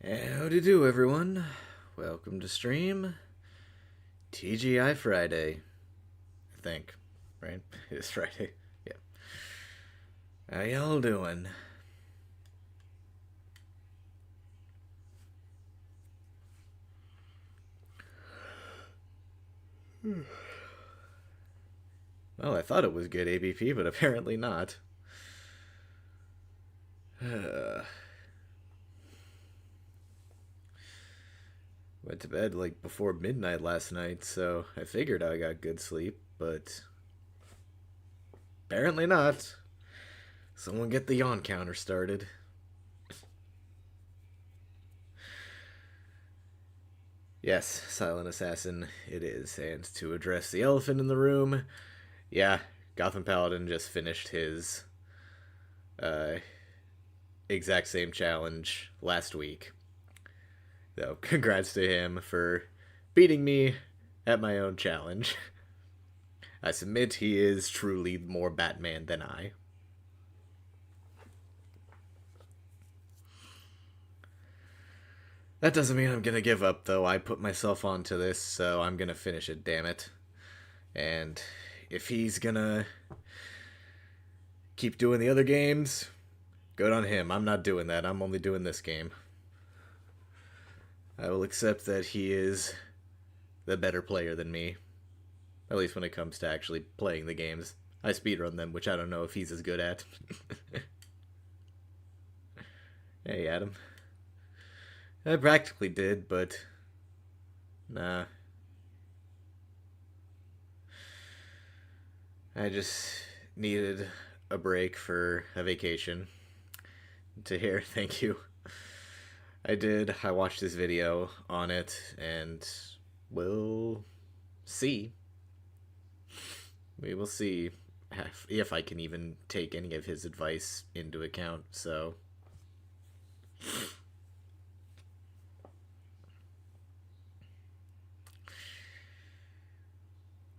Howdy do, everyone. Welcome to stream. TGI Friday. I think. Right? It's Friday. Yeah. How y'all doing? Well, I thought it was good ABP, but apparently not. Went to bed like before midnight last night, so I figured I got good sleep, but apparently not. Someone get the yawn counter started. Yes, Silent Assassin it is. And to address the elephant in the room, yeah, Gotham Paladin just finished his uh, exact same challenge last week. So, congrats to him for beating me at my own challenge. I submit he is truly more Batman than I. That doesn't mean I'm gonna give up, though. I put myself onto this, so I'm gonna finish it, damn it. And if he's gonna keep doing the other games, good on him. I'm not doing that. I'm only doing this game. I will accept that he is the better player than me. At least when it comes to actually playing the games. I speedrun them, which I don't know if he's as good at. Hey, Adam. I practically did, but... Nah. I just needed a break for a vacation. To hear, thank you. I did. I watched this video on it, and we'll see. We will see if I can even take any of his advice into account, so...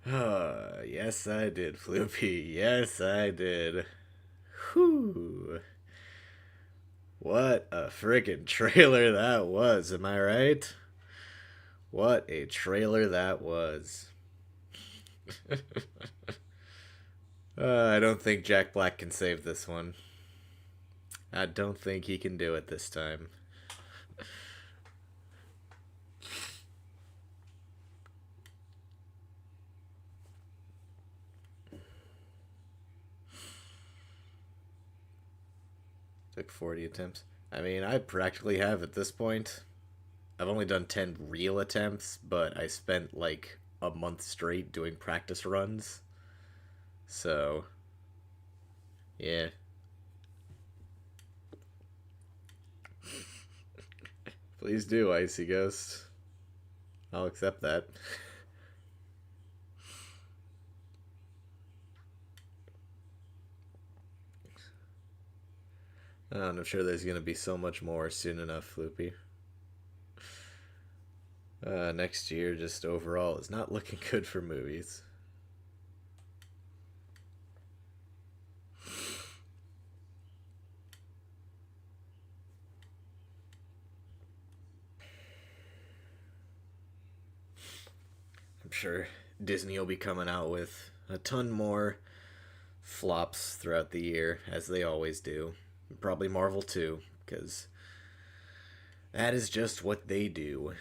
Yes I did, Floopy. Yes I did. Whew. What a freaking trailer that was, am I right? What a trailer that was. I don't think Jack Black can save this one. I don't think he can do it this time. Took 40 attempts. I mean, I practically have at this point. I've only done 10 real attempts, but I spent like a month straight doing practice runs. So, yeah. Please do, Icy Ghost. I'll accept that. I'm sure there's going to be so much more soon enough, Floopy. Next year, just overall, is not looking good for movies. I'm sure Disney will be coming out with a ton more flops throughout the year, as they always do. Probably Marvel too, because that is just what they do.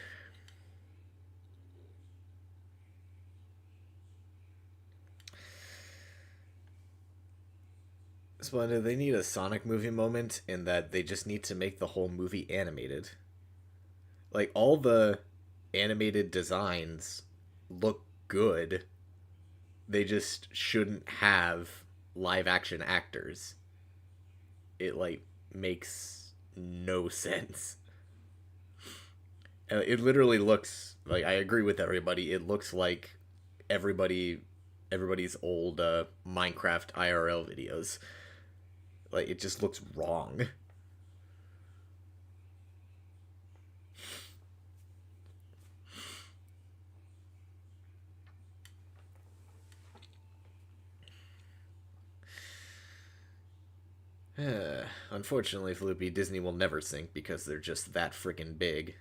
Splendid. They need a Sonic movie moment in that they just need to make the whole movie animated. Like, all the animated designs look good. They just shouldn't have live action actors. It, like, makes no sense. It literally looks like, I agree with everybody. It looks like everybody's old Minecraft IRL videos. Like, it just looks wrong. Unfortunately, Floopy, Disney will never sink because they're just that freaking big.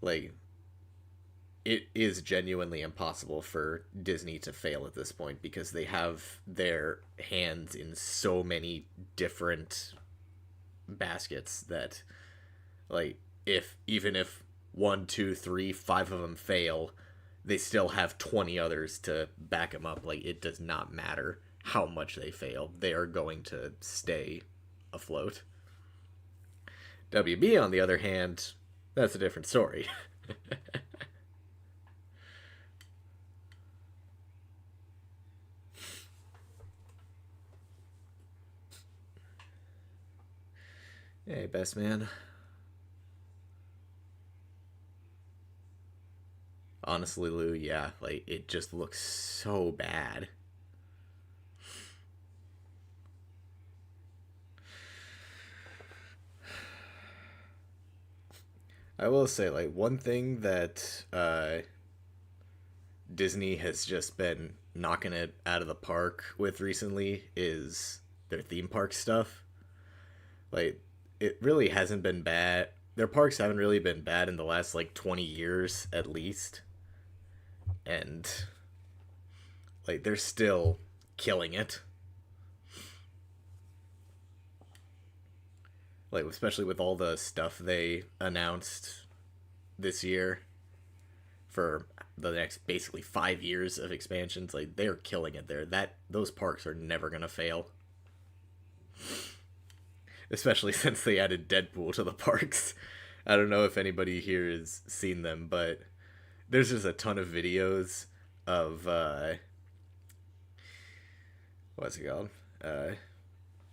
Like, it is genuinely impossible for Disney to fail at this point because they have their hands in so many different baskets that, like, if even if one, two, three, five of them fail, they still have 20 others to back them up. Like, it does not matter how much they fail, they are going to stay afloat. WB, on the other hand, that's a different story. Hey, best man. Honestly, Lou, yeah, like, it just looks so bad. I will say, like, one thing that Disney has just been knocking it out of the park with recently is their theme park stuff. Like, it really hasn't been bad. Their parks haven't really been bad in the last, like, 20 years at least. And, like, they're still killing it. Like, especially with all the stuff they announced this year for the next basically 5 years of expansions. Like, they're killing it there. Those parks are never gonna fail. Especially since they added Deadpool to the parks. I don't know if anybody here has seen them, but there's just a ton of videos of what's it called?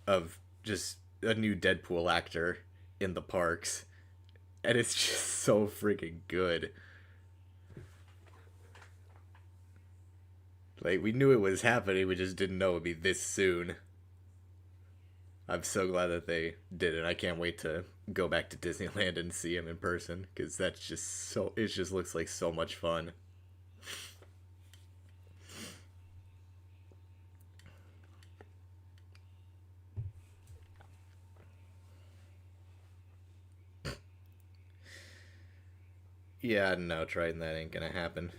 Of just a new Deadpool actor in the parks, and it's just so freaking good. Like, we knew it was happening, we just didn't know it'd be this soon. I'm so glad that they did it. I can't wait to go back to Disneyland and see him in person because that's just so. It just looks like so much fun. Yeah, no, Triton, that ain't gonna happen.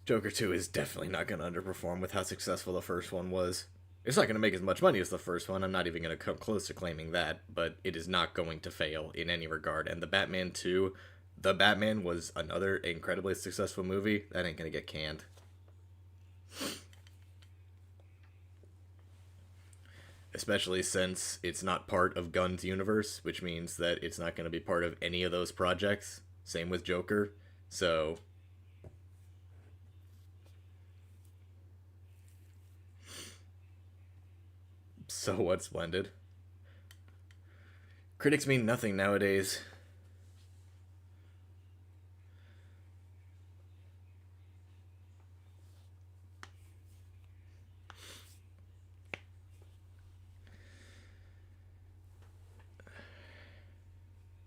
Joker 2 is definitely not gonna underperform with how successful the first one was. It's not gonna make as much money as the first one. I'm not even gonna come close to claiming that, but it is not going to fail in any regard. And the Batman 2, The Batman was another incredibly successful movie. That ain't gonna get canned. Especially since it's not part of Gunn's universe, which means that it's not going to be part of any of those projects. Same with Joker. So, so what's splendid? Critics mean nothing nowadays.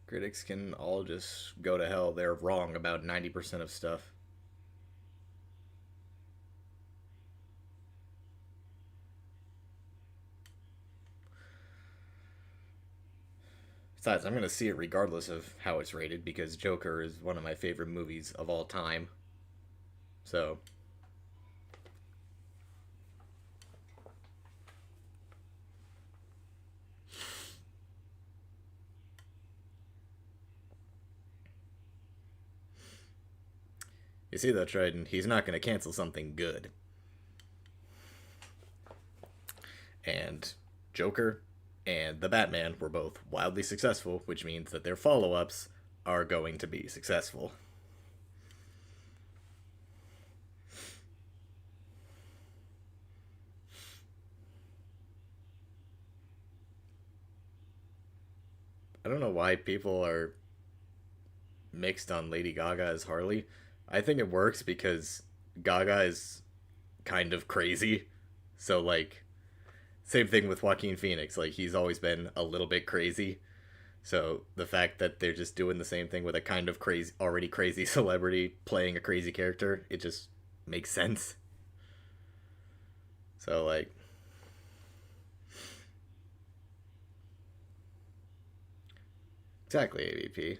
Critics can all just go to hell. They're wrong about 90% of stuff. Besides, I'm going to see it regardless of how it's rated because Joker is one of my favorite movies of all time. So, you see though, Trident, he's not going to cancel something good. And Joker and The Batman were both wildly successful, which means that their follow ups are going to be successful. I don't know why people are mixed on Lady Gaga as Harley. I think it works because Gaga is kind of crazy. So, like, same thing with Joaquin Phoenix. Like, he's always been a little bit crazy. So the fact that they're just doing the same thing with a kind of crazy, already crazy celebrity playing a crazy character, it just makes sense. So, like, exactly, AVP.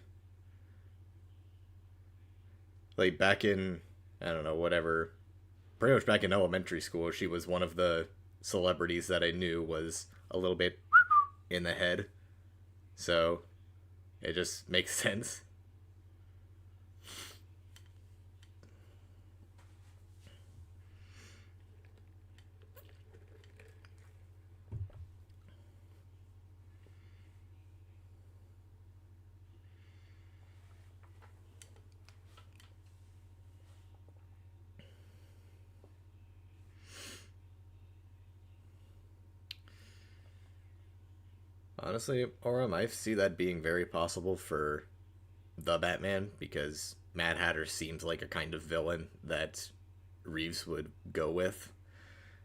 Like, back in, I don't know, whatever, pretty much back in elementary school, she was one of the celebrities that I knew was a little bit in the head. So, it just makes sense. Honestly, Aurum, I see that being very possible for the Batman because Mad Hatter seems like a kind of villain that Reeves would go with.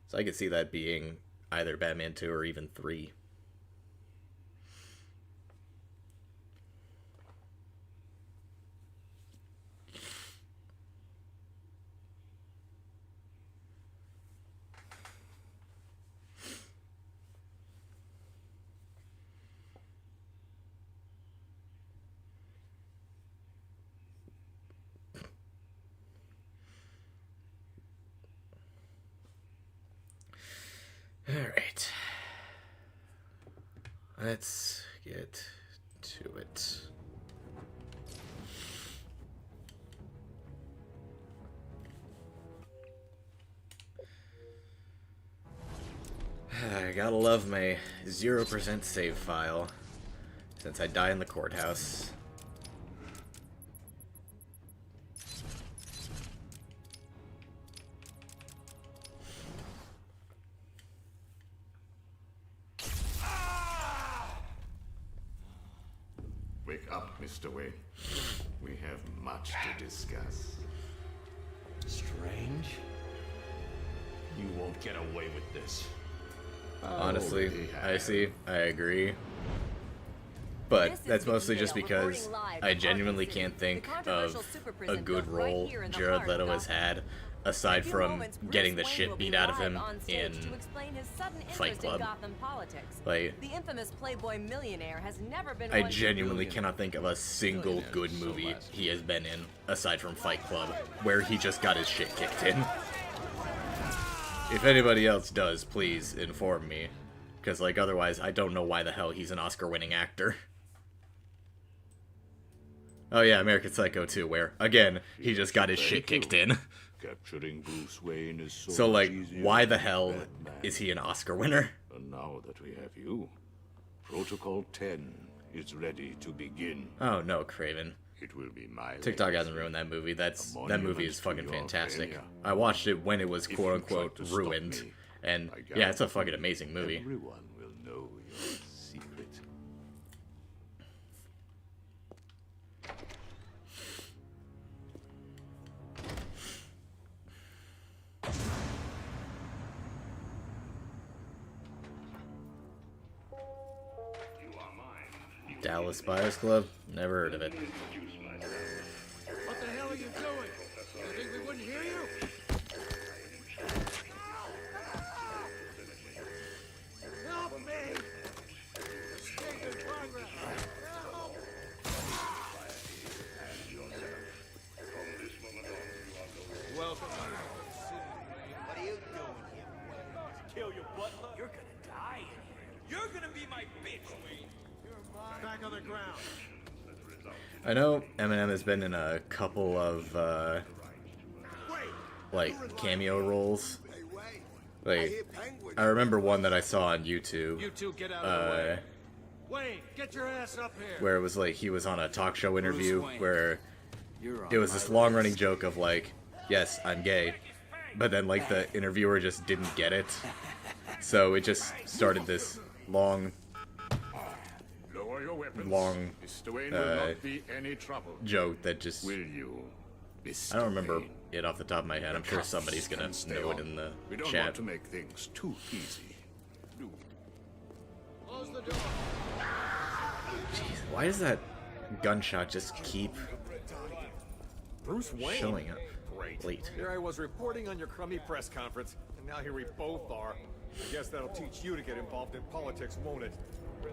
So I could see that being either Batman 2 or even 3. Alright. Let's get to it. I gotta love my 0% save file, since I die in the courthouse. Wake up, Mr. Wayne. We have much to discuss. Strange? You won't get away with this. Honestly, I agree. But that's mostly just because I genuinely can't think of a good role Jared Leto has had, aside from getting the shit beat out of him in Fight Club. Like, I genuinely cannot think of a single good movie he has been in, aside from Fight Club, where he just got his shit kicked in. If anybody else does, please inform me. Because, like, otherwise, I don't know why the hell he's an Oscar-winning actor. Oh yeah, American Psycho 2, where, again, he just got his shit kicked in. Capturing Bruce Wayne is So, like, why the hell is he an Oscar winner? And now that we have you, Protocol 10 is ready to begin. Oh no, Craven. It will be my TikTok hasn't ruined that movie. That movie is fucking fantastic. I watched it when it was quote-unquote ruined. And, yeah, it's a fucking amazing movie. Everyone will know your secret. Dallas Buyers Club? Never heard of it. What the hell are you doing? You think we wouldn't hear you? Help me! Escape in progress! Help! Welcome. What are you doing here, Wayne? Kill your butler? You're gonna die in here. You're gonna be my bitch, Wayne. Back on the ground. I know Eminem has been in a couple of, like, cameo roles. Like, I remember one that I saw on YouTube. You two get out of the way. Wayne, get your ass up here. Where it was like he was on a talk show interview where it was this long-running joke of like, yes, I'm gay, but then like the interviewer just didn't get it, so it just started this long joke that just, Will you, Mr. I don't remember Wayne? it off the top of my head. I'm sure somebody's gonna know it in the We don't chat. want to make things too easy. Close the door. Jeez, why does that gunshot just keep Bruce Wayne? showing up Great. late? Here I was reporting on your crummy press conference, And now here we both are. I guess that'll teach you to get involved in politics, won't it?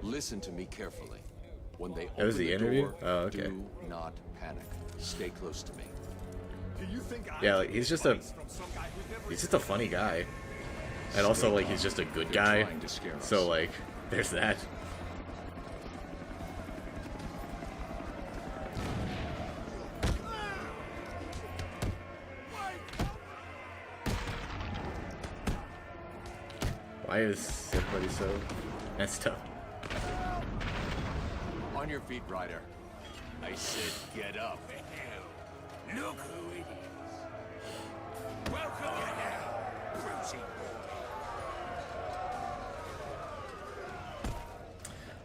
Listen to me carefully. When they That was open the the interview? door, Oh, okay. do not panic. Stay close to me. Do you think I Yeah, like, he's just a funny guy. And also, like, he's just a good guy. Trying to scare us. So, like, there's that. Why is everybody so messed up? On your feet, Ryder. I said get up. Look who it is. Welcome to hell, Brucey.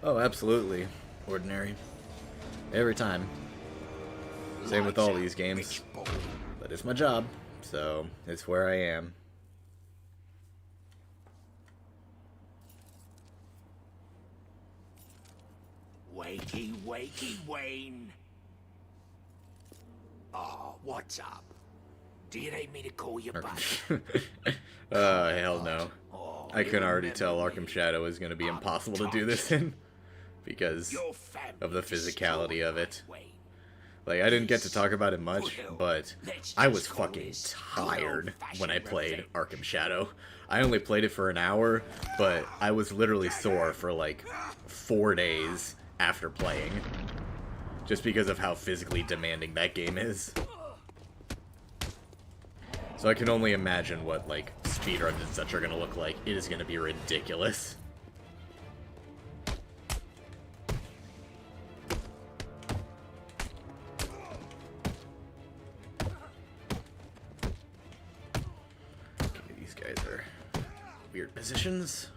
Oh, absolutely. Ordinary. Every time. Same with all these games. But it's my job, so it's where I am. Wakey, wakey, Wayne. Oh, what's up? Do you need me to call you buddy? Hell no. I can already tell Arkham Shadow is going to be impossible to do this in. Because Your of the family's physicality of destroyed, it. Wayne. Like, I didn't get to talk about it much, but Let's I just was call fucking this tired when I good-old-fashioned played revenge. Arkham Shadow. I only played it for an hour, but I was literally sore for like 4 days after playing. Just because of how physically demanding that game is. So I can only imagine what, like, speedruns and such are gonna look like. It is gonna be ridiculous. Okay, these guys are weird positions.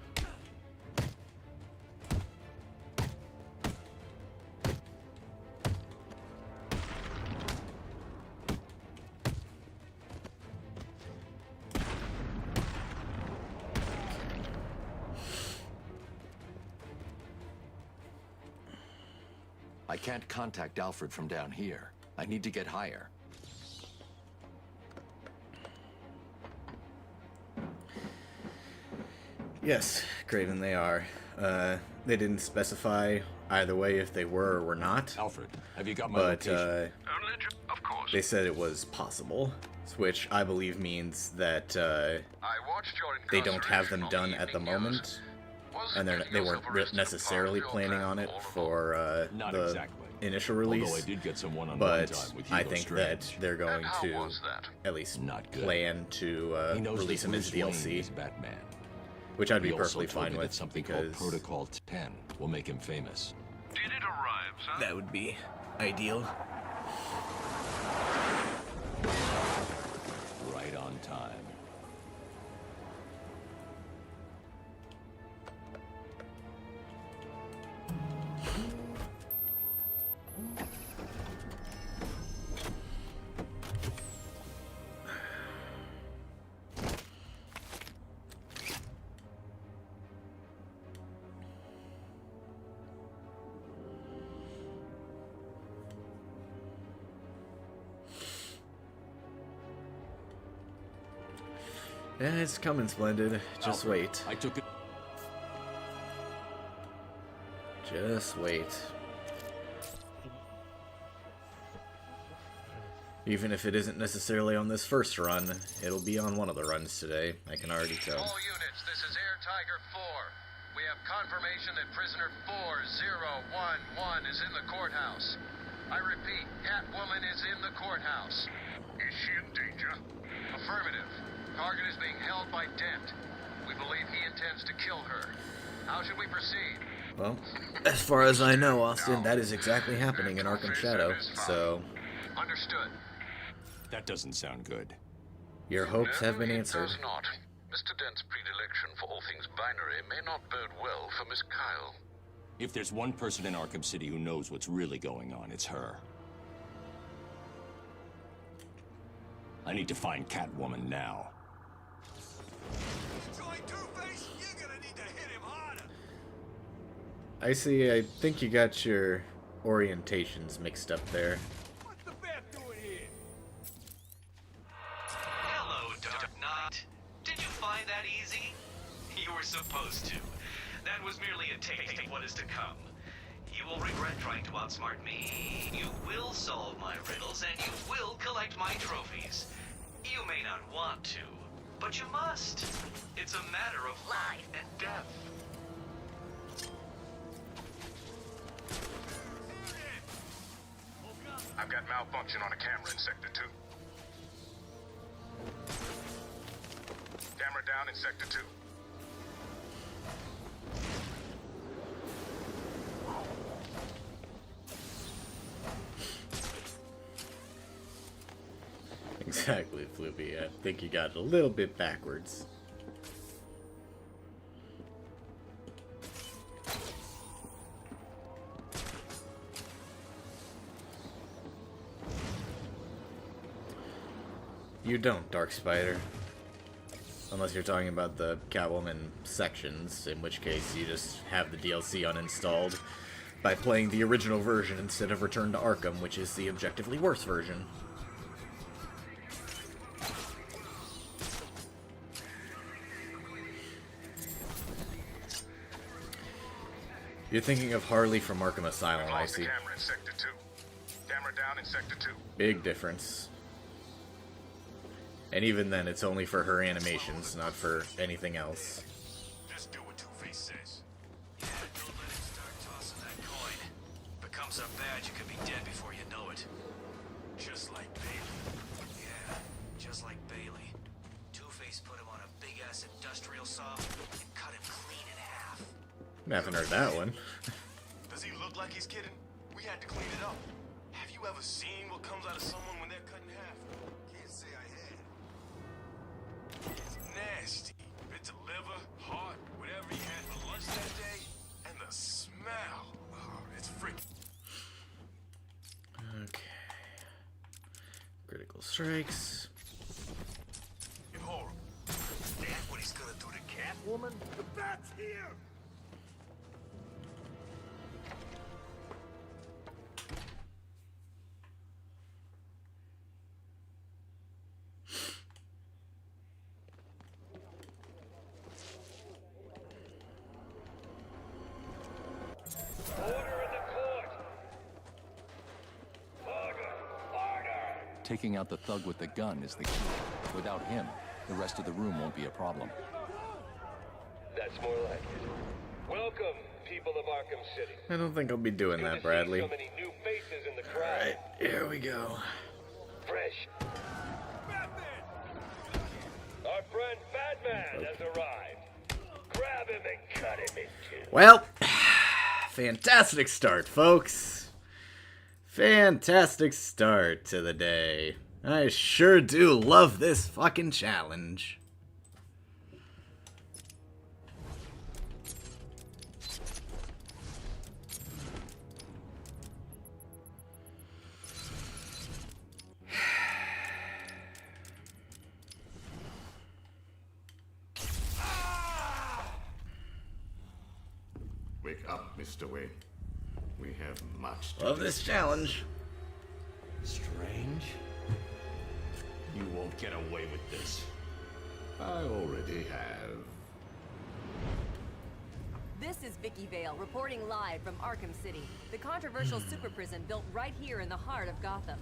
I can't contact Alfred from down here. I need to get higher. Yes, Craven, they are. They didn't specify either way if they were or were not, Alfred, have you got my but location? Of course. they said it was possible, which I believe means that I watched your they don't have them incarceration on done at the evening news. moment, Was and getting they yourself weren't arrested necessarily part of your planning plan on it all along? for Not the exactly. initial Although I release, did get some one-on-one but time with I Hugo think Strange. that they're going And how to was that? at least Not good. plan to He knows release that him as Bruce Wayne DLC, is Batman. which I'd be He also perfectly told fine me with, that something because called Protocol 10 will make him famous. Did it arrive, sir? that would be ideal. Right on time. Yeah, it's coming, Splendid. Just Alfred, wait. I took it. Just wait. Even if it isn't necessarily on this first run, it'll be on one of the runs today. I can already tell. All units, this is Air Tiger 4. We have confirmation that prisoner 4011 is in the courthouse. I repeat, Catwoman is in the courthouse. Is she in danger? Affirmative. Target is being held by Dent. We believe he intends to kill her. How should we proceed? Well, as far as I know, Austin, that is exactly happening in Arkham Shadow, so Understood. That doesn't sound good. your hopes have been No, answered. It does not. Mr. Dent's predilection for all things binary may not bode well for Miss Kyle. If there's one person in Arkham City who knows what's really going on, it's her. I need to find Catwoman now. Join Two-Face, you're gonna need to hit him harder. I see, I think you got your orientations mixed up there. What's the bat doing here? Hello, Dark Knight. Did you find is to come. You will regret trying to outsmart me. You will solve my riddles, and you will collect my trophies. You may not want to, but you must. It's a matter of life and death. I've got malfunction on a camera in Sector 2. Camera down in Sector 2. Exactly, Floopy. I think you got it a little bit backwards. You don't, Dark Spider. Unless you're talking about the Catwoman sections, in which case you just have the DLC uninstalled by playing the original version instead of Return to Arkham, which is the objectively worse version. You're thinking of Harley from Arkham Asylum, I see. Camera in Sector 2. Camera down in Sector 2. Big difference. And even then, it's only for her animations, not for anything else. Just do what Two-Face says. Yeah, don't let him start tossing that coin. Becomes up bad, you could be dead before you know it. Just like Bailey. Yeah, just like Bailey. Two-Face put him on a big-ass industrial saw and cut him clean in half. I haven't heard that one. Does he look like he's kidding? We had to clean it up. Have you ever seen what comes out of someone when they're cut in half? Can't say I had. It's nasty. Bits of liver, heart, whatever he had for lunch that day, and the smell. Oh, it's freaking. Okay. Critical strikes. Horrible. That's what he's gonna do to Catwoman? The bat's here! Taking out the thug with the gun is the key. Without him, the rest of the room won't be a problem. That's more like it. Welcome, people of Arkham City. I don't think I'll be doing Good to that, see Bradley. so many new faces in the crowd. Alright, here we go. Fresh. Our friend Batman has arrived. Grab him and cut him in two. Well, fantastic start, folks. Fantastic start to the day. I sure do love this fucking challenge. Wake up, Mr. Wayne. We have much to Love this challenge. Strange? You won't get away with this. I already have. This is Vicky Vale, reporting live from Arkham City, the controversial super prison built right here in the heart of Gotham.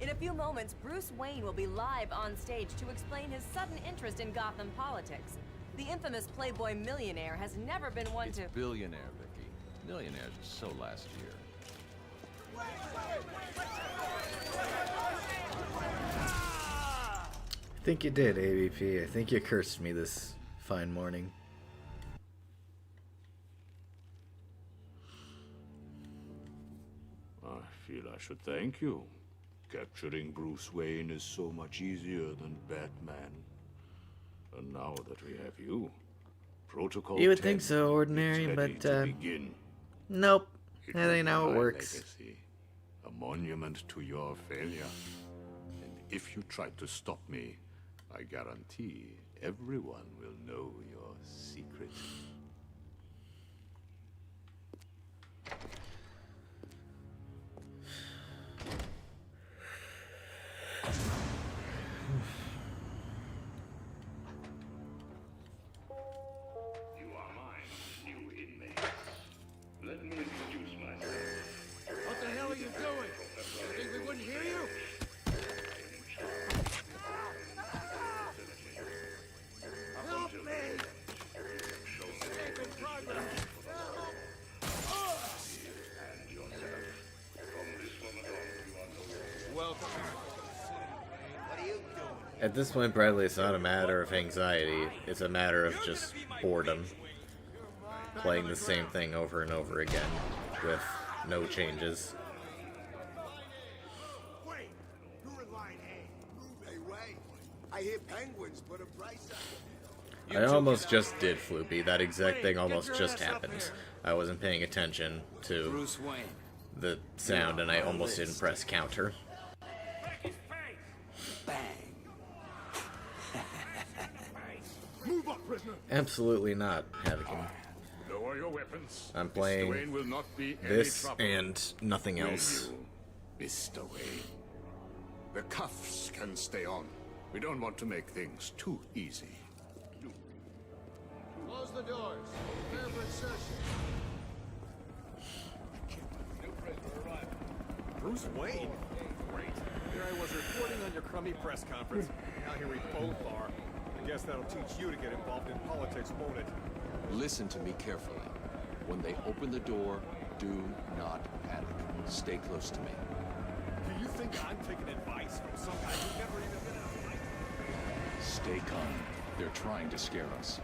In a few moments, Bruce Wayne will be live on stage to explain his sudden interest in Gotham politics. The infamous Playboy millionaire has never been one It's to... billionaire, Vicky. Millionaires are so last year. I think you did, ABP. I think you cursed me this fine morning. I feel I should thank you. Capturing Bruce Wayne is so much easier than Batman. And now that we have you, Protocol You would 10 think so, Ordinary, is ready but, to begin. Nope. It That will ain't be how it my works. legacy, a monument to your failure. And if you try to stop me, I guarantee everyone will know your secret. You are mine, new inmate. At this point, Bradley, it's not a matter of anxiety. It's a matter of just boredom. Playing the same thing over and over again with no changes. Wait, you're in line A. Hey, wait. I hear penguins put a price on it. I almost just did Floopy. That exact thing almost just happened. I wasn't paying attention to the sound and I almost didn't press counter. Move up, prisoner. Absolutely not, Havocan. Lower your weapons. I'm playing Mr. Wayne will not be any this trouble. and nothing Will else. you, Mr. Wayne? The cuffs can stay on. We don't want to make things too easy. Close the doors. Prepare for insertion. Bruce Wayne? Great. Here I was reporting on your crummy press conference. Now here we both are. I guess that'll teach you to get involved in politics, won't it? Listen to me carefully. When they open the door, do not panic. Stay close to me. Do you think I'm taking advice from some guy who's never even been in a fight? Stay calm. They're trying to scare us.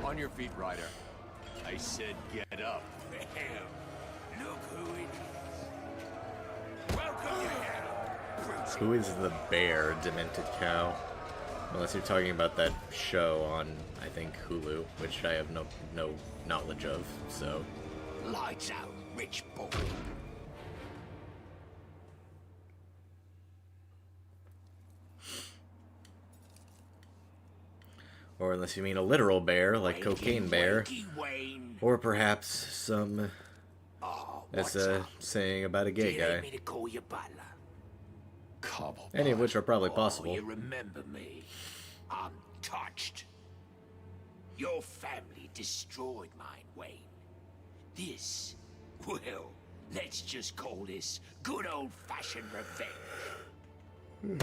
On your feet, Ryder. I said get up. Damn. Look who it is. Welcome to hell. Who is the bear, Demented Cow? Unless you're talking about that show on, I think, Hulu, which I have no knowledge of, so... Lights out, rich boy. Or unless you mean a literal bear, like Cocaine Bear. Wayne. Or perhaps some... that's a saying about a gay guy. Me to call you butler. Cobble. Any of which are probably possible. You remember me. I'm touched. Your family destroyed mine, Wayne. This, well, let's just call this good old-fashioned revenge.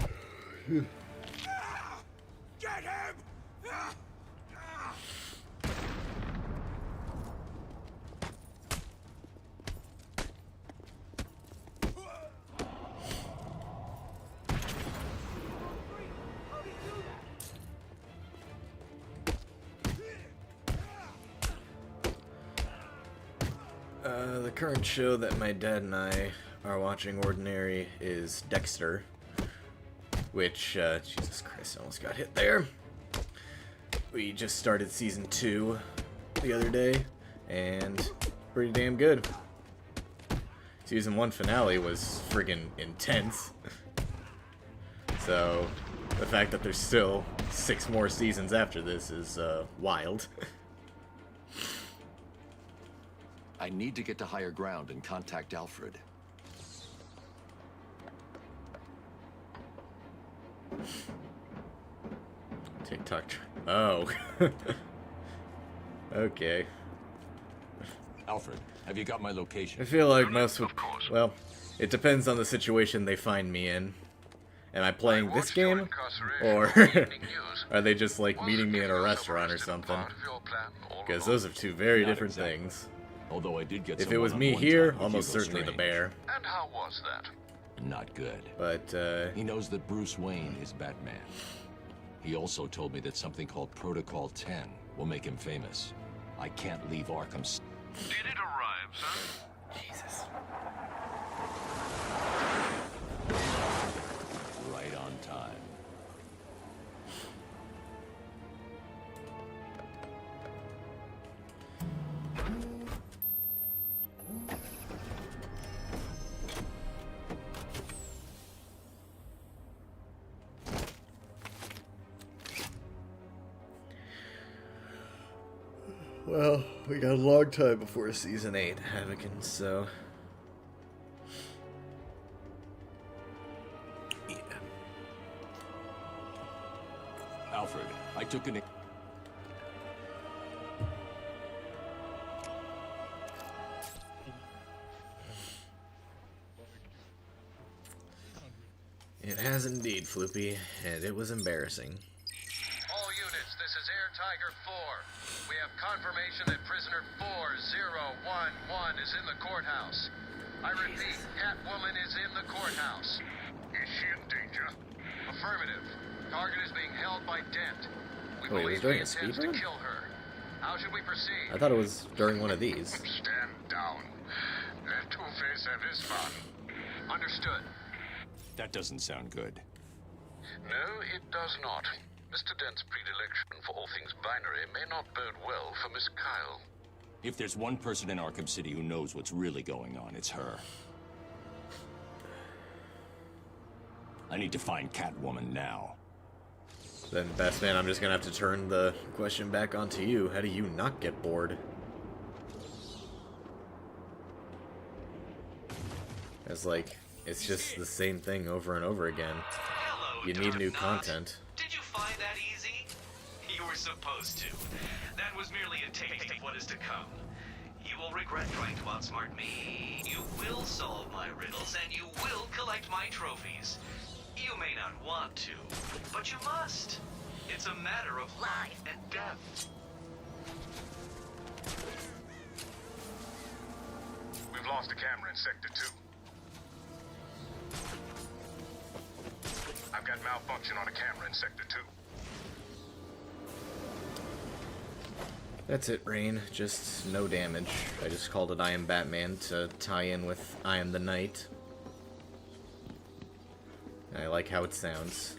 Get him! The current show that my dad and I are watching Ordinary is Dexter, which, Jesus Christ, I almost got hit there. We just started season 2 the other day, and pretty damn good. Season 1 finale was friggin' intense. So, the fact that there's still 6 more seasons after this is, wild. I need to get to higher ground and contact Alfred. TikTok. Oh. Okay. Alfred, have you got my I location? feel like most would... Well, it depends on the situation they find me in. Am I playing this game? Or are they just like meeting me in a restaurant or something? Because those are two very different things. Although I did get If it someone was on me one here, time with almost Hugo certainly the Strange. bear. And how was that? Not good. But, He knows that Bruce Wayne is Batman. He also told me that something called Protocol 10 will make him famous. I can't leave Arkham. Did it arrive, son? Jesus. Right on time. Well, we got a long time before season 8, Havocan, so... Yeah. Alfred, I took an... It has indeed, Floopy, and it was embarrassing. All units, this is Air Tiger 4. We have confirmation that prisoner 4011 is in the courthouse. I repeat, Catwoman is in the courthouse. Is she in danger? Affirmative. Target is being held by Dent. We Wait, it was believe during he a speed intends to run? kill her. How should we proceed? I thought it was during one of these. Stand down. Let Two-Face have his fun. Understood. That doesn't sound good. No, it does not. Mr. Dent's predilection for all things binary may not bode well for Miss Kyle. If there's one person in Arkham City who knows what's really going on, it's her. I need to find Catwoman now. Then, best man, I'm just gonna have to turn the question back onto you. How do you not get bored? It's like, it's just the same thing over and over again. Hello, You need new Dark Knight. content. Did you find that easy? You were supposed to. That was merely a taste of what is to come. You will regret trying to outsmart me. You will solve my riddles, and you will collect my trophies. You may not want to, but you must. It's a matter of life and death. We've lost a camera in Sector 2. I've got malfunction on a camera in Sector 2. That's it, Rain. Just no damage. I just called it I Am Batman to tie in with I Am the Knight. I like how it sounds.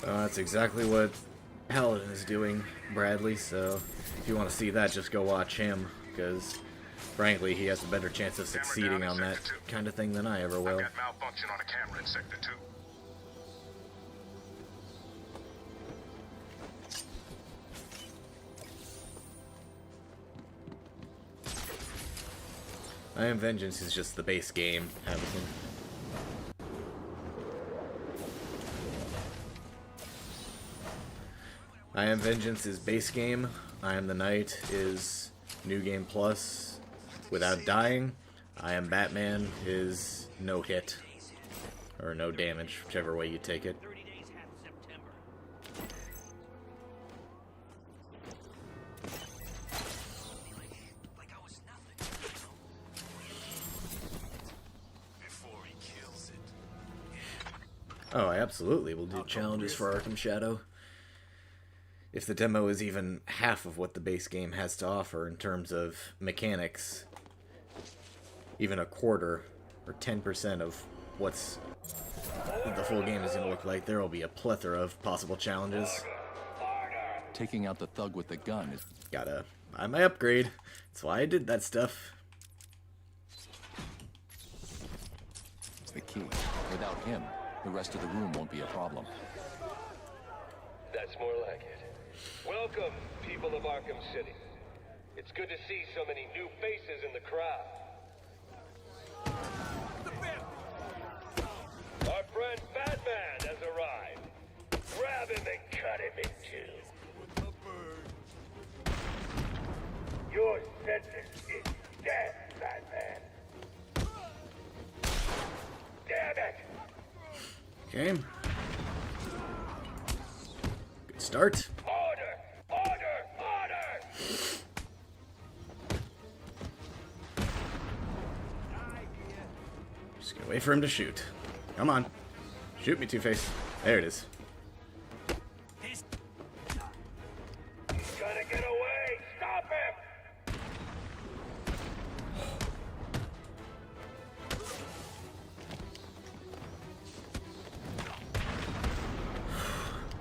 That's exactly what Paladin is doing, Bradley, so if you want to see that, just go watch him, because frankly, he has a better chance of succeeding on that kind of thing than I ever will. I've got malfunction on a camera in Sector 2. I Am Vengeance is just the base game, Hamilton. I Am Vengeance is base game. I Am the Knight is New Game Plus without dying. I Am Batman is no hit. Or no damage, whichever way you take it. 30 days half September. Like I was nothing. Before he kills it. Oh, I absolutely will do challenges for Arkham Shadow. If the demo is even half of what the base game has to offer in terms of mechanics, even a quarter or 10% of what's the full game is going to look like, there will be a plethora of possible challenges. Taking out the thug with the gun is... Gotta buy my upgrade. That's why I did that stuff. the key. Without him, the rest of the room won't be a problem. That's more like it. Welcome, people of Arkham City. It's good to see so many new faces in the crowd. Our friend Batman has arrived. Grab him and cut him in two. Your sentence is death, Batman. Damn it! Okay. Good start. Order! Order! Order! Just gonna wait for him to shoot. Come on. Shoot me, Two-Face. There it is. He's gonna get away! Stop him!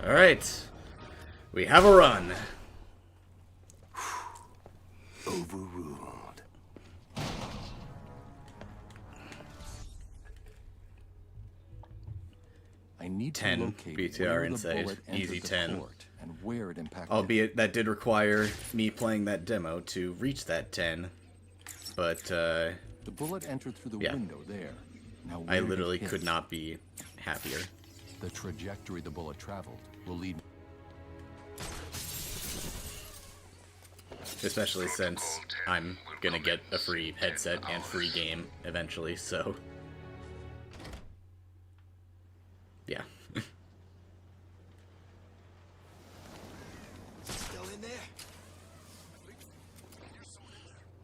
Alright. We have a run. Overruled. I need to 10 locate BTR where the Insight. bullet entered Easy the 10. court and where it impacted. Albeit that did require me playing that demo to reach that 10. But, The bullet entered through the yeah. window there. Now, I where did literally it hit? could not be happier. The trajectory the bullet traveled will lead. Especially since I'm gonna get a free headset and free game eventually, so... yeah. Still in there?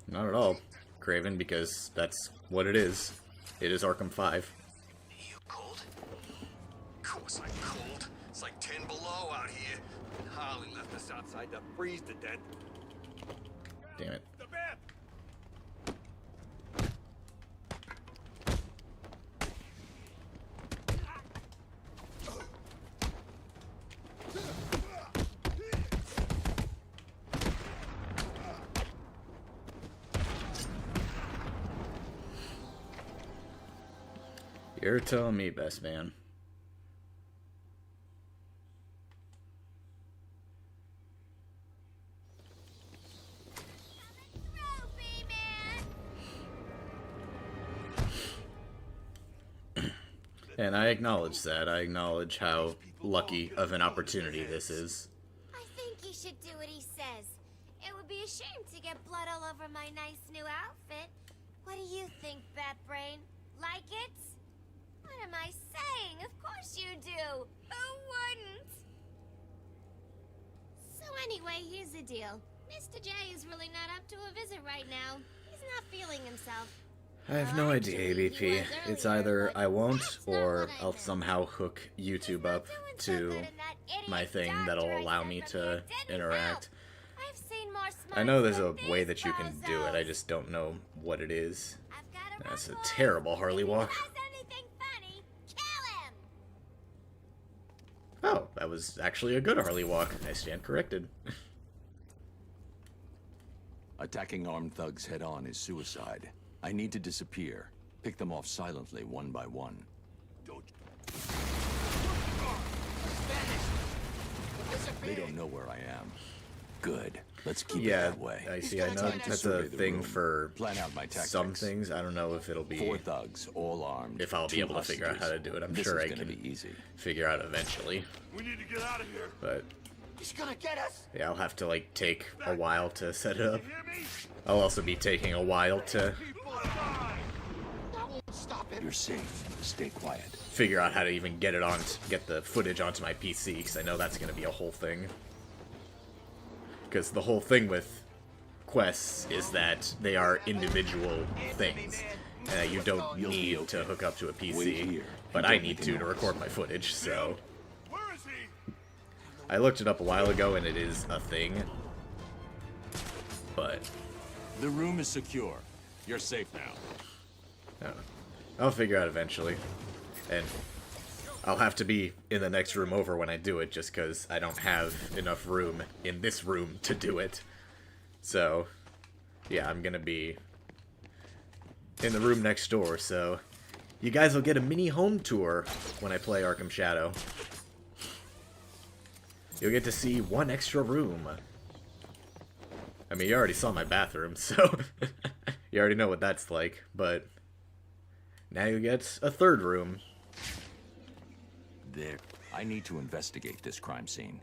Not at all, Craven, because that's what it is. It is Arkham 5. You cold? Of course I'm cold. It's like 10 below out here. And Harley left us outside to freeze to death. Damn it. The bed! You're telling me, best man. And I acknowledge that. I acknowledge how lucky of an opportunity this is. I think he should do what he says. It would be a shame to get blood all over my nice new outfit. What do you think, Batbrain? Like it? What am I saying? Of course you do. Who wouldn't? So anyway, here's the deal. Mr. J is really not up to a visit right now. He's not feeling himself. I have no idea, ABP. It's either I won't, or I'll somehow hook YouTube up to my thing that'll allow me to interact. I know there's a way that you can do it, I just don't know what it is. That's a terrible Harley walk. Oh, that was actually a good Harley walk. I stand corrected. Attacking armed thugs head-on is suicide. I need to disappear. Pick them off silently, one by one. They don't know where I am. Good. Let's keep it that way. I see. I know that's a thing for Plan out my tactics. some things. I don't know if it'll be 4 thugs, all armed. if I'll be able to figure out how to do it. I'm sure I can be easy. figure out eventually. We need to get out of here. But He's gonna get us. yeah, I'll have to like take a while to set it up. I'll also be taking a while to You're safe. Stay quiet. figure out how to even get it on, get the footage onto my PC, because I know that's going to be a whole thing. Because the whole thing with quests is that they are individual things. You don't need to hook up to a PC, but I need to record my footage, so... I looked it up a while ago, and it is a thing. But... The room is secure. You're safe now. I'll figure out eventually. And I'll have to be in the next room over when I do it, just because I don't have enough room in this room to do it. So, yeah, I'm gonna be in the room next door, so you guys will get a mini home tour when I play Arkham Shadow. You'll get to see one extra room. I mean, you already saw my bathroom, so you already know what that's like, but now you get a third room. There. I need to investigate this crime scene.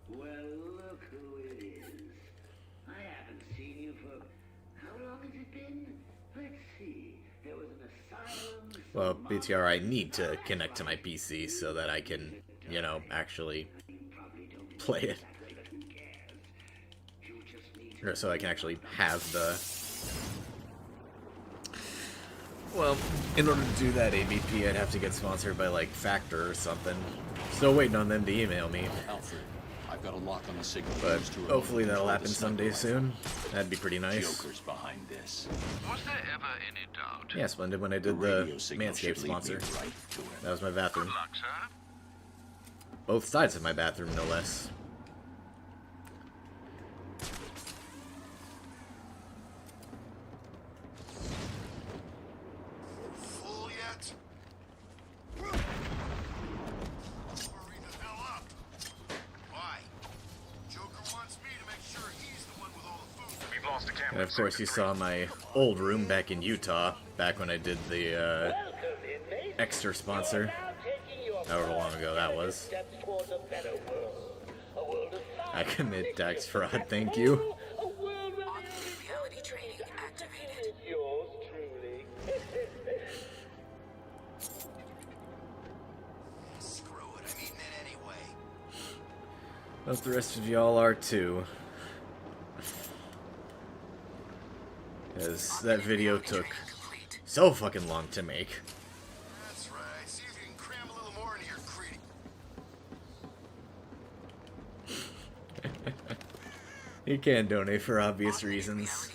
Well, look who it is. I haven't seen you for... How long has it been? Let's see. There was an asylum... Well, BTR, I need to connect to my PC so that I can, you know, actually play it. Or so I can actually have the... Well, in order to do that, ABP, I'd have to get sponsored by, like, Factor or something. Still waiting on them to email me. Alfred, I've got a lock on the signal. But hopefully that'll happen someday soon. That'd be pretty nice. Joker's behind this. Was there ever any doubt? Yeah, Splendid, when I did the Manscaped sponsor. That was my bathroom. Good luck, sir. Both sides of my bathroom, no less. And of course you saw my old room back in Utah, back when I did the extra sponsor. However long ago that was. I commit tax fraud, thank you. Reality training activated. Yours truly. Screw it, I'm eating it anyway. Hope the rest of y'all are too. Because that video took so fucking long to make. That's right. See if you can cram a little more into your greedy. You can donate for obvious reasons.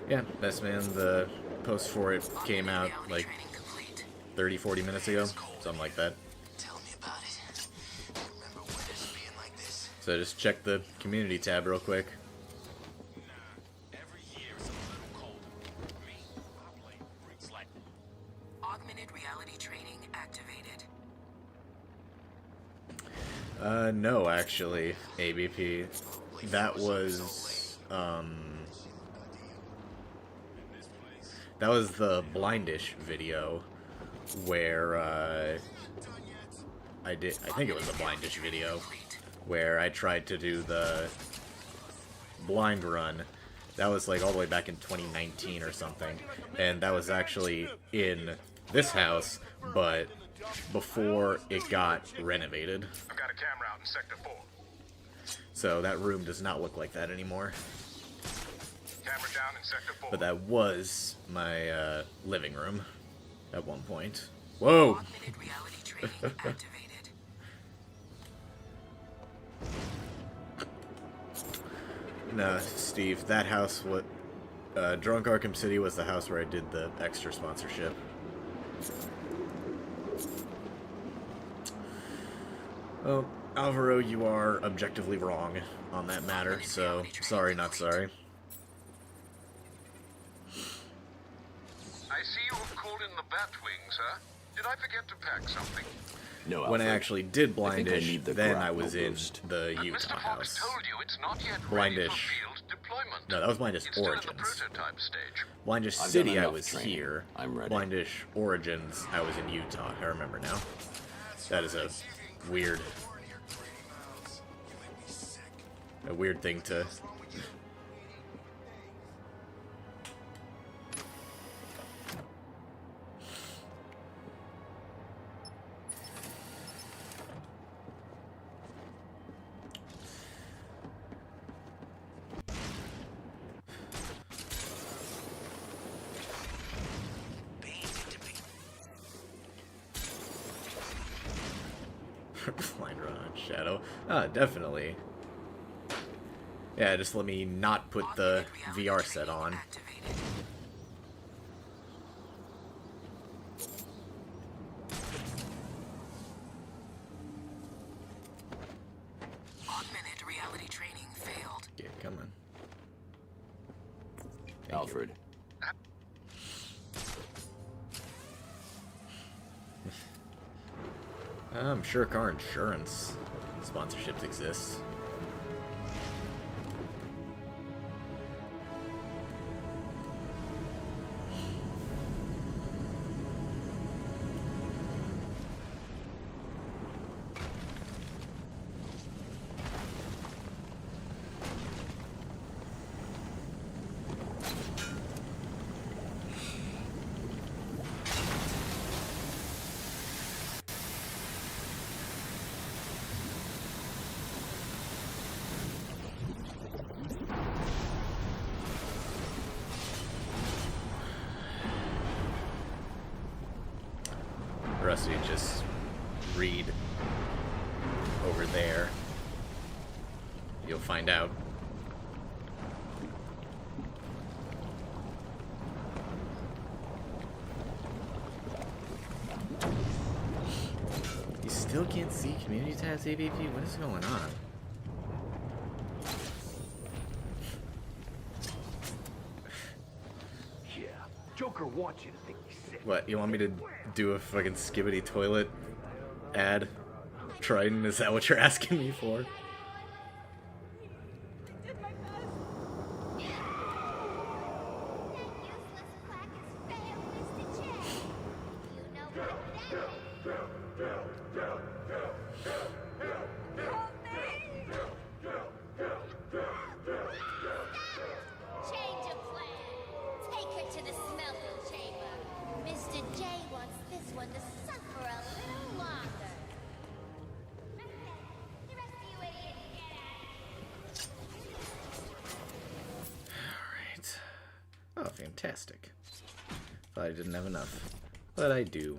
Yeah, best man, the post for it came out like 30-40 minutes ago, something like that. So just check the community tab real quick. Augmented reality training activated. No, actually, ABP. That was the Blindish video where, I think it was a Blindish video where I tried to do the blind run. That was like all the way back in 2019 or something, and that was actually in this house, but before it got renovated. I've got a camera out in Sector 4. So that room does not look like that anymore. Camera down in Sector 4. But that was my living room at one point. Whoa! Augmented reality training activated. Nah, Steve, that house, Drunk Arkham City was the house where I did the extra sponsorship. Well, Alvaro, you are objectively wrong on that matter, so sorry, not sorry. I see you have called in the Batwing, sir. Did I forget to pack something? No, When I Alfred. actually did I think I Blindish, need the then I grapple was in boost. the But Utah Mr. Fox house. told you it's not yet ready for Blindish. field deployment. No, that was Blindish It's still in the Origins. prototype stage. Blindish I've City, done I enough was training. here. I'm ready. Blindish Origins, I was in Utah. I remember now. That is a weird thing to... Blind run on Shadow. Ah, definitely. Yeah, just let me not put the VR set on. Augmented reality training failed. Yeah, come on. Thank Alfred. I'm sure car insurance sponsorships exist. Rusty, just read over there. You'll find out. You still can't see community tabs, AVP? What is going on? Yeah, Joker wants you to think he's sick. What, you want me to do a fucking skibbity toilet ad? I Triton, is that what you're asking me for? Fantastic. Thought I didn't have enough. But I do.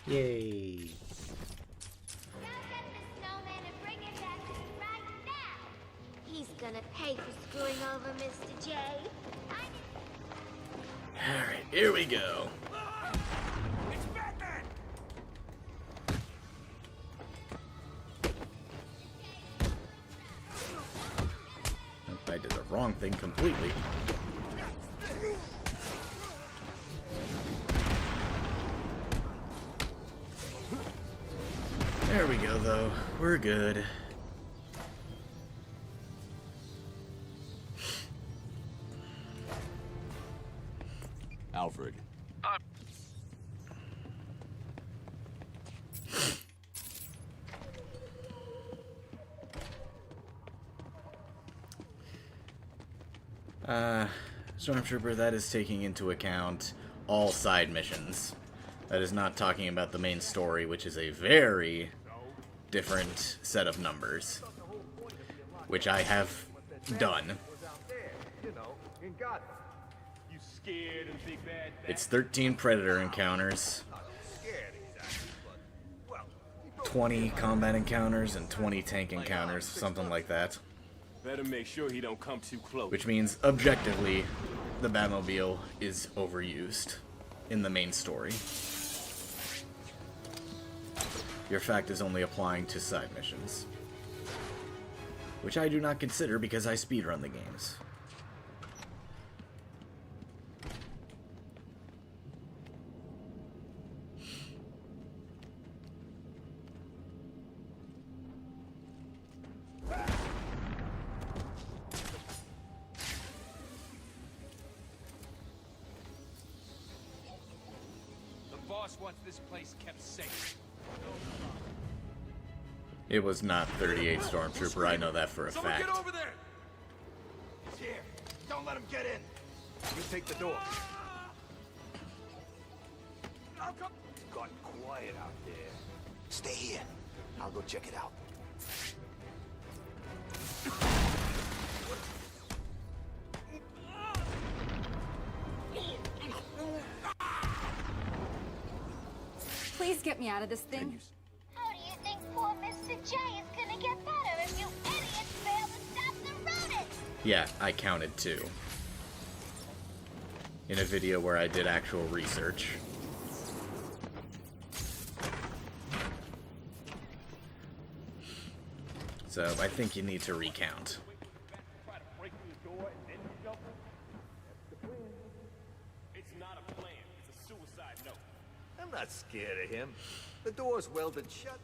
Yay. He's gonna pay for screwing over Mr. J. Alright, here we go. It's Batman! I did the wrong thing completely. There we go, though. We're good. Alfred. Stormtrooper, that is taking into account all side missions. That is not talking about the main story, which is a very different set of numbers, which I have done. It's 13 Predator encounters, 20 combat encounters, and 20 tank encounters, something like that. Better make sure he don't come too close. Which means, objectively, the Batmobile is overused in the main story. Your fact is only applying to side missions, which I do not consider because I speedrun the games. The boss wants this place kept safe. It was not 38 Stormtrooper, I know that for a fact. Get over there! He's here. Don't let him get in. You take the door. I'll come. It's gotten quiet out there. Stay here. I'll go check it out. Please get me out of this thing. How do you think poor Mr. J is gonna get better if you idiots fail to stop the rodents? Yeah, I counted too. In a video where I did actual research. So I think you need to recount. It's not a plan. It's a suicide note. I'm not scared of him. The door's welded shut.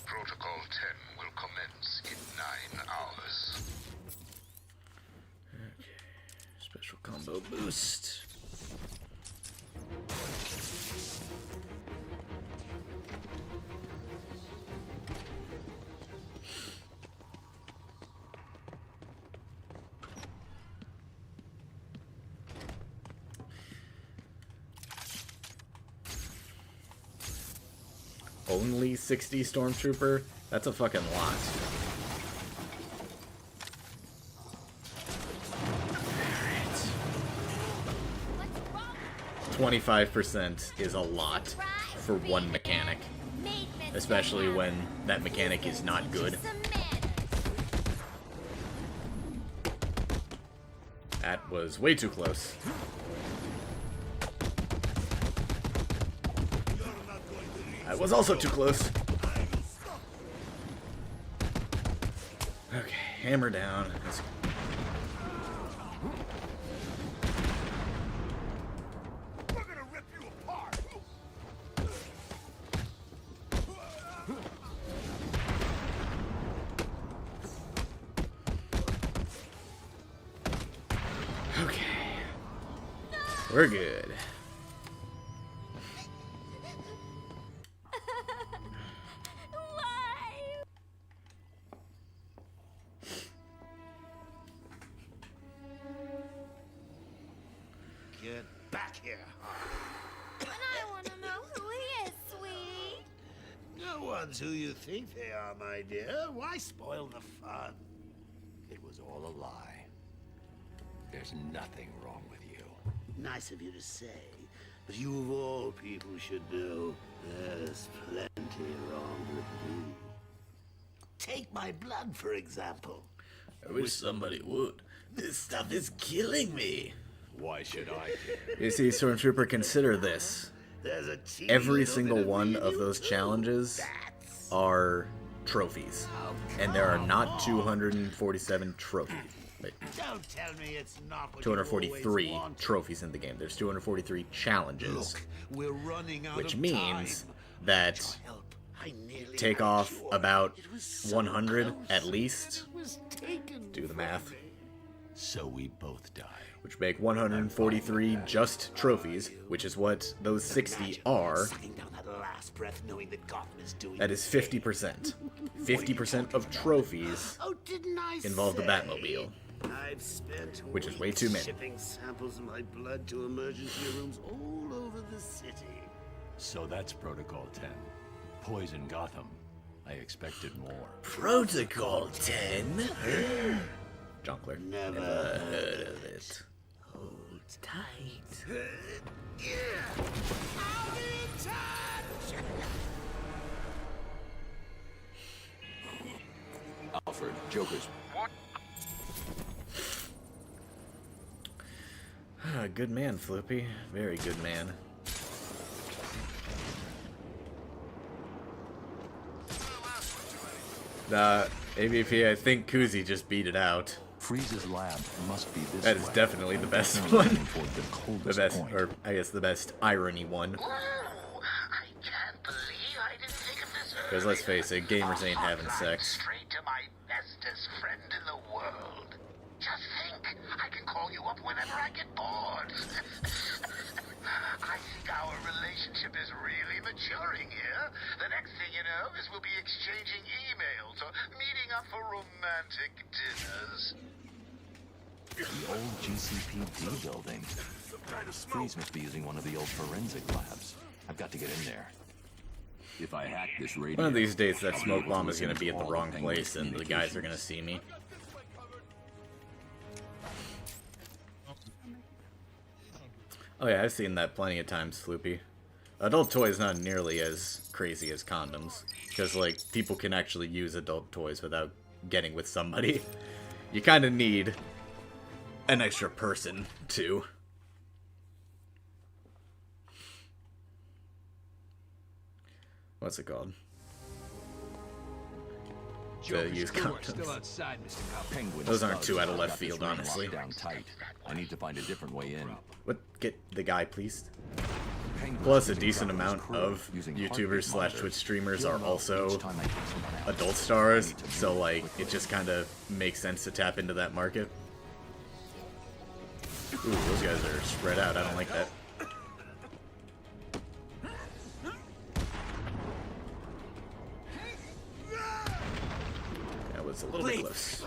Protocol 10 will commence in 9 hours. Okay. Special combo boost. Only 60 Stormtrooper? That's a fucking lot. Alright. 25% is a lot for one mechanic. Especially when that mechanic is not good. That was way too close. That was also too close. Okay, hammer down. We're gonna rip you apart. We're good. Why? Get back here. And I want to know who he is, sweetie. No one's who you think they are, my dear. Why spoil the fun? It was all a lie. There's nothing wrong with you. Nice of you to say, but you of all people should know there's plenty wrong with me. Take my blood, for example. I wish somebody would. This stuff is killing me. Why should I care? You see, Stormtrooper, consider this. There's a teeny Every little single bit of one me of you those do. challenges are trophies. And there are not 247 trophies. Wait, Don't tell me it's not what you always 243 wanted. trophies in the game. There's 243 challenges. Look, we're running out Which of means time. that I nearly take had off you. about It was so 100 close. at least. It was taken Do the from math. me. So we both die. Which make 143 just trophies, which is what those 60 are. Sucking down that last breath, knowing that Gotham is doing That is 50%. 50% of trophies Oh, didn't I involve the say? Batmobile. I've spent Which is way weeks too many. shipping samples of my blood to emergency rooms all over the city. So that's Protocol 10. Poison Gotham. I expected more. Protocol 10? Junkler. Never heard of it. Hold tight. Alfred, Joker's. Good man, Floopy. Very good man. AVP, I think Kuzi just beat it out. Freeze's lab must be this That is way. definitely the best Definitely one. looking for the The coldest best, point. or I guess the best irony one. I can't believe I didn't think of this Because let's face it, gamers ain't having sex. Straight to my bestest friend in the world. Just think, I can call you up whenever I get bored. I think our relationship is really maturing here. The next thing you know is we'll be exchanging emails or meeting up for romantic dinners. The old GCPD building. Freeze must be using one of the old forensic labs. I've got to get in there. If I hack this radio, One of these days that I'll smoke able to bomb is going to listen be at the all wrong Penguin's place and the guys are going to communications. see me. Oh yeah, I've seen that plenty of times, Floopy. Adult toys not nearly as crazy as condoms. Because, like, people can actually use adult toys without getting with somebody. You kind of need an extra person, too. What's it called? To use condoms. Penguin Those aren't slugs. too out of I've left got this field, ring honestly. locked down tight. I need to find a different way in. What? Get the guy, please. Penguin Plus, a using decent Gotham's amount crew, of using YouTubers heartbeat slash monitors. Twitch streamers He'll are know also each time I take someone out. adult I stars, need to so move like quickly. it just kind of makes sense to tap into that market. Ooh, those guys are spread out. I don't like that. That was a little bit close.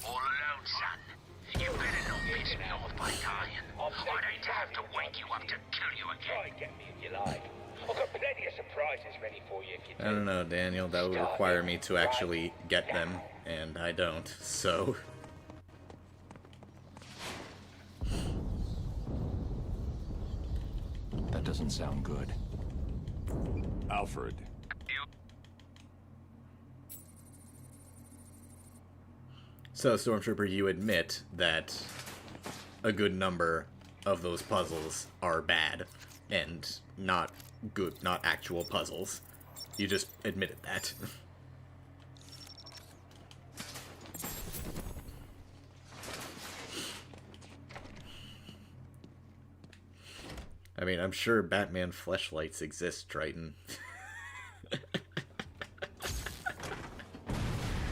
All alone, son. You better not piss me off by dying. I'd hate to have to wake you up to kill you again. Get me if you like. I've got plenty of surprises ready for you if you I don't know, Daniel. That would require me to actually get them, and I don't. So. That doesn't sound good. Alfred. So, Stormtrooper, you admit that a good number of those puzzles are bad and not good, not actual puzzles. You just admitted that. I mean, I'm sure Batman fleshlights exist, Triton.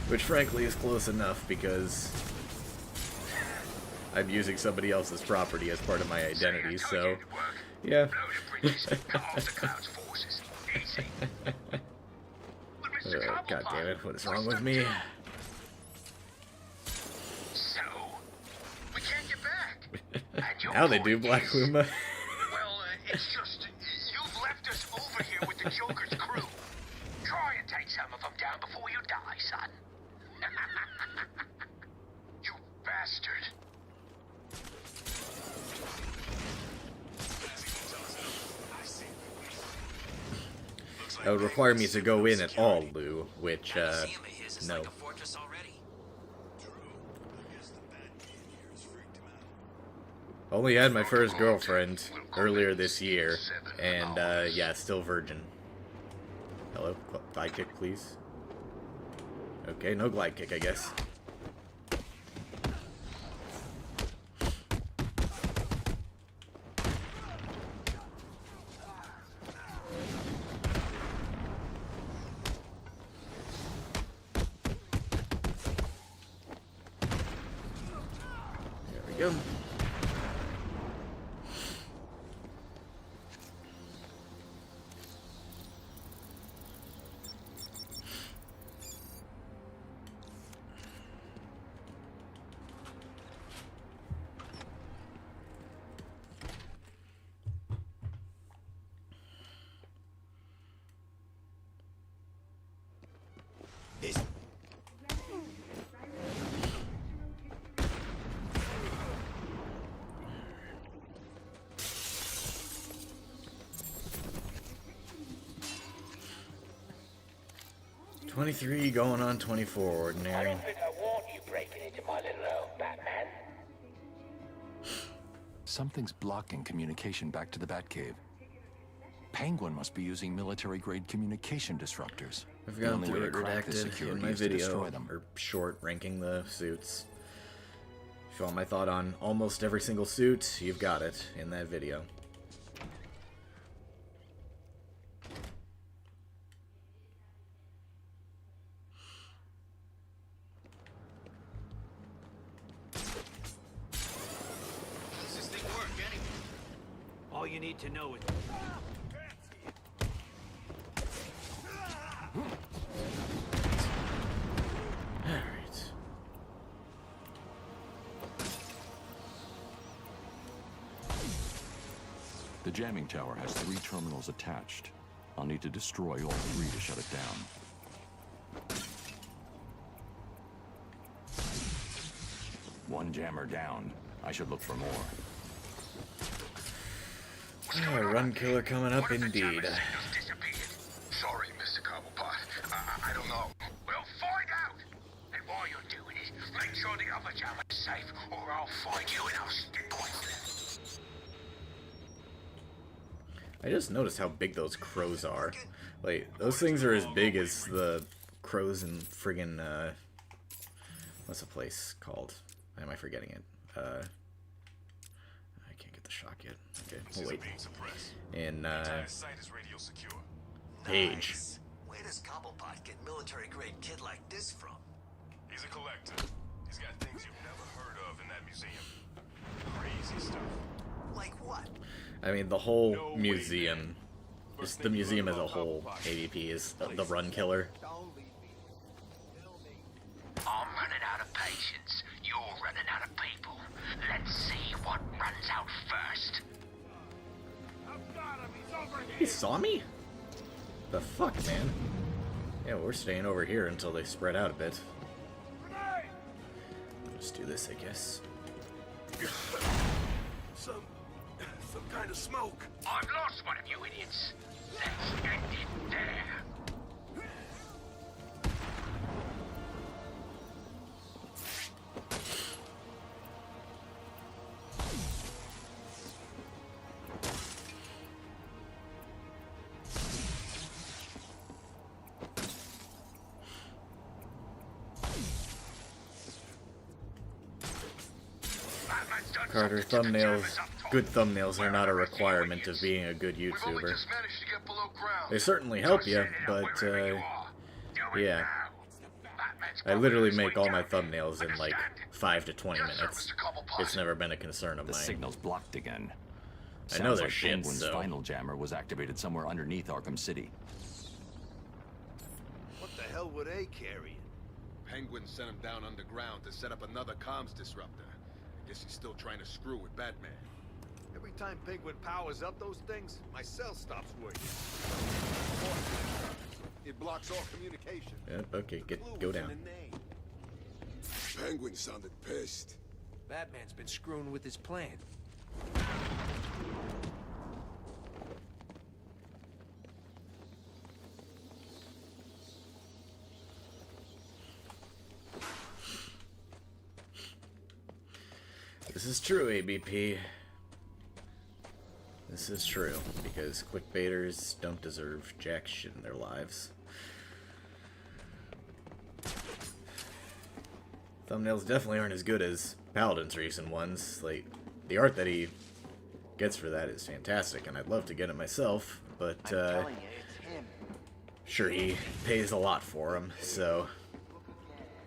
Which, frankly, is close enough, because I'm using somebody else's property as part of my identity, so yeah. God damn it, what is wrong with me? So, we can't get back. Now they do, Black Luma. Well, it's just, you've left us over here with the Joker's crew. Try and take some of them down before you die, son. You bastard. That would require me to go in at all, Lou, which, no. Only had my first girlfriend earlier this year, and, yeah, still virgin. Hello? Glide kick, please. Okay, no glide kick, I guess. There we go. This 23 going on 24, ordinary. I don't think I want you breaking into my little home, Batman. Something's blocking communication back to the Batcave. Penguin must be using military-grade communication disruptors. I've gone through it The only way to crack this redacted security in my is to video, destroy them. or short, ranking the suits. If you want my thought on almost every single suit, you've got it in that video. How does this thing work, anyway? All you need to know is... Alright. The jamming tower has 3 terminals attached. I'll need to destroy all 3 to shut it down. One jammer down. I should look for more. Yeah, run killer coming up indeed. Sorry, Mr. Cobblepot. I don't know. We'll find out. And while you're doing it, make sure the other jammer's safe, or I'll find you and I'll stick with them. I just noticed how big those crows are. Like, those things are as big as the crows in friggin', what's the place called? Why am I forgetting it? I can't get the shock yet. Okay, we'll wait. In, Page. Where does Cobblepot get military-grade kid like this from? He's a collector. He's got things you've never heard of in that museum. Crazy stuff. Like what? I mean, the whole museum, just the museum as a whole, AVP is the run killer. I'm running out of patience. You're running out of people. Let's see what runs out first. He saw me? The fuck, man? Yeah, we're staying over here until they spread out a bit. Just do this, I guess. Some kind of smoke. I've lost one of you idiots. Let's end it there. Carter, thumbnails, good thumbnails are not a requirement of being a good YouTuber. They certainly help you, but, yeah. I literally make all my thumbnails in like 5 to 20 minutes. It's never been a concern of The mine. signal's blocked again. I know Sounds they're like shit, Penguin's so... final jammer was activated somewhere underneath Arkham City. What the hell were they carrying? Penguin sent him down underground to set up another comms disruptor. I guess he's still trying to screw with Batman. Every time Penguin powers up those things, my cell stops working. It blocks all communication. Yep, okay, go down. Penguin sounded pissed. Batman's been screwing with his plan. This is true, ABP. This is true, because clickbaiters don't deserve jack shit in their lives. Thumbnails definitely aren't as good as Paladin's recent ones. Like, the art that he gets for that is fantastic, and I'd love to get it myself, but, sure, he pays a lot for them, so...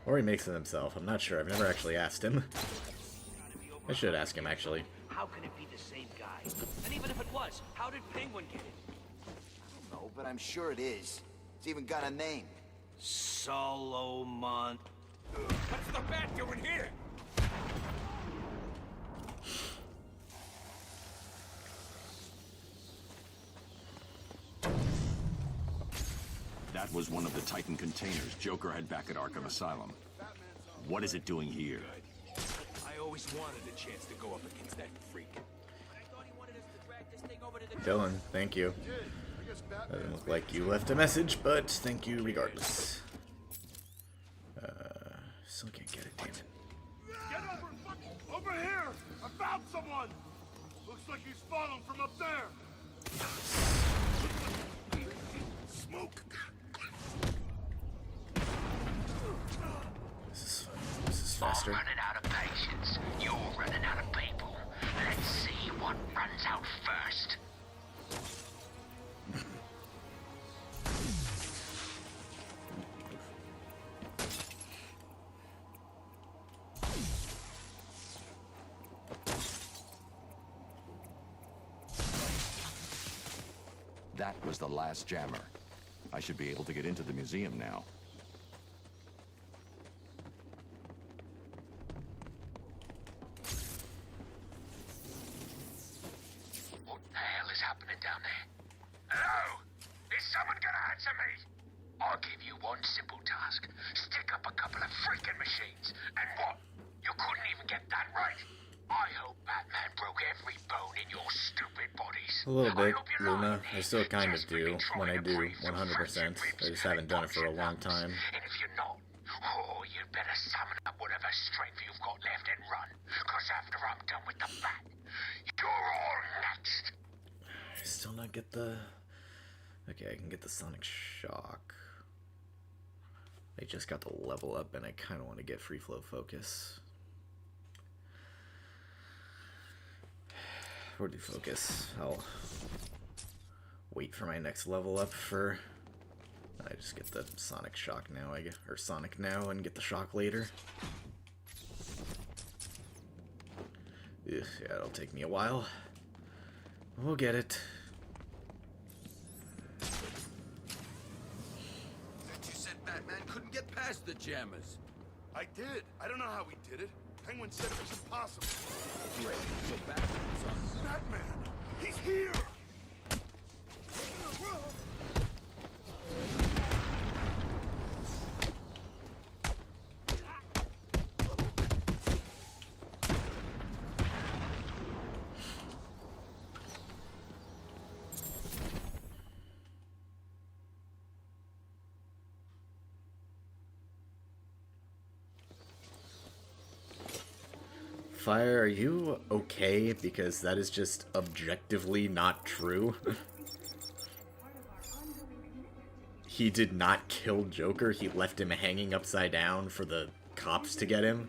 Or he makes them himself, I'm not sure, I've never actually asked him. I should ask him, actually. How can it be the same guy? And even if it was, how did Penguin get it? I don't know, but I'm sure it is. It's even got a name. Solomon. What's the bat doing here? That was one of the Titan containers Joker had back at Arkham Asylum. What is it doing here? I always wanted a chance to go up against that freak. Dylan, thank you. Doesn't look like you left a message, but thank you regardless. Still can't get it, damn it. Get over here! I found someone! Looks like he's fallen from up there! Smoke! This is faster. I'm running out of patience. You're running out of people. Let's see what runs out first. That was the last jammer. I should be able to get into the museum now. What the hell is happening down there? Hello? Is someone gonna answer me? I'll give you one simple task. Stick up a couple of freaking machines. And what? You couldn't even get that right? I hope Batman broke every bone in your stupid bodies. A little bit, Luna. I still kind of do, when I do 100%. I just haven't done it for a long time. And if you're not, oh, you'd better summon up whatever strength you've got left and run. Because after I'm done with the bat, you're all next. I still not get the... Okay, I can get the Sonic Shock. I just got the level up, and I kind of want to get Free Flow Focus. Or do Focus. I'll wait for my next level up for... I just get the Sonic Shock now, I guess, or Sonic now, and get the Shock later. Ugh, yeah, it'll take me a while. We'll get it. You said Batman couldn't get past the jammers. I did. I don't know how he did it. Penguin said it was impossible. Great. So Batman's on. Batman! He's here! Fire, are you okay? Because that is just objectively not true. He did not kill Joker, he left him hanging upside down for the cops to get him.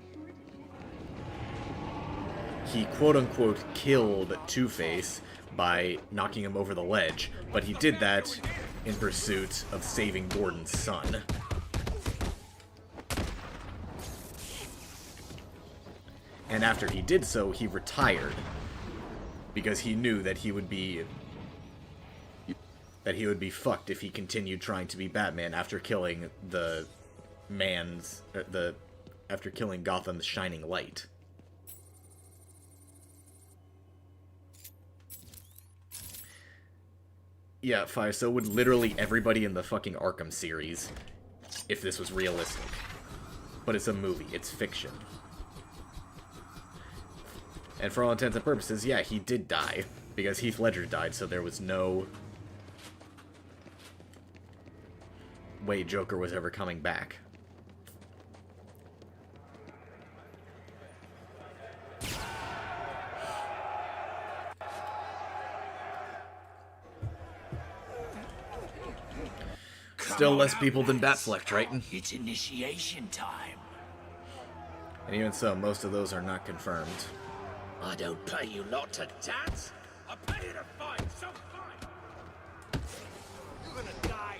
He quote-unquote killed Two-Face by knocking him over the ledge, but he did that in pursuit of saving Gordon's son. And after he did so, he retired. Because he knew that he would be fucked if he continued trying to be Batman after killing after killing Gotham's shining light. Yeah, Fire, so would literally everybody in the fucking Arkham series if this was realistic. But it's a movie, it's fiction. And for all intents and purposes, yeah, he did die. Because Heath Ledger died, so there was no way Joker was ever coming back. Still less people than Batfleck, Triton. It's initiation time. And even so, most of those are not confirmed. I don't pay you not to dance. I pay you to fight, so fight. You're gonna die.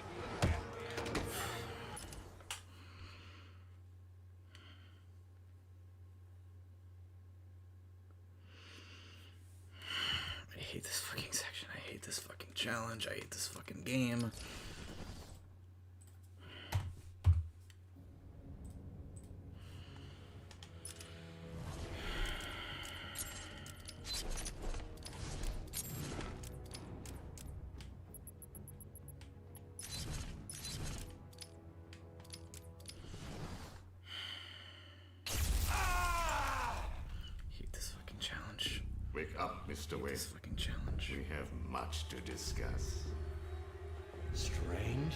I hate this fucking section. I hate this fucking challenge. I hate this fucking game. Wake up, Mr. Wayne. This fucking challenge. We have much to discuss. Strange?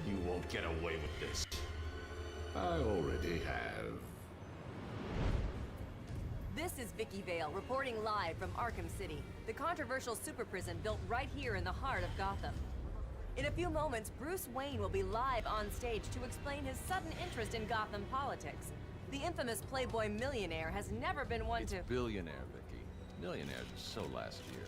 You won't get away with this. I already have. This is Vicky Vale, reporting live from Arkham City, the controversial super prison built right here in the heart of Gotham. In a few moments, Bruce Wayne will be live on stage to explain his sudden interest in Gotham politics. The infamous Playboy millionaire has never been one to... Billionaire, Vicky. Millionaires are so last year.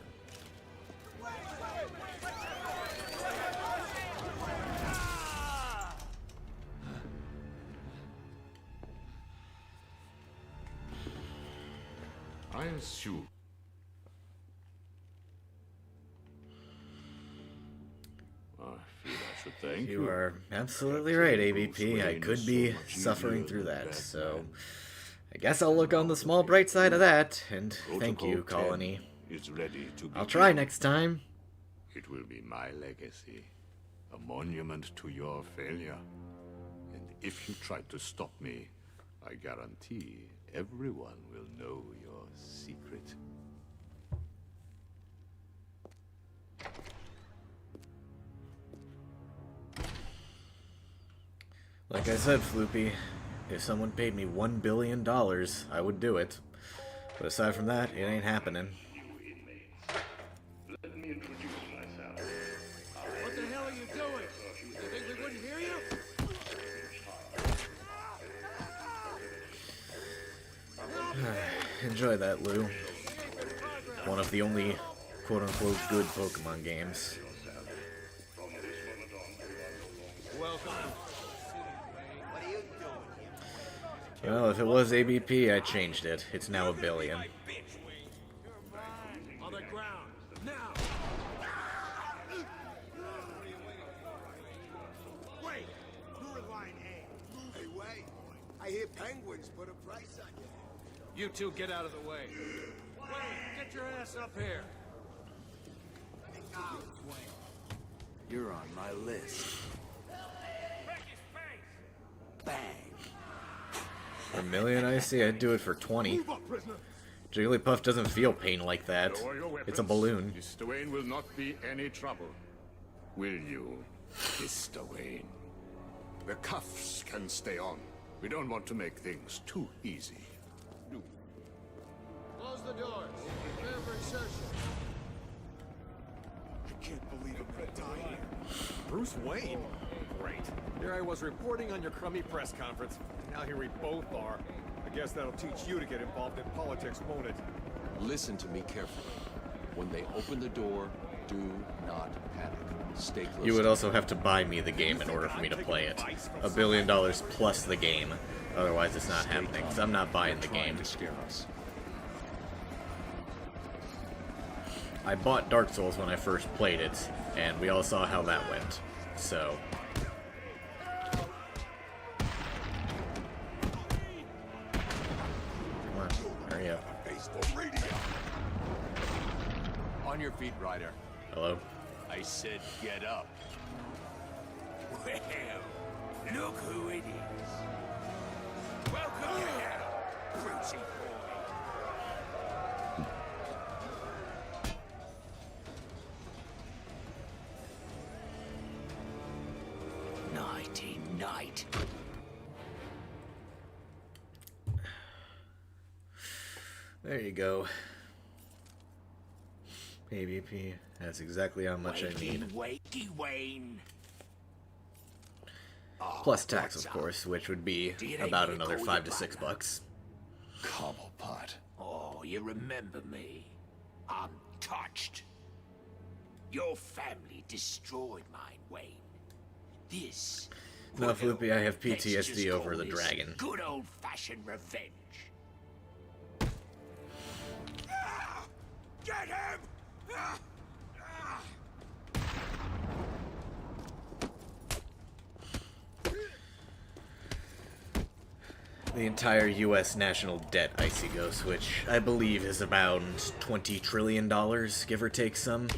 I assume. I feel I should thank you. You are absolutely right, ABP. I could be suffering through that, so I guess I'll look on the small bright side of that, and thank you, Colony. Is ready to I'll try next time. It will be my legacy, a monument to your failure. And if you try to stop me, I guarantee everyone will know your secret. Like I said, Floopy, if someone paid me $1 billion, I would do it. But aside from that, it ain't happening. Let me introduce myself. What the hell are you doing? You think we wouldn't hear you? Enjoy that, Lou. One of the only quote-unquote good Pokemon games. Welcome. Well, if it was ABP, I changed it. It's now $1 billion. On the ground, now! Wait! You're in line A. Hey, wait. I hear penguins put a price on you. You two get out of the way. Wayne, get your ass up here. You're on my list. Bang. For $1 million, I see. I'd do it for 20. Jigglypuff doesn't feel pain like that. It's a balloon. Mr. Wayne will not be any trouble. Will you, Mr. Wayne? The cuffs can stay on. We don't want to make things too easy. Close the doors. Prepare for insertion. I can't believe I'm gonna die here. Bruce Wayne? Great. Here I was reporting on your crummy press conference. Now here we both are. I guess that'll teach you to get involved in politics, won't it? Listen to me carefully. When they open the door, Do not panic. Stay close. You would also have to buy me the game in order for me to play it. $1 billion plus the game. Otherwise, it's not happening, because I'm not buying the game. To scare us. I bought Dark Souls when I first played it, and we all saw how that went. So... Come on, hurry up. On your feet, Ryder. Hello? I said get up. Well, look who it is. Welcome to hell, Brucey boy. Nighty night. There you go. ABP. That's exactly how much I need. Wakey, Wayne. Plus tax, of course, which would be about another $5 to $6. Cobblepot. Oh, you remember me? I'm touched. Your family destroyed mine, Wayne. This... No, Flippy, I have let's just PTSD over call the this dragon. Good old-fashioned revenge. Get him! The entire U.S. national debt, Icy Ghost, which I believe is about $20 trillion, give or take some.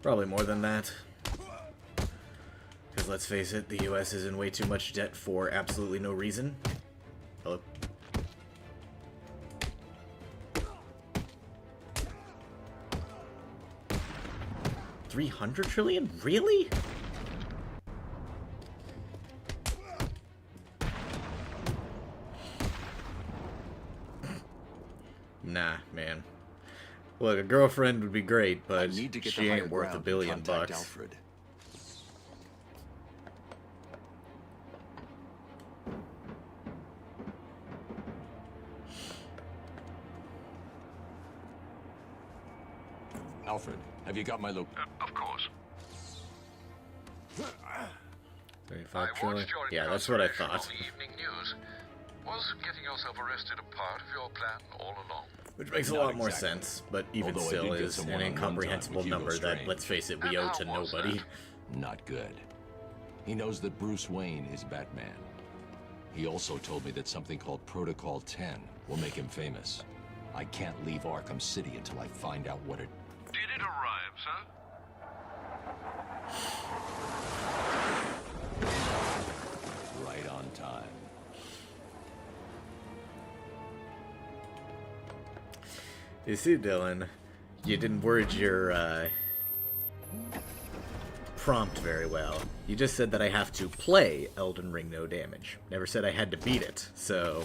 Probably more than that. Because let's face it, the U.S. is in way too much debt for absolutely no reason. Hello? $300 trillion? Really? Nah, man. Look, a girlfriend would be great, but she ain't worth $1 billion bucks. Alfred. Alfred, have you got my look? Of course. 35 trillion? Yeah, that's what I thought. On the evening news. Was getting yourself arrested a part of your plan all along? Which makes a lot more sense, but even Although I still did get is some an one-on-one incomprehensible time with number Hugo that, Strange. let's face it, we owe to nobody. Not good. He knows that Bruce Wayne is Batman. He also told me that something called Protocol 10 will make him famous. I can't leave Arkham City until I find out what it... Did it arrive, sir? Right on time. You see, Dylan, you didn't word your prompt very well. You just said that I have to play Elden Ring No Damage. Never said I had to beat it, so...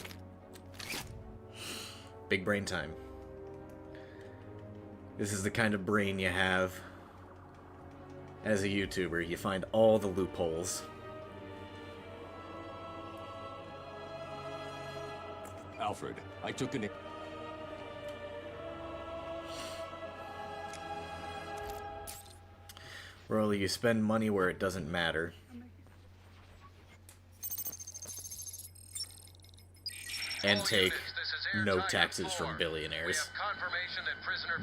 Big brain time. This is the kind of brain you have as a YouTuber. You find all the loopholes. Alfred, I took an... Rolly, you spend money where it doesn't matter. And take no taxes from billionaires.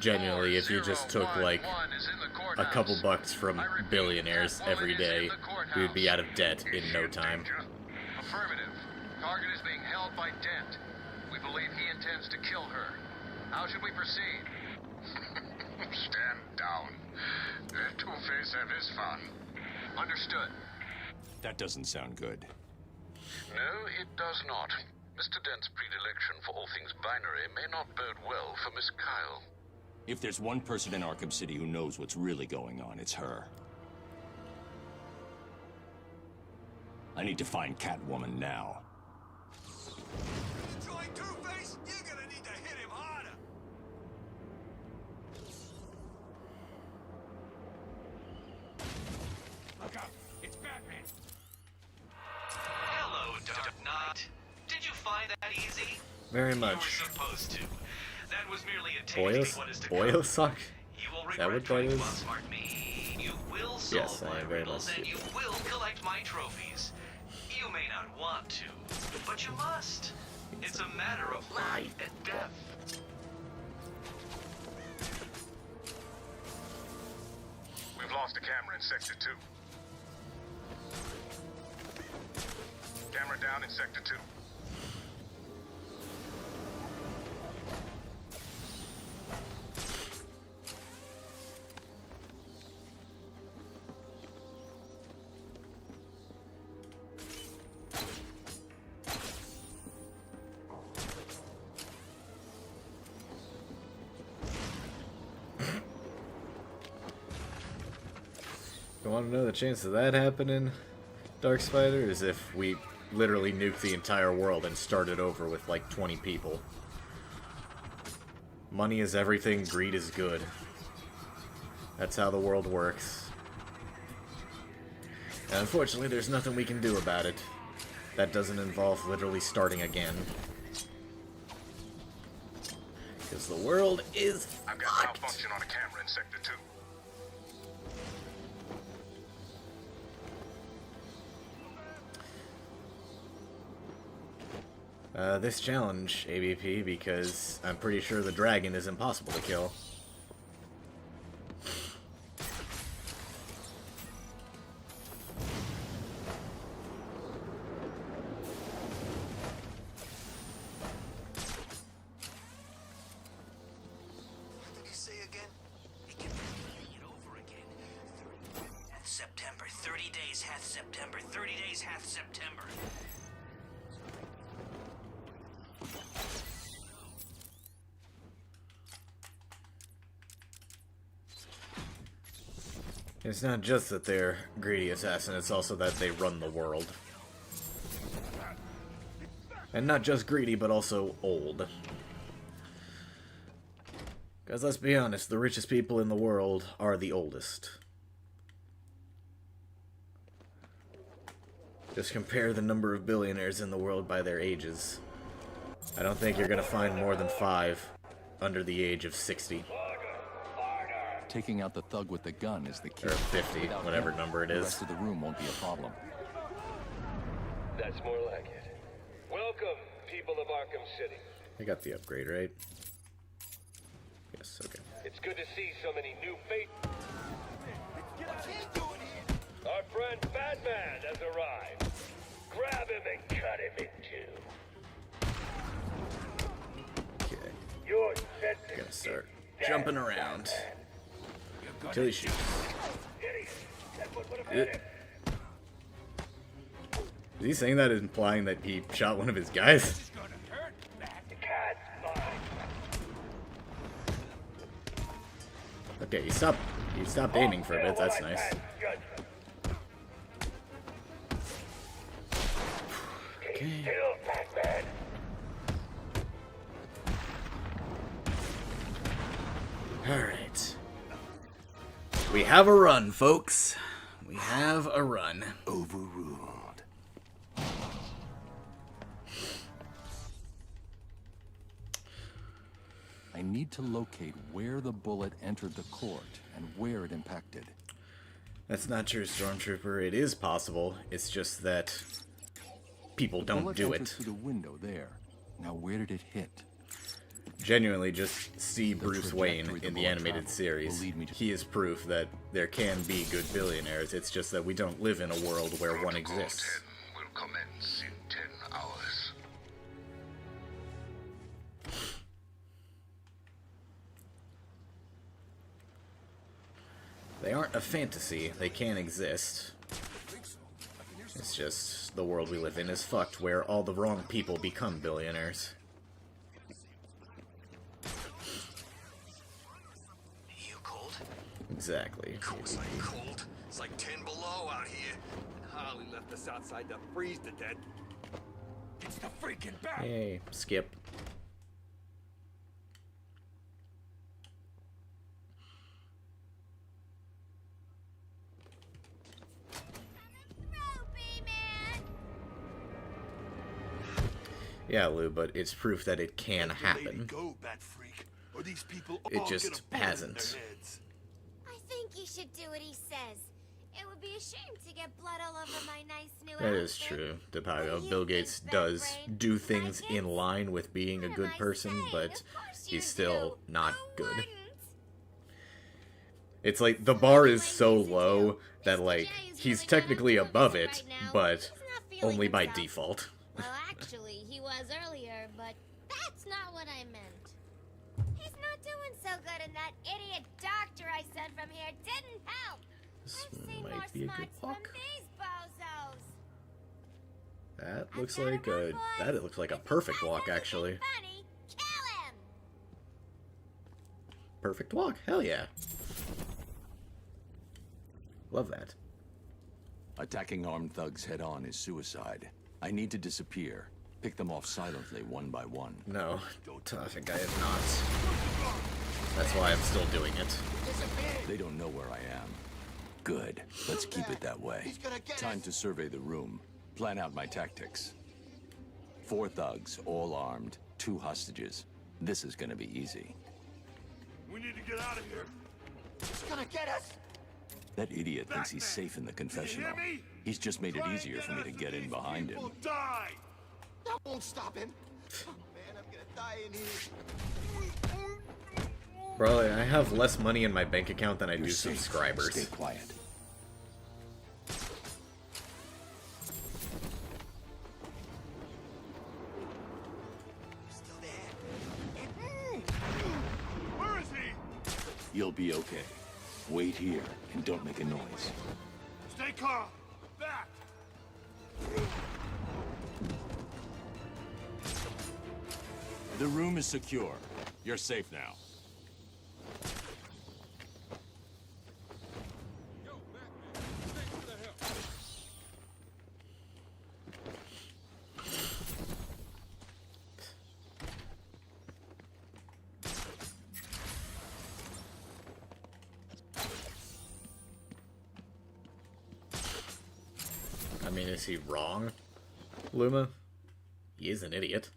Genuinely, if you just took, like, a couple bucks from billionaires every day, we would be out of debt in no time. Affirmative. Target is being held by Dent. We believe he intends to kill her. How should we proceed? Stand down. Two-Face have his fun. Understood. That doesn't sound good. No, it does not. Mr. Dent's predilection for all things binary may not bode well for Miss Kyle. If there's one person in Arkham City who knows what's really going on, it's her. I need to find Catwoman now. Join Two-Face? You're gonna need to hit him harder. Look out! It's Batman! Hello, Dark Knight. Did you find that easy? very You were much. supposed to. That was merely a Boyo, taste of what is to come. Boyo suck? You will Is that what regret that trying to is? outsmart me. You will Yes, solve I my am very riddles, much and you will collect my trophies. You may not want to, but you must. It's a matter of life and death. We've lost a camera in Sector 2. Camera down in Sector 2. You want to know the chance of that happening, Dark Spider? Is if we literally nuked the entire world and started over with like 20 people. Money is everything, greed is good. That's how the world works. And unfortunately, there's nothing we can do about it. That doesn't involve literally starting again. Because the world is I've got malfunction on a camera in Sector 2. This challenge, ABP, because I'm pretty sure the dragon is impossible to kill. What did you say again? He kept repeating it over again. Hath September, 30 days hath September, 30 days hath September. It's not just that they're greedy assassins, it's also that they run the world. And not just greedy, but also old. Because let's be honest, the richest people in the world are the oldest. Just compare the number of billionaires in the world by their ages. I don't think you're gonna find more than 5 under the age of 60. Taking out the thug with the gun is the key. Or 50, Without whatever him, number it the is. rest of the room won't be a problem. That's more like it. Welcome, people of Arkham City. I got the upgrade, right? Yes, okay. It's good to see so many new faces. Our friend Batman has arrived. Grab him and cut him in two. Okay. Your sentence. Gonna start jumping around. Until he shoots. Is he saying that implying that he shot one of his guys? Okay, he stopped aiming for a bit, that's nice. Okay. Alright. We have a run, folks. We have a run. Overruled. I need to locate where the bullet entered the court and where it impacted. That's not true, Stormtrooper. It is possible. It's just that people The don't bullet do entered it. through the window there. Now where did it hit? Genuinely, just see Bruce Wayne trajectory the in the bullet animated traveled series. will lead me to- He is proof that there can be good billionaires. It's just that we don't live in a world where one exists. Will commence in 10 hours. They aren't a fantasy. They can exist. It's just the world we live in is fucked, where all the wrong people become billionaires. You cold? Exactly. Of course I'm cold. It's like 10 below out here. And Harley left us outside to freeze to death. It's the freaking bat! Yay, skip. Yeah, Lou, but it's proof that it can happen. Go, bat freak, or these people It all just get a bullet in hasn't. their heads. I think you should do what he says. It would be a shame to get blood all over my nice new That outfit. is true, DePago. Bill Gates does do things in line with being a good person, but he's still not good. It's like, the bar is so low that, like, he's technically above it, but only by default. Well, actually, he was earlier, but that's not what I meant. He's not doing so good, and that idiot doctor I sent from here didn't help. This I've seen more might be a good smarts from walk. these bozos. That looks like a perfect walk, actually. Funny, kill him. Perfect walk, hell yeah. Love that. Attacking armed thugs head-on is suicide. I need to disappear. Pick them off silently, one by one. No, I think I have not. That's why I'm still doing it. They don't know where I am. Good. Let's keep it that way. Time to survey the room. Plan out my tactics. 4 thugs, all armed. 2 hostages. This is gonna be easy. We need to get out of here. He's gonna get us! That idiot thinks he's safe in the confessional. He's just made it easier for me to get in behind him. Die! That won't stop him. Oh, man, I'm gonna die in here. Bro, I have less money in my bank account than I do subscribers. Stay quiet. Where is he? You'll be okay. Wait here and don't make a noise. Stay calm. Back. The room is secure. You're safe now. I mean, is he wrong, Luma? He is an idiot.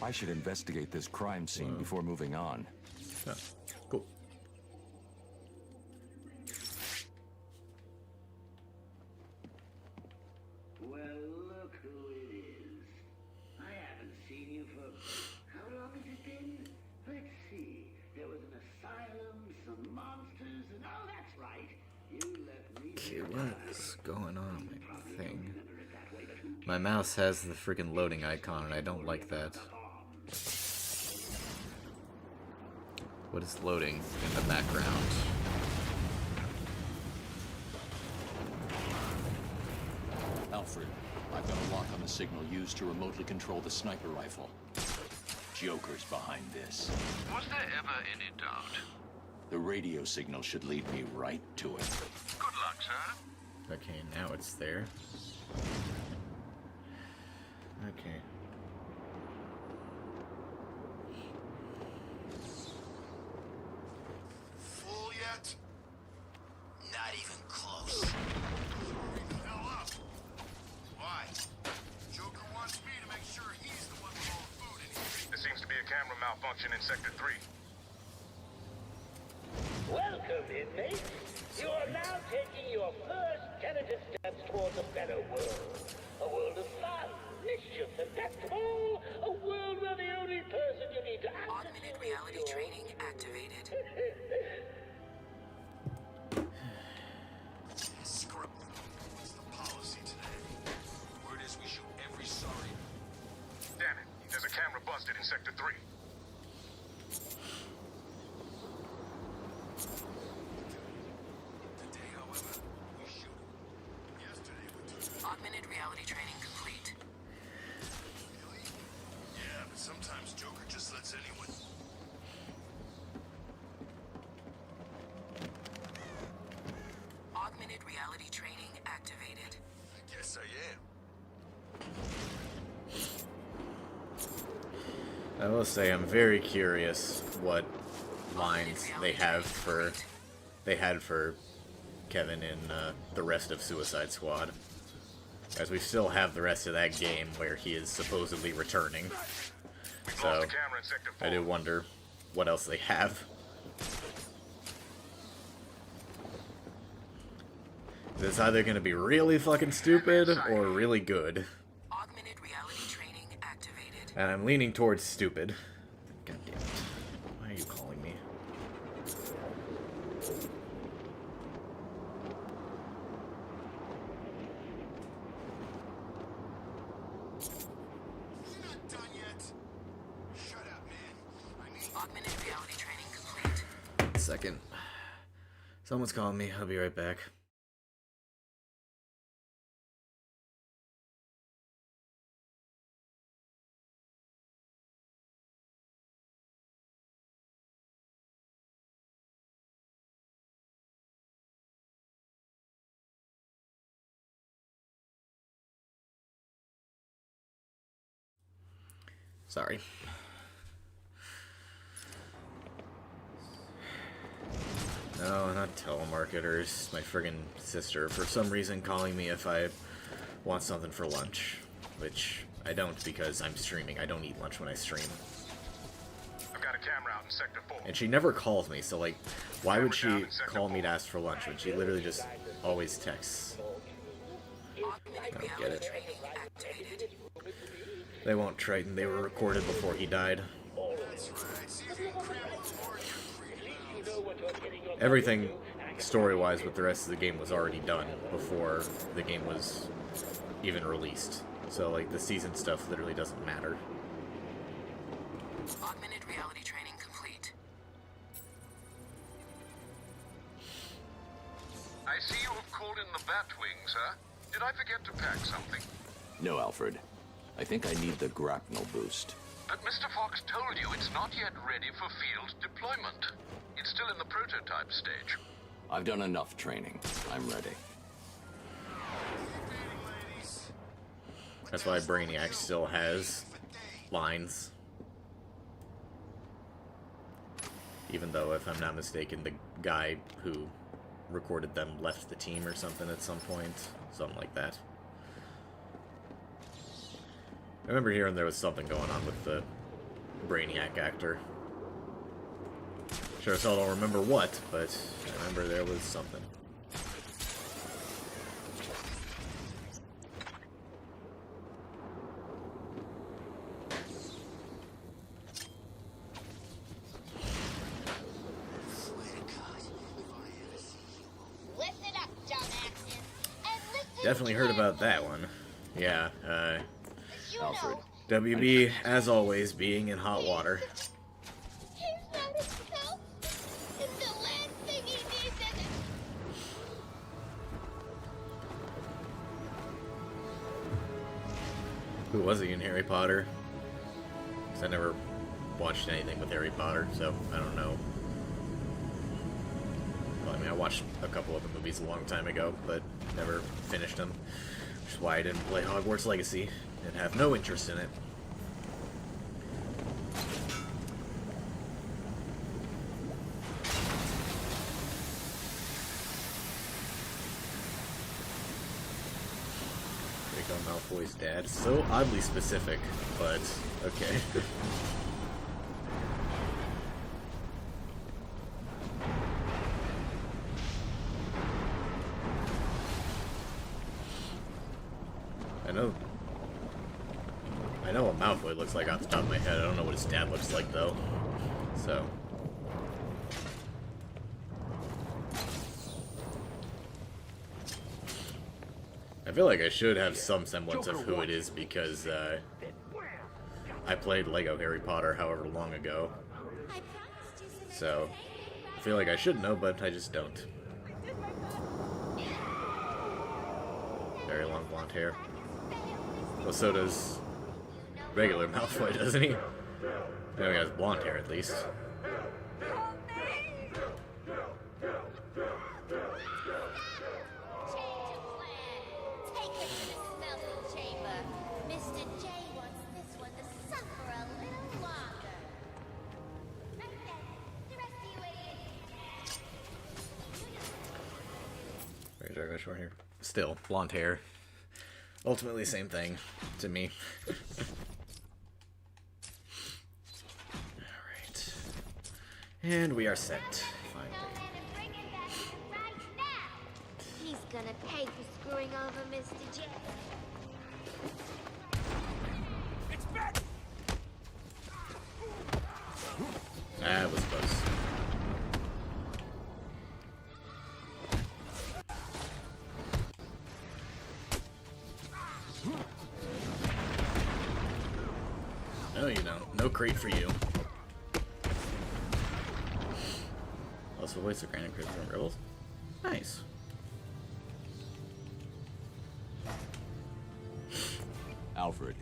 I should investigate this crime scene before moving on. Oh, cool. Well, look who it is. I haven't seen you for... How long has it been? Let's see. There was an asylum, some monsters, and... Oh, that's right. You left me... Okay, what is going on with my thing? My mouse has the freaking loading icon, and I don't like that. What is loading in the background? Alfred, I've got a lock on the signal used to remotely control the sniper rifle. Joker's behind this. Was there ever any doubt? The radio signal should lead me right to it. Good luck, sir. Okay, now it's there. Okay. Full yet? Not even close. Hurry the hell up. Why? Joker wants me to make sure he's the one with all the food in here. There seems to be a camera malfunction in Sector 3. Welcome, inmates. You are now taking your first tentative steps towards a better world. A world of fun, mischief, and that's all. A world where the only person you need to Augmented reality training activated. Screw. What's the policy today? Word is we shoot every sorry. Damn it, there's a camera busted in Sector 3. Today, however, we shoot 'em. Yesterday we took 'em. Augmented reality training complete. Really? Yeah, but sometimes Joker just lets anyone. Augmented reality training activated. I guess I am. I will say I'm very curious what lines they had for Kevin in the rest of Suicide Squad. As we still have the rest of that game where he is supposedly returning. So, I do wonder what else they have. It's either going to be really fucking stupid or really good. Augmented reality training activated. And I'm leaning towards stupid. God damn it. Why are you calling me? Augmented reality training complete. 1 second. Someone's calling me. I'll be right back. Sorry. No, not telemarketers. My friggin' sister, for some reason, calling me if I want something for lunch. Which I don't, because I'm streaming. I don't eat lunch when I stream. I've got a camera out in Sector 4. And she never calls me, so like, why would she call me to ask for lunch when she literally just always texts? I don't get it. They won't Triton. They were recorded before he died. Everything, story-wise, with the rest of the game was already done before the game was even released. So, like, the season stuff literally doesn't matter. Augmented reality training complete. I see you have called in the Batwing, sir. Did I forget to pack something? No, Alfred. I think I need the grapnel boost. But Mr. Fox told you it's not yet ready for field deployment. It's still in the prototype stage. I've done enough training. I'm ready. That's why Brainiac still has lines. Even though, if I'm not mistaken, the guy who recorded them left the team or something at some point. Something like that. I remember hearing there was something going on with the Brainiac actor. Sure as hell don't remember what, but I remember there was something. Listen up, dumbasses, and listen Definitely heard about that one. Yeah, Alfred. WB, as always, being in hot water. he's not himself. And the last thing he needs is Who was he in Harry Potter? 'Cause I never watched anything with Harry Potter, so I don't know. Well, I mean, I watched a couple of the movies a long time ago, but never finished them. Which is why I didn't play Hogwarts Legacy and have no interest in it. Draco Malfoy's dad. So oddly specific, but okay. I know what Malfoy looks like off the top of my head. I don't know what his dad looks like, though. So. I feel like I should have some semblance of who it is because I played Lego Harry Potter however long ago. So, I feel like I should know, but I just don't. Very long blonde hair. Well, so does regular Malfoy, doesn't he? I know he has blonde hair, at least. Sorry, got short hair. Still, blonde hair. Ultimately, same thing to me. Alright. And we are set, finally. He's gonna pay for screwing over Mr. J. It's back! That was close. No, you don't. No crate for you. Also, waste of granite crate from rebels. Nice. Alfred.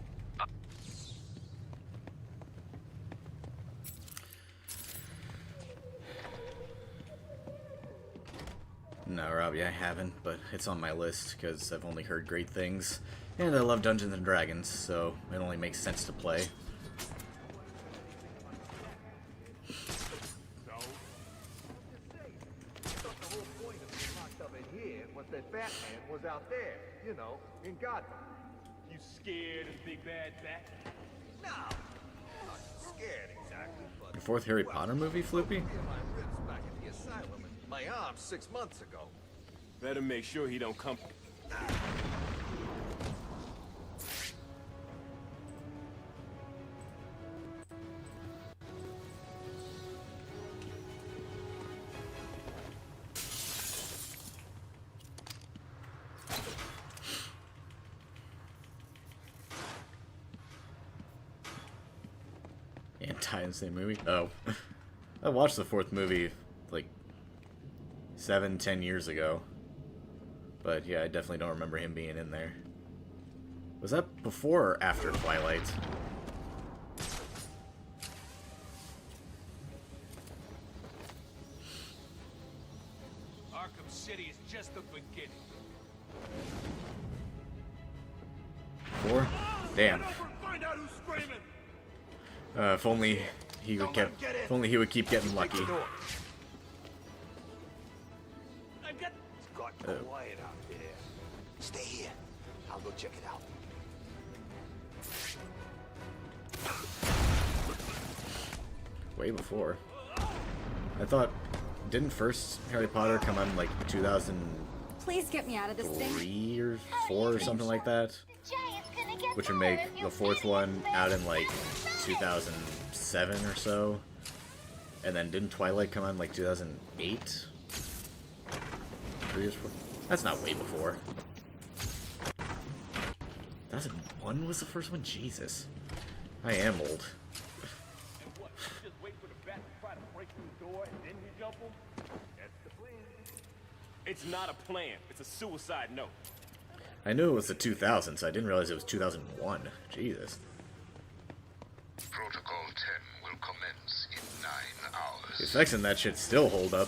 No, Robbie, I haven't, but it's on my list because I've only heard great things. And I love Dungeons and Dragons, so it only makes sense to play. That Batman was out there, you know, in Gotham. You scared of Big Bad Bat? No, I'm not scared exactly, but... The fourth Harry Potter movie, Floopy? My ribs back at the asylum and my arm 6 months ago. Better make sure he don't come... Anti-insane movie? Oh. I watched the fourth movie, like, 7-10 years ago. But yeah, I definitely don't remember him being in there. Was that before or after Twilight? Arkham City is just the beginning. Before? Damn. Find out who's screaming! If only he would keep getting lucky. Quiet out there. Stay here. I'll go check it out. Way before. I thought, didn't first Harry Potter come out in like 2003 Please get me out of this thing. or 4 or something like that? Which would make the fourth one out in like 2007 or so. And then didn't Twilight come out in like 2008? 3 years before? That's not way before. 2001 was the first one? Jesus. I am old. And what? You just wait for the bat to try to break through the door and then you jump him? That's the plan. It's not a plan. It's a suicide note. I knew it was the 2000s, so I didn't realize it was 2001. Jesus. Protocol 10 will commence in 9 hours. The effects in that shit still hold up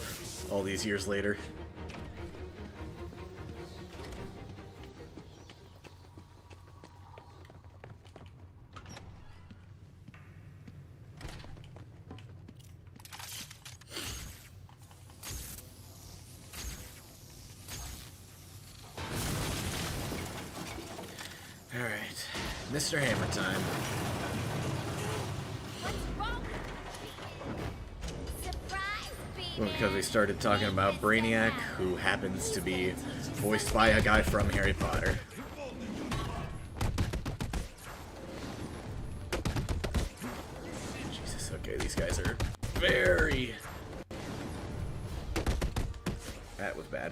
all these years later. Alright, Mr. Hammer time. Well, because we started talking about Brainiac, who happens to be voiced by a guy from Harry Potter. Jesus, okay, these guys are very... That was bad.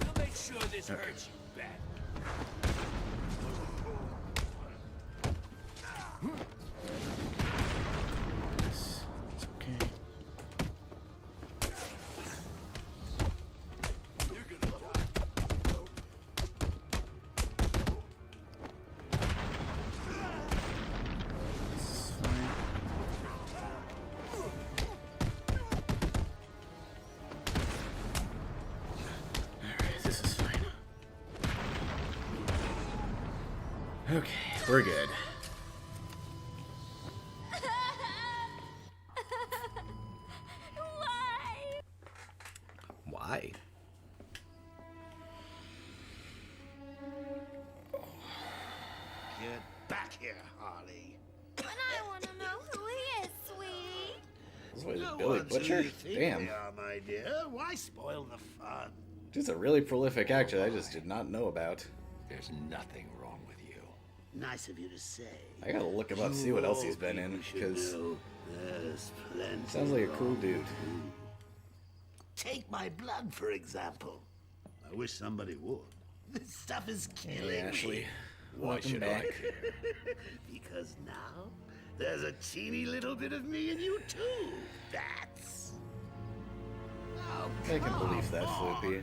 We'll make sure this hurts you bad. It's okay. It's fine. Alright, this is fine. Okay, we're good. Why? Why? back here, Harley. But I want to know who he is, sweetie. This was No Billy one's who Butcher? you think Damn. they are, my dear. Why spoil the fun? He's a really prolific actor I just did not know about. There's nothing wrong with you. Nice of you to say. I gotta look him up, see what else he's been in, because There's plenty. sounds like a cool dude. Take my blood, for example. I wish somebody would. This stuff is killing Hey, Ashley. me. Why should I? Because now there's a teeny little bit of me in you too. That's. Oh, I can believe that, come Floopy.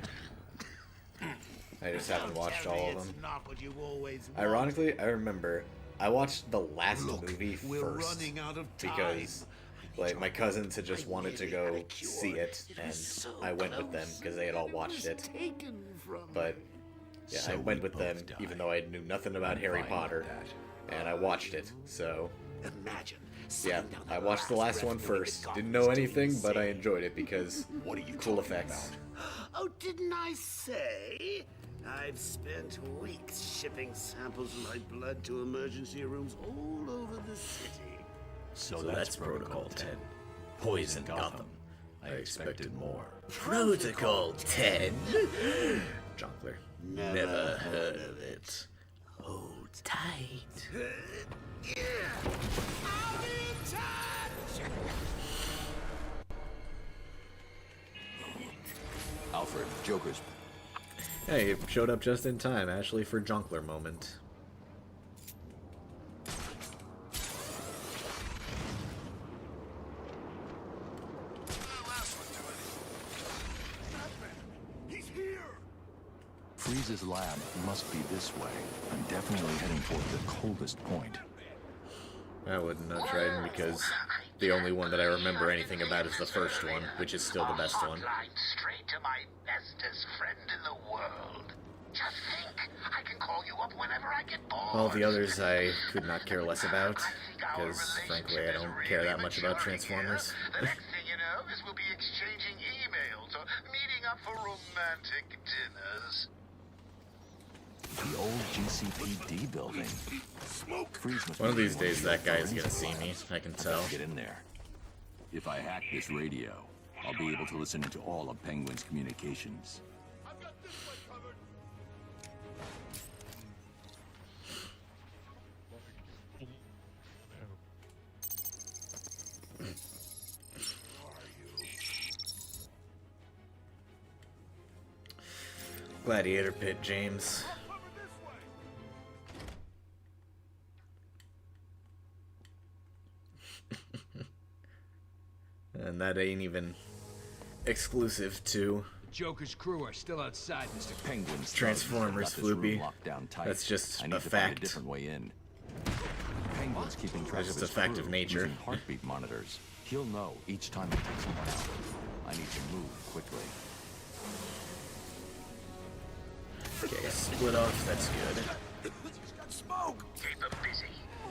I just haven't Don't watched tell me all of it's them. not what you've always wanted. Ironically, I remember I watched the last Look, movie we're first running out of time. because like my cousins had just wanted to go see it, and I went with them because they had all watched it. Taken from But yeah, I went with them even though I knew nothing about Harry Potter, and I watched it. So imagine. yeah, I watched the last one first. Didn't know anything, but I enjoyed it because cool effects. Oh, didn't I say? I've spent weeks shipping samples of my blood to emergency rooms all over the city. So that's Protocol 10. Poison Gotham. I expected more. Protocol 10? Jonkler. Never heard of it. Hold tight. Alfred, Joker's. Hey, you showed up just in time, Ashley, for Jonkler moment. He's here. Freeze's lab must be this way. I'm definitely heading toward the coldest point. I wouldn't have tried because the only one that I remember anything about is the first one, which is still the best one. Hotline straight to my bestest friend in the world. Just think, I can call you up whenever I get bored. All the others I could not care less about, because frankly I don't care that much about Transformers. The next thing you know is we'll be exchanging emails or meeting up for romantic dinners. The old GCPD building. Freeze must One of be these days that guy is of gonna see me, I can tell. Get in there. If I hack this radio, I'll be able to listen into all of Penguin's communications. Gladiator Pit, James. And that ain't even exclusive to Joker's crew are still outside, Mr. Penguin's Transformers, Floopy. That's just a fact. different way in. Penguin's keeping track That's of just his a fact crew of nature. using heartbeat monitors. He'll know each time he takes someone out. I need to move quickly. Okay, split off, that's good. He's got smoke. Keep him busy.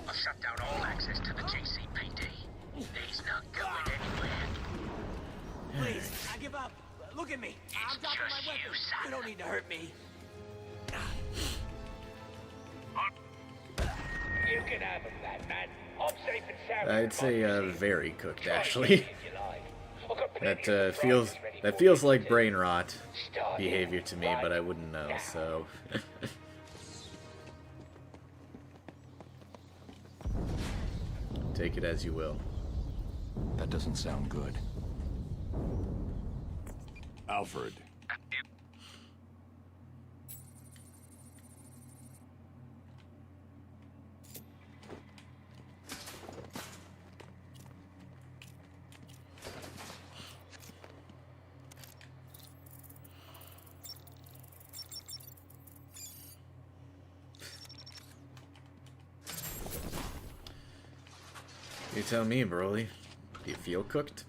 I'll shut down all access to the JCPD. He's not going anywhere. Please, I give up. Look at me. I'm dropping my weapon. You don't need to hurt me. You can have him, Batman. I'm safe and sound. I'd say very cooked, actually. That feels like brain rot behavior to me, but I wouldn't know, so. Take it as you will. That doesn't sound good. Alfred. You tell me, Broly. Do you feel cooked?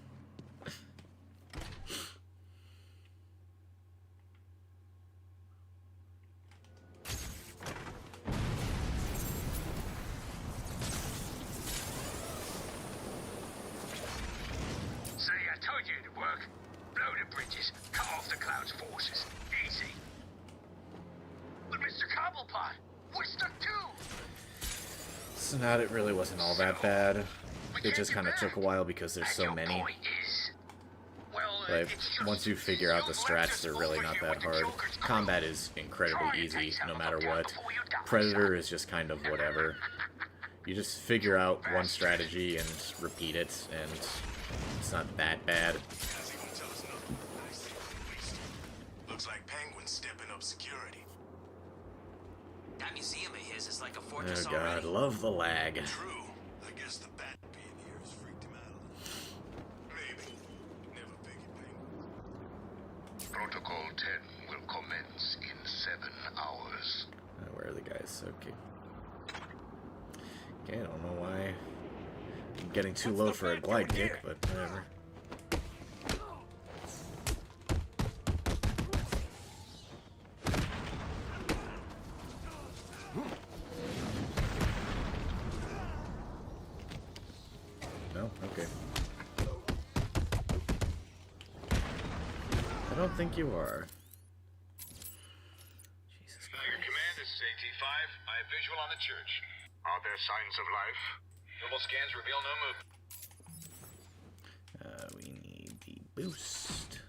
See, I told you it'd work. Blow the bridges, cut off the Cloud's forces. Easy. But Mr. Cobblepot, we're stuck too. So now it really wasn't all that bad. It just kind of took a while because there's so many. Like, once you figure out the strats, they're really not that hard. Combat is incredibly easy, no matter what. Predator is just kind of whatever. You just figure out one strategy and repeat it, and it's not that bad. Looks like Penguin's stepping up security. That museum of his is like a fortress Oh god, love the lag. True. I guess the bat being here has freaked him out a little. Maybe. Never figured Penguin. Protocol 10 will commence in 7 hours. Where are the guys? Okay. Okay, I don't know why I'm getting too low for a glide kick, but whatever. No? Okay. I don't think you are. Command, this is AT-5. I have visual on the church. Are there signs of life? Thermal scans reveal no movement. We need the boost.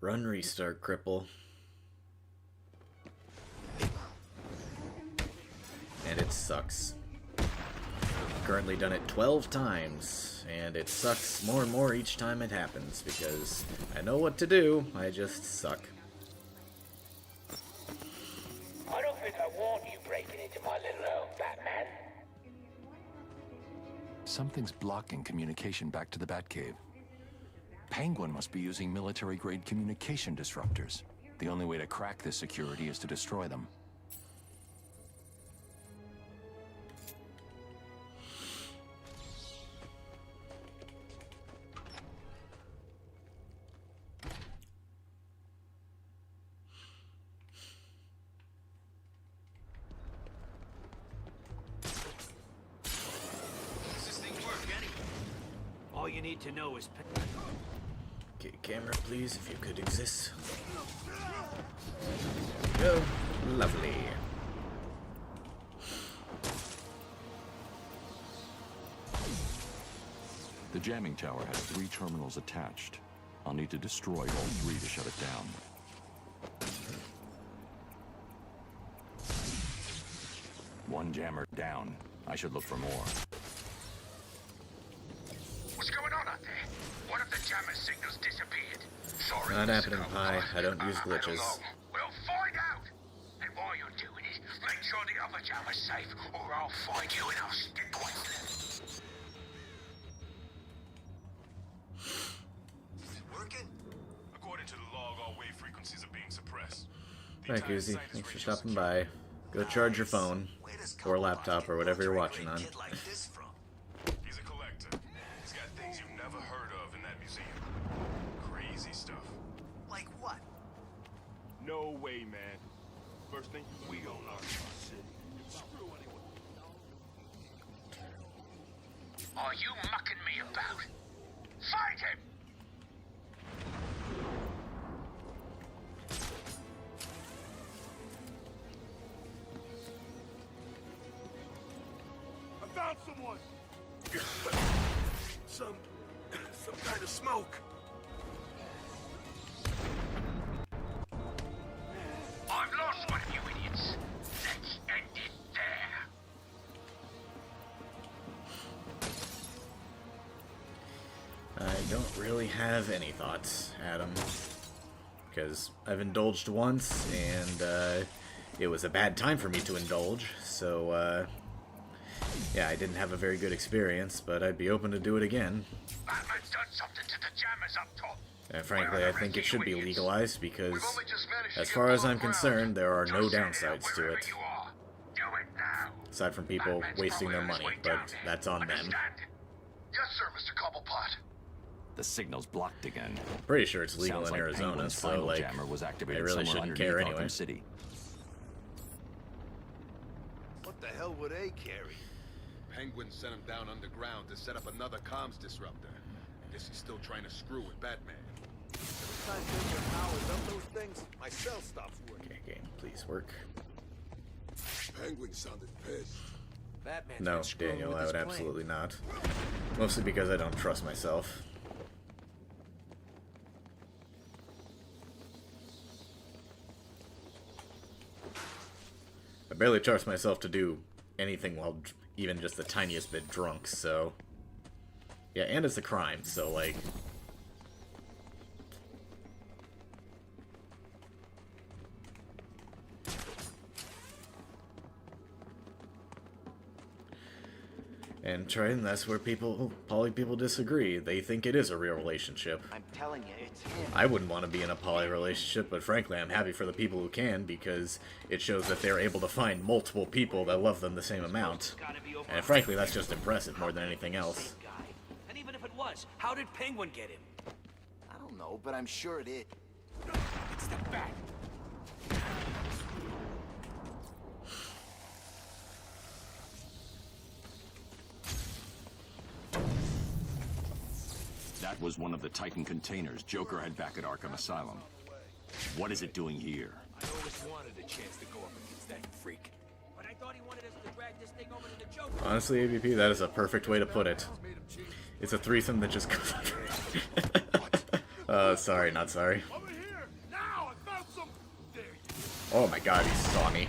Run, restart, cripple. And it sucks. Currently done it 12 times, and it sucks more and more each time it happens, because I know what to do, I just suck. I don't think I want you breaking into my little home, Batman. Something's blocking communication back to the Batcave. Penguin must be using military-grade communication disruptors. The only way to crack this security is to destroy them. Does this thing work anyway? All you need to know is... Okay, camera, please, if you could exist. There we go. Lovely. The jamming tower has 3 terminals attached. I'll need to destroy all 3 to shut it down. One jammer down. I should look for more. What's going on out there? What if the jammer signals disappeared? Sorry, Not Mr. happening, Pi. I don't use I don't glitches. know. We'll find out. And while you're doing it, make sure the other jammer's safe, or I'll find you and I'll stick with you. Is it working? According to the log, all wave frequencies are being suppressed. Right, Goosey. Thanks for stopping by. Go charge your phone, or laptop, or whatever you're watching on. He's a collector. He's got things you've never heard of in that museum. Crazy stuff. Like what? No way, man. First thing we own Arkham City. Screw anyone. Are you mucking me about? Fight him! I found someone! Some kind of smoke. I've lost one of you idiots. Let's end it there. I don't really have any thoughts, Adam. Because I've indulged once, and it was a bad time for me to indulge, so yeah, I didn't have a very good experience, but I'd be open to do it again. Batman's done something to the jammers up top. And frankly, I think it should be legalized because, as far as I'm concerned, there are no downsides to it. Aside from people wasting their money, but that's on them. Yes, sir, Mr. Cobblepot. The signal's blocked again. Pretty sure it's legal Sounds in like Arizona, Penguin's so final like, jammer was I activated really somewhere shouldn't care underneath anyway. Arkham City. hell were they carrying? Penguin sent him down underground to set up another comms disruptor. I guess he's still trying to screw with Batman. Every time Penguin powers up those things, my cell stops working. Okay, game, please work. Penguin sounded pissed. Batman's No, been screwing Daniel, with I his would plan. absolutely not. Mostly because I don't trust myself. I barely trust myself to do anything while even just the tiniest bit drunk, so... Yeah, and it's a crime, so, like... And Triton, that's where poly people disagree. They think it is a real relationship. I'm telling you, it's him. I wouldn't want to be in a poly relationship, but frankly, I'm happy for the people who can, because it shows that they're able to find multiple people that love them the same amount. And frankly, that's just impressive more than anything else. And even if it was, how did Penguin get him? I don't know, but I'm sure it is. Step back. That was one of the Titan containers Joker had back at Arkham Asylum. What is it doing here? I always wanted a chance to go up against that freak. But I thought he wanted us to drag this thing over to the Joker. Honestly, AVP, that is a perfect way to put it. It's a threesome that just goes... sorry, not sorry. Oh my god, he saw me.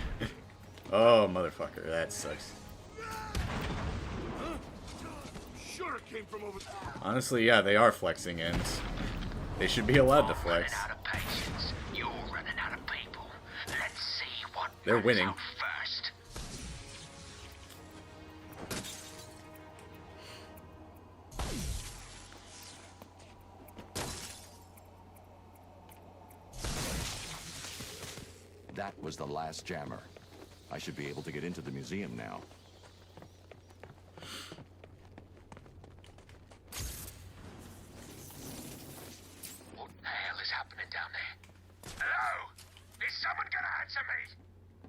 Oh, motherfucker, that sucks. Sure it came from over there. Honestly, yeah, they are flexing, and they should be allowed to flex. Out of patience. You're running out of people. Let's see what They're runs winning. out first. That was the last jammer. I should be able to get into the museum now. What the hell is happening down there? Hello? Is someone gonna answer me?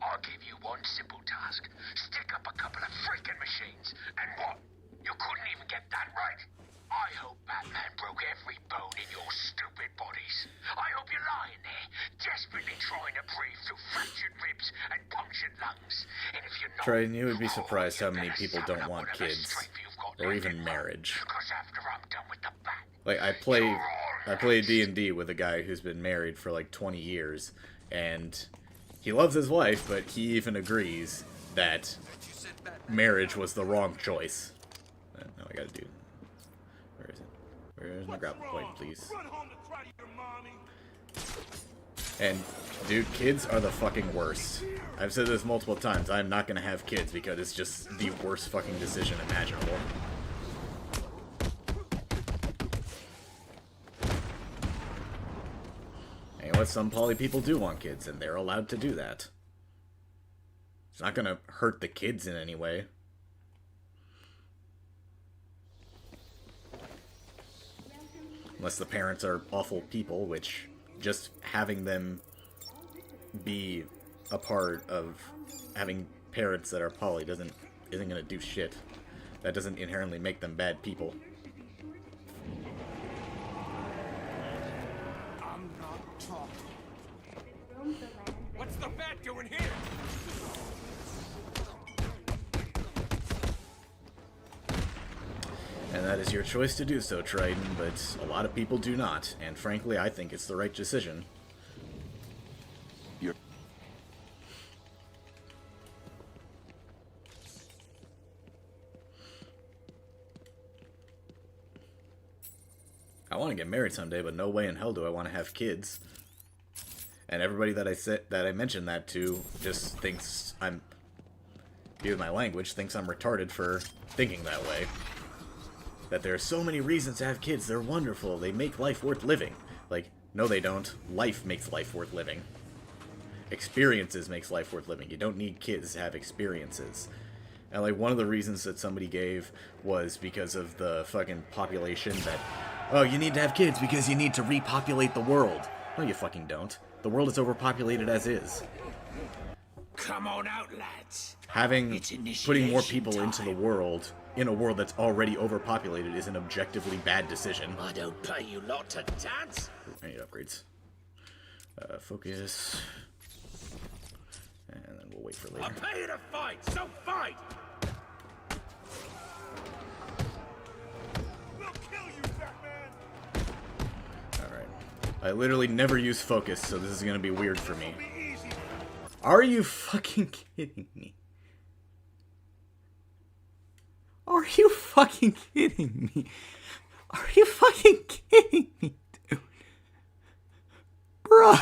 I'll give you one simple task. Stick up a couple of freaking machines. And what? You couldn't even get that right? I hope Batman broke every bone in your stupid bodies. I hope you're lying there, desperately trying to breathe through fractured ribs and punctured lungs. And if you're not, Triton, you would be surprised how many people don't want kids. Or even marriage. Like, I play D&D with a guy who's been married for like 20 years, and he loves his wife, but he even agrees that marriage was the wrong choice. No, I gotta do... Where is it? Where's my grapple point, please? And, dude, kids are the fucking worst. I've said this multiple times. I'm not gonna have kids because it's just the worst fucking decision imaginable. And what some poly people do want kids, and they're allowed to do that. It's not gonna hurt the kids in any way. Unless the parents are awful people, which just having them be a part of having parents that are poly isn't gonna do shit. That doesn't inherently make them bad people. I'm not talking. What's the bat doing here? And that is your choice to do so, Triton, but a lot of people do not, and frankly, I think it's the right decision. I want to get married someday, but no way in hell do I want to have kids. And everybody that I mentioned that to just thinks I'm, excuse my language, thinks I'm retarded for thinking that way. That there are so many reasons to have kids, they're wonderful, they make life worth living. Like, no they don't. Life makes life worth living. Experiences makes life worth living. You don't need kids to have experiences. And like, one of the reasons that somebody gave was because of the fucking population that, oh, you need to have kids because you need to repopulate the world. No, you fucking don't. The world is overpopulated as is. Come on out, lads. Putting more people into the world in a world that's already overpopulated is an objectively bad decision. I don't pay you lot to dance. I need upgrades. Focus. And then we'll wait for later. I pay you to fight, so fight! We'll kill you, Batman! Alright. I literally never use focus, so this is gonna be weird for me. Are you fucking kidding me? Are you fucking kidding me? Are you fucking kidding me, dude? Bruh.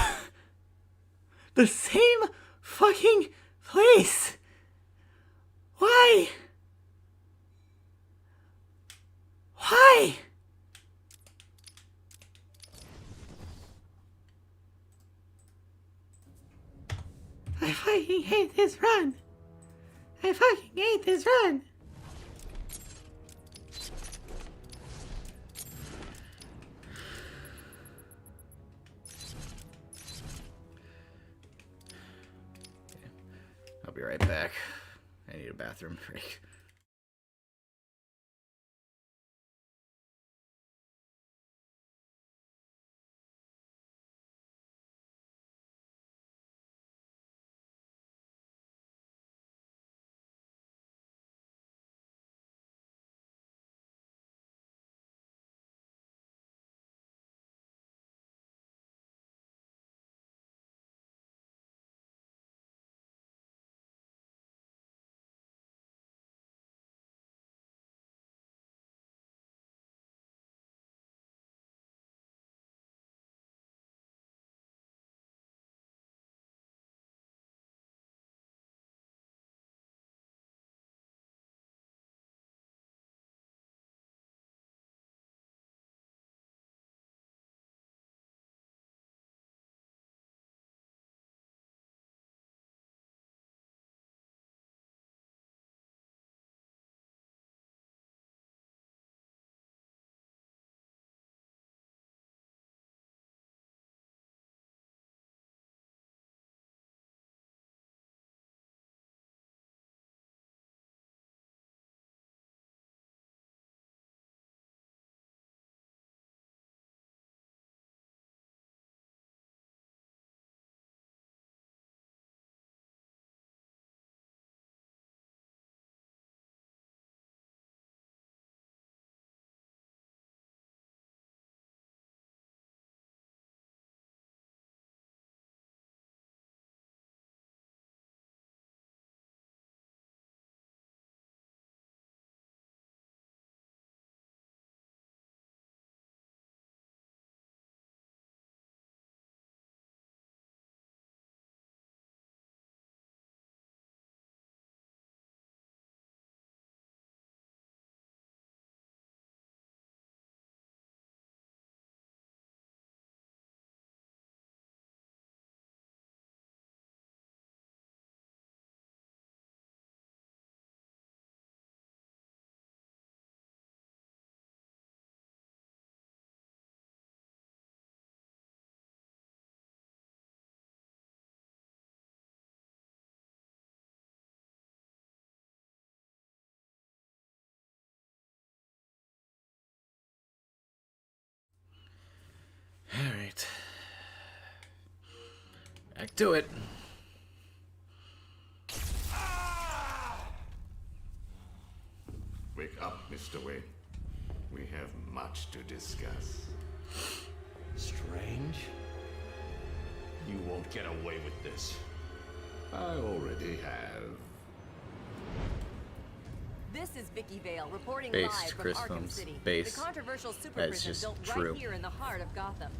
The same fucking place. Why? Why? I fucking hate this run. I fucking hate this run. I'll be right back. I need a bathroom break. Alright. Back to it. Wake up, Mr. Wayne. We have much to discuss. Strange? You won't get away with this. I already have. This is Vicky Vale reporting Based, live from Chris Arkham Films. City, Based. the controversial super That's prison just built true. right here in the heart of Gotham.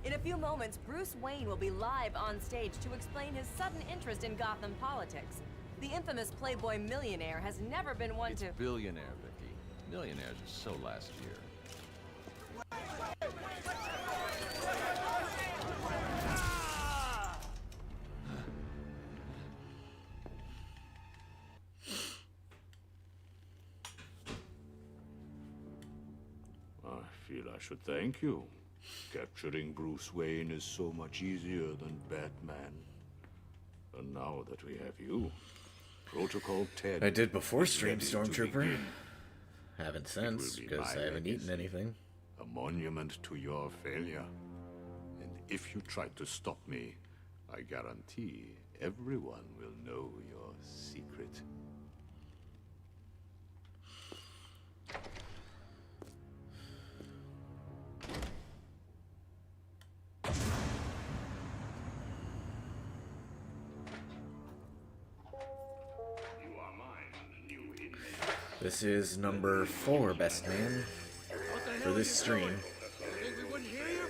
In a few moments, Bruce Wayne will be live on stage to explain his sudden interest in Gotham politics. The infamous Playboy millionaire has never been one to... Billionaire, Vicky. Millionaires are so last year. I feel I should thank you. Capturing Bruce Wayne is so much easier than Batman. And now that we have you, Protocol 10... I did before is stream ready to Stormtrooper. begin. Haven't It since, will be because my I haven't eaten legacy, anything. A monument to your failure. And if you try to stop me, I guarantee everyone will know your secret. This is number 4, best man, for this stream. Think we wouldn't hear you?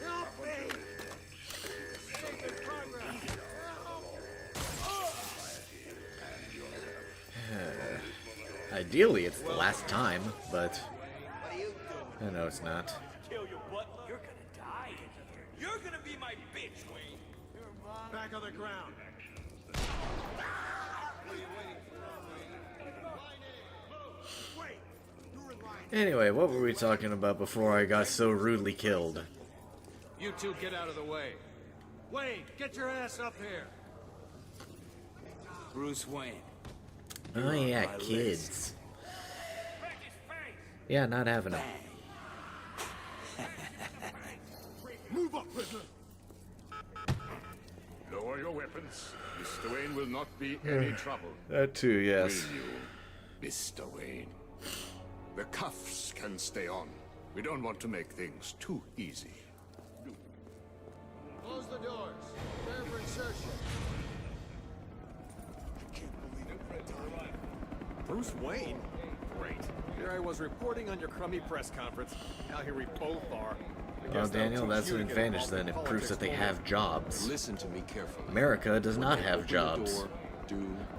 Help me! Making progress. Ideally, it's the last time, but I know it's not. Kill your butler. You're gonna die in here. You're gonna be my bitch, Wayne. Back on the ground. Anyway, what were we talking about before I got so rudely killed? You two get out of the way. Wayne, get your ass up here. Bruce Wayne. Oh yeah, kids. Yeah, not having them. Move up, prisoner! Lower your weapons. Mr. Wayne will not be any trouble. That too, yes. Will you, Mr. Wayne? The cuffs can stay on. We don't want to make things too easy. Close the doors. Prepare for insertion. Bruce Wayne? Great. Here I was reporting on your crummy press conference. Now here we both are. Well, Daniel, that's an advantage then. It proves that they have jobs. Listen to me carefully. America does not have jobs.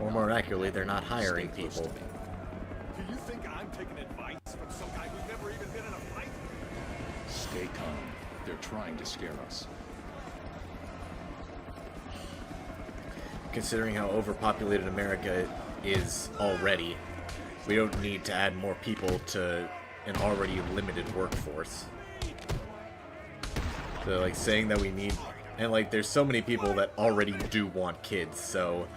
Or more accurately, they're not hiring people. Do you think I'm taking advice from some guy who's never even been in a fight? Stay calm. They're trying to scare us. Considering how overpopulated America is already, we don't need to add more people to an already limited workforce. So, like, saying that we need... And, like, there's so many people that already do want kids, so...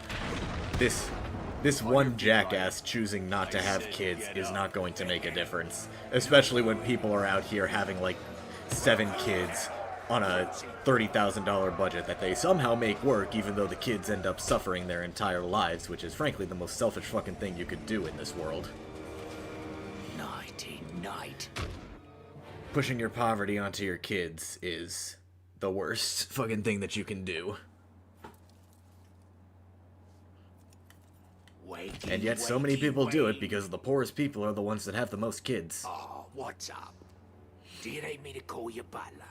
This one jackass choosing not to have kids is not going to make a difference. Especially when people are out here having, like, 7 kids on a $30,000 budget that they somehow make work, even though the kids end up suffering their entire lives, which is, frankly, the most selfish fucking thing you could do in this world. Nighty night. Pushing your poverty onto your kids is the worst fucking thing that you can do. Wakey, And yet so many wakey, people do it Wayne. because the poorest people are the ones that have the most kids. Oh, what's up? Do you need me to call you butler?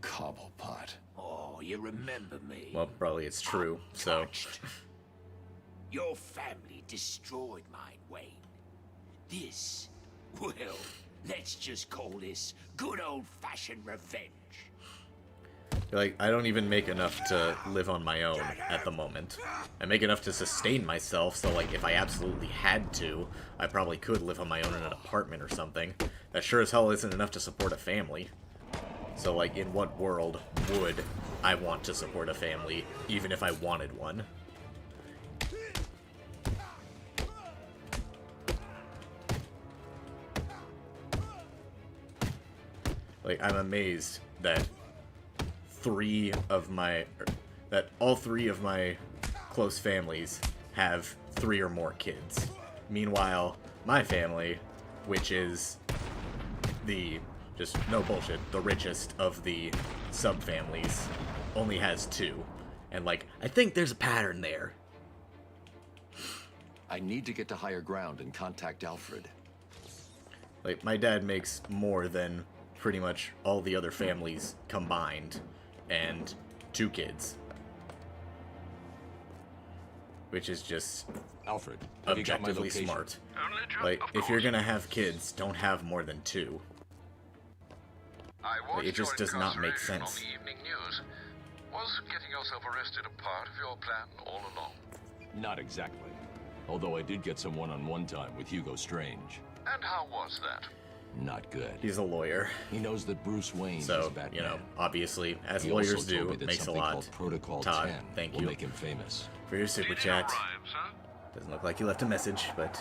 Cobblepot. Oh, you remember me. Well, probably it's true, so... Your family destroyed mine, Wayne. This, well, let's just call this good old-fashioned revenge. Like, I don't even make enough to live on my own at the moment. I make enough to sustain myself, so, like, if I absolutely had to, I probably could live on my own in an apartment or something. That sure as hell isn't enough to support a family. So, like, in what world would I want to support a family, even if I wanted one? Like, I'm amazed that all three of my close families have 3 or more kids. Meanwhile, my family, which is the, just no bullshit, the richest of the subfamilies, only has 2. And, like, I think there's a pattern there. I need to get to higher ground and contact Alfred. Like, my dad makes more than pretty much all the other families combined, and 2 kids. Which is just Alfred, have you got my objectively location? smart. Like, if you're gonna have kids, don't have more than 2. Like, it just does not make sense. On the evening news. Was getting yourself arrested a part of your plan all along? Not exactly. Although I did get some one-on-one time with Hugo Strange. And how was that? Not good. He's a lawyer. He knows that Bruce Wayne is So, Batman. you know, obviously, as He lawyers also told do, me it that makes a something lot. called Protocol Todd, 10 thank will you make him famous. for your super chat. Doesn't look like you left a message, but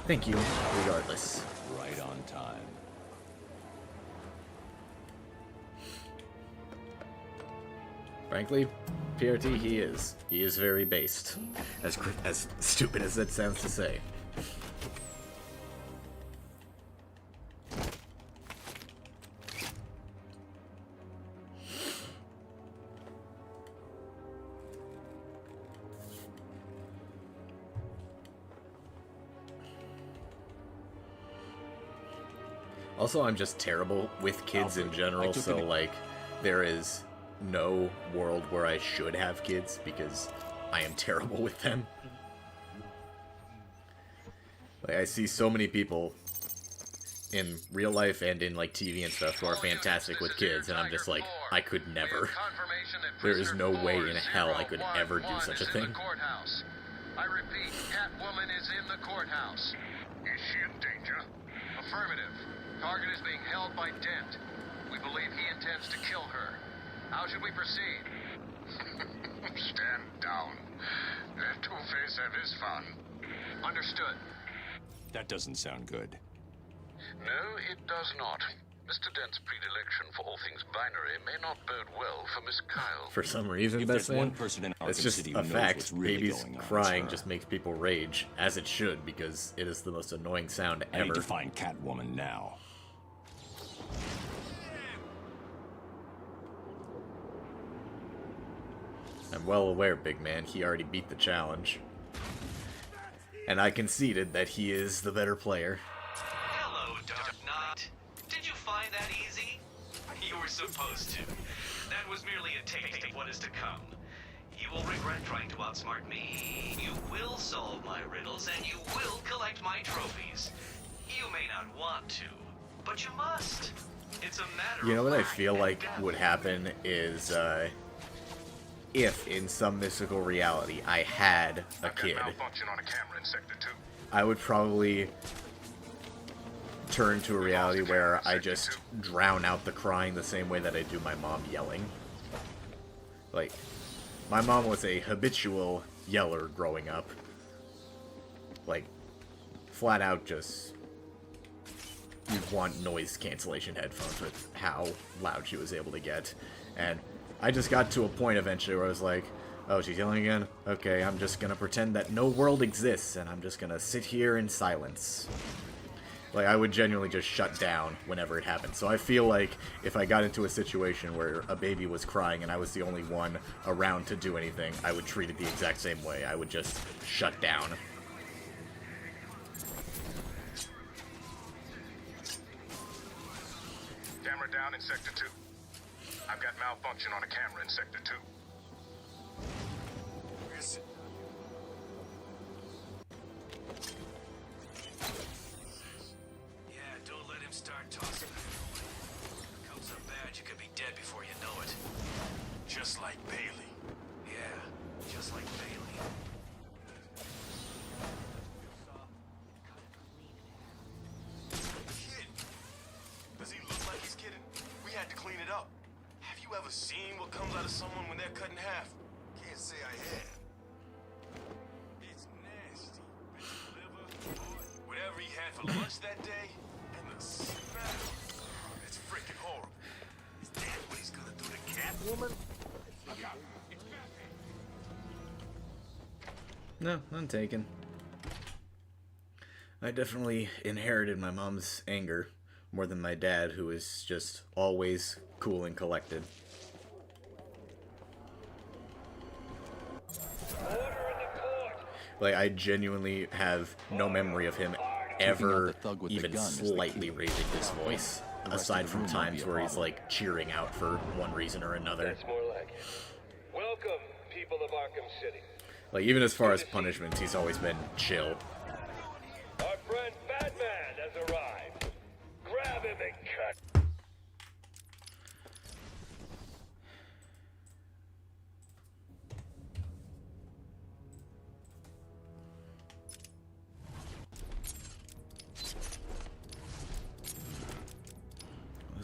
thank you regardless. Right on time. Frankly, PRT, he is. He is very based. As stupid as that sounds to say. Also, I'm just terrible with kids in general, so, like, there is no world where I should have kids, because I am terrible with them. Like, I see so many people in real life and in, like, TV and stuff who are fantastic with kids, and I'm just like, I could never. There is no way in hell I could ever do such a thing. I repeat, Catwoman is in the courthouse. Is she in danger? Affirmative. Target is being held by Dent. We believe he intends to kill her. How should we proceed? Stand down. Let Two-Face have his fun. Understood. That doesn't sound good. No, it does not. Mr. Dent's predilection for all things binary may not bode well for Miss Kyle. For some reason, If that's there's one person in it's Arkham just City a who knows fact. what's really Babies going on, crying it's her. just makes people rage, as it should, because it is the most annoying sound I need ever. to find Catwoman now. I'm well aware, big man, he already beat the challenge. And I conceded that he is the better player. Hello, Dark Knight. Did you find that easy? You were supposed to. That was merely a taste of what is to come. You will regret trying to outsmart me. You will solve my riddles, and you will collect my trophies. You may not want to, but you must. It's a matter You know of what I life feel and like death. would happen is, if in some mystical reality I had a kid, Malfunction on a camera in Sector 2. I would probably turn to a reality where I just drown out the crying the same way that I do my mom yelling. Like, my mom was a habitual yeller growing up. Like, flat out just... You'd want noise cancellation headphones with how loud she was able to get. And I just got to a point eventually where I was like, oh, she's yelling again? Okay, I'm just gonna pretend that no world exists, and I'm just gonna sit here in silence. Like, I would genuinely just shut down whenever it happened. So I feel like if I got into a situation where a baby was crying and I was the only one around to do anything, I would treat it the exact same way. I would just shut down. Camera down in Sector 2. I've got malfunction on a camera in Sector 2. Where is it? Yeah, don't let him start tossing that coin. If it comes up bad, you could be dead before you know it. Just like Bailey. Yeah, just like Bailey. Kid. Does he look like he's kidding? We had to clean it up. Have you ever seen what comes out of someone when they're cut in half? Can't say I have. It's nasty. Liver, whatever he had for lunch that day, and the smell. It's freaking horrible. Is that what he's gonna do to Catwoman? No, none taken. I definitely inherited my mom's anger more than my dad, who is just always cool and collected. Like, I genuinely have no memory of him ever even slightly raising his voice, aside from times where he's, like, cheering out for one reason or another. That's more like it. Welcome, people of Arkham City. Like, even as far as punishments, he's always been chill. Our friend Batman has arrived. Grab him and cut.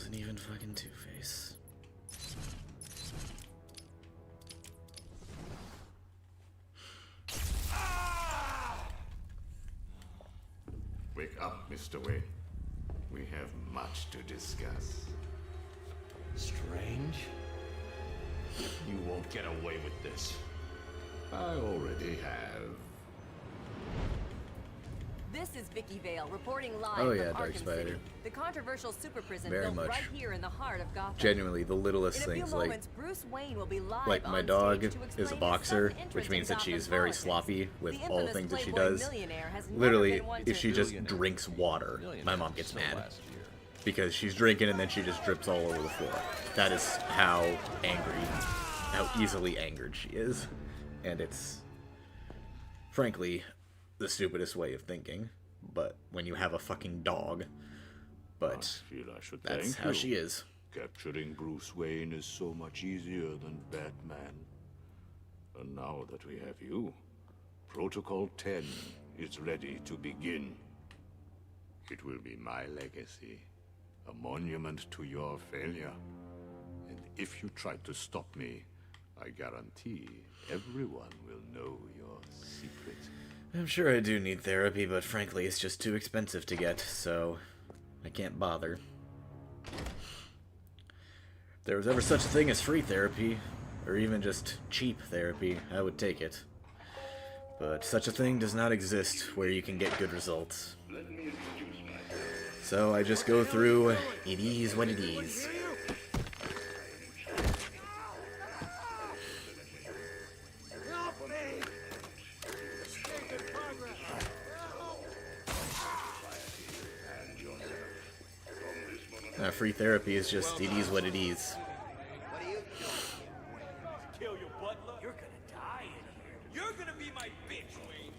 wasn't even fucking Two-Face. Wake up, Mr. Wayne. We have much to discuss. Strange? You won't get away with this. I already have. This is Vicky Vale reporting live Oh yeah, from Dark Arkham Spider. City, the controversial super prison Very built much. right here in the heart of Gotham. Genuinely, the littlest In a few things, like moments, Bruce Wayne will be live my on dog stage to is a explain boxer, his sudden which interest means in that she's Gotham very politics. sloppy with The all the infamous things that she Playboy does. millionaire has never Literally, been one if to- she just drinks water, my mom gets mad. Because she's drinking and then she just drips all over the floor. That is how angry, how easily angered she is. And it's, frankly, the stupidest way of thinking. But when you have a fucking dog, but I feel I should that's thank how you. she is. Capturing Bruce Wayne is so much easier than Batman. And now that we have you, Protocol 10 is ready to begin. It will be my legacy, a monument to your failure. And if you try to stop me, I guarantee everyone will know your secret. I'm sure I do need therapy, but frankly, it's just too expensive to get, so I can't bother. If there was ever such a thing as free therapy, or even just cheap therapy, I would take it. But such a thing does not exist where you can get good results. So I just go through, it is what it is. Free therapy is just, it is what it is. Kill your butler? You're gonna die in here. You're gonna be my bitch, Wayne.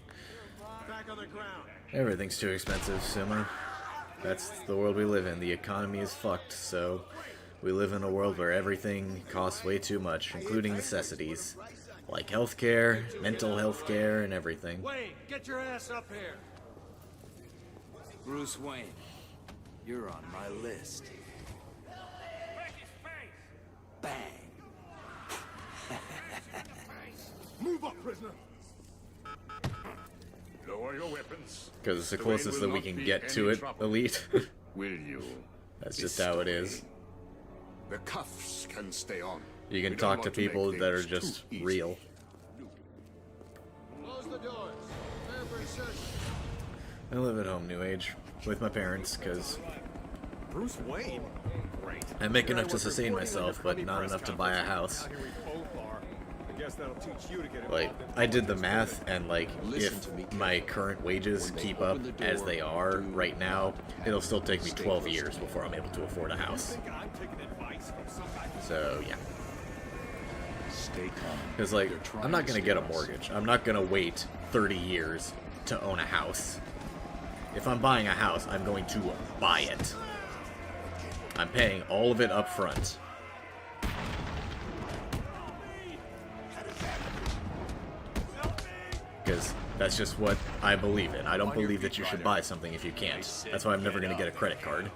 Back on the ground. Everything's too expensive, Sima. That's the world we live in. The economy is fucked, so we live in a world where everything costs way too much, including necessities. Like healthcare, mental health care, and everything. Wayne, get your ass up here. Bruce Wayne, you're on my list. Bang. Move up, prisoner. Lower your weapons. Because it's the Mr. closest Wayne that will we can not be get any to it, trouble. Elite. Will you? That's just how it is. The cuffs can stay on. You can We don't talk to want to make people that are things too just easy. real. Close the doors. Prepare for insertion. I live at home, New Age, with my parents, because Bruce Wayne? Great. I make Here enough to was sustain reporting on your myself, but crummy not press enough to buy a conference. house. Now here we both are. I guess that'll teach you to get Like, involved in I did the politics. math, and like, Listen if to me my carefully. current wages When they keep open up the door, as they are do right now, not it'll still take me stay 12 close years to before I'm able to afford a house. Think I'm taking advice from some guy who's So, yeah. Stay calm. Because, like, They're trying I'm not to going to get a scare us. mortgage. I'm not going to wait 30 years to own a house. If I'm buying a house, I'm going to buy it. I'm paying all of it up front. Because that's just what I believe in. I don't believe that you should buy something if you can't. That's why I'm never going to get a credit card.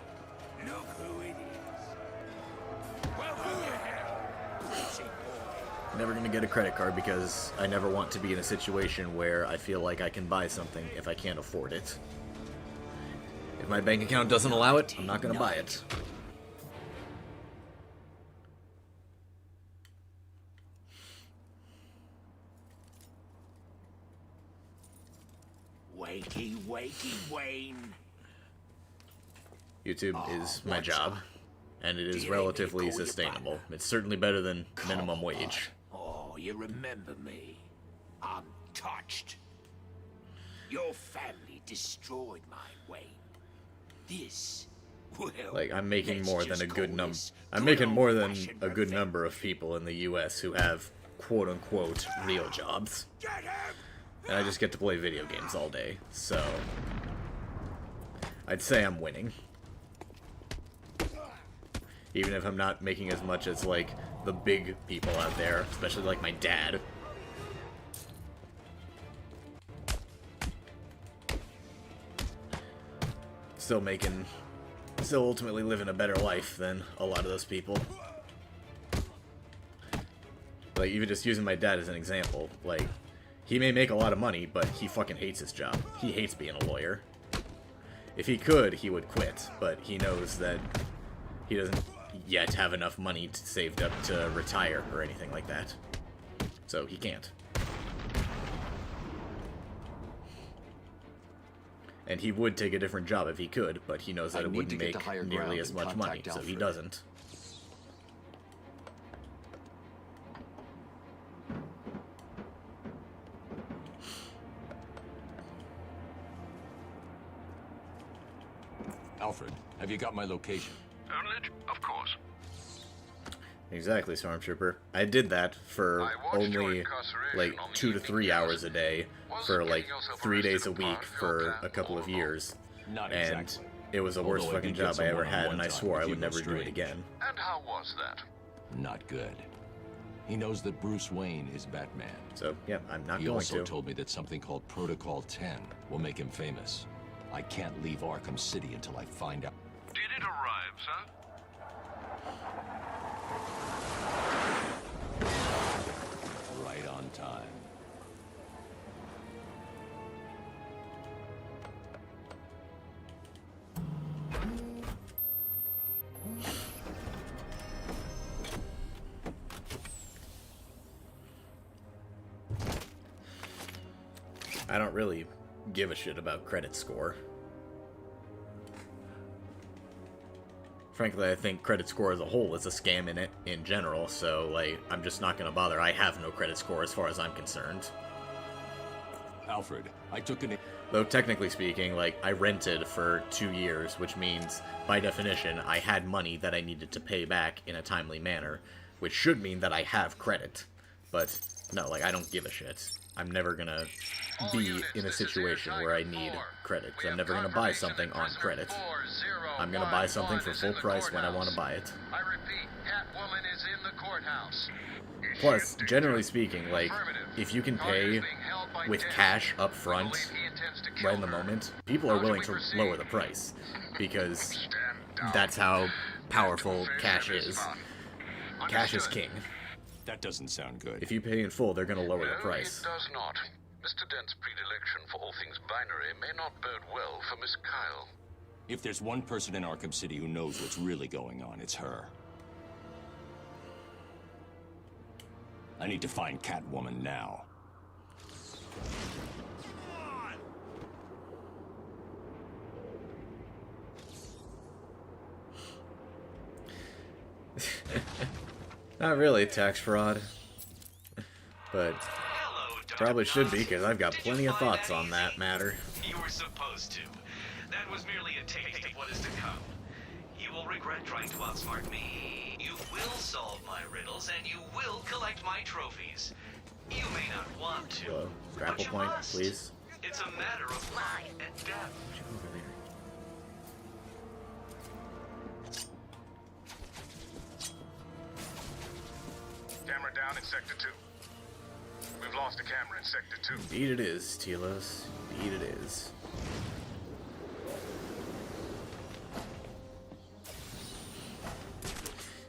Look who it is. Well, Never going to get a credit card because I never want to be in a situation where I feel like I can buy something if I can't afford it. If my bank account doesn't allow it, I'm not going to buy it. Wakey, wakey, Wayne. YouTube is my what's job, and it is Do you need me to relatively call you sustainable. It's certainly better than minimum wage. Oh, you remember me. I'm touched. Your family destroyed my Wayne. This, well, Like, I'm making let's more than just a good call number. this I'm good making more than old-fashioned a good revenge. number of people in the U.S. who have quote-unquote real jobs. And I just get to play video games all day, so I'd say I'm winning. Even if I'm not making as much as, like, the big people out there, especially, like, my dad. Still making still ultimately living a better life than a lot of those people. Like, even just using my dad as an example, like, he may make a lot of money, but he fucking hates his job. He hates being a lawyer. If he could, he would quit, but he knows that he doesn't yet have enough money saved up to retire or anything like that. So he can't. And he would take a different job if he could, but he knows that it wouldn't make nearly as much money, so he doesn't. Alfred, have you got my location? Of course. Exactly, Stormtrooper. I did that for only, like, 2 to 3 hours a day, for, like, 3 days a week for a couple of years. Not and exactly. it was the worst Although I fucking did get job I ever some had, and one-on-one I time swore I with would Hugo never do it Strange. again. And how was that? Not good. He knows that Bruce Wayne is Batman. So, yeah, I'm not He going also to. told me that something called Protocol 10 will make him famous. I can't leave Arkham City until I find out. Did it arrive, sir? Right on time. I don't really give a shit about credit score. Frankly, I think credit score as a whole is a scam in general, so, like, I'm just not gonna bother. I have no credit score as far as I'm concerned. Alfred, I took an... Though, technically speaking, like, I rented for 2 years, which means, by definition, I had money that I needed to pay back in a timely manner, which should mean that I have credit. But, no, like, I don't give a shit. I'm never gonna be in a situation where I need credit. I'm never gonna buy something on credit. I'm gonna buy something for full price when I want to buy it. I repeat, Catwoman is in the courthouse. Plus, generally speaking, like, if you can pay with cash up front, right in the moment, people are willing to lower the price. Because that's how powerful cash is. Cash is king. That doesn't sound good. If you pay in full, they're gonna lower the No, price. it does not. Mr. Dent's predilection for all things binary may not bode well for Miss Kyle. If there's one person in Arkham City who knows what's really going on, it's her. I need to find Catwoman now. Not really tax fraud. But probably should be, because I've got plenty of thoughts on that matter. You were supposed to. That was merely a taste of what is to come. You will regret trying to outsmart me. You will solve my riddles, and you will collect my trophies. You may not want to, Grapple but you point, must. please. It's a matter of life and death. Camera down in Sector 2. We've lost a camera in Sector 2. Indeed it is, Telos. Indeed it is.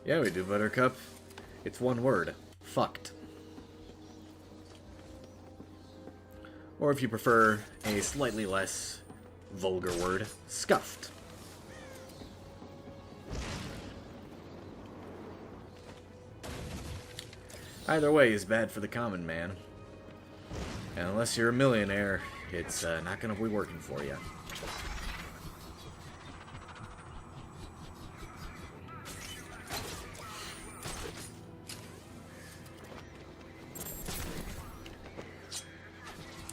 Yeah, we do, Buttercup. It's one word. Fucked. Or if you prefer a slightly less vulgar word, scuffed. Either way is bad for the common man. And unless you're a millionaire, it's not gonna be working for you.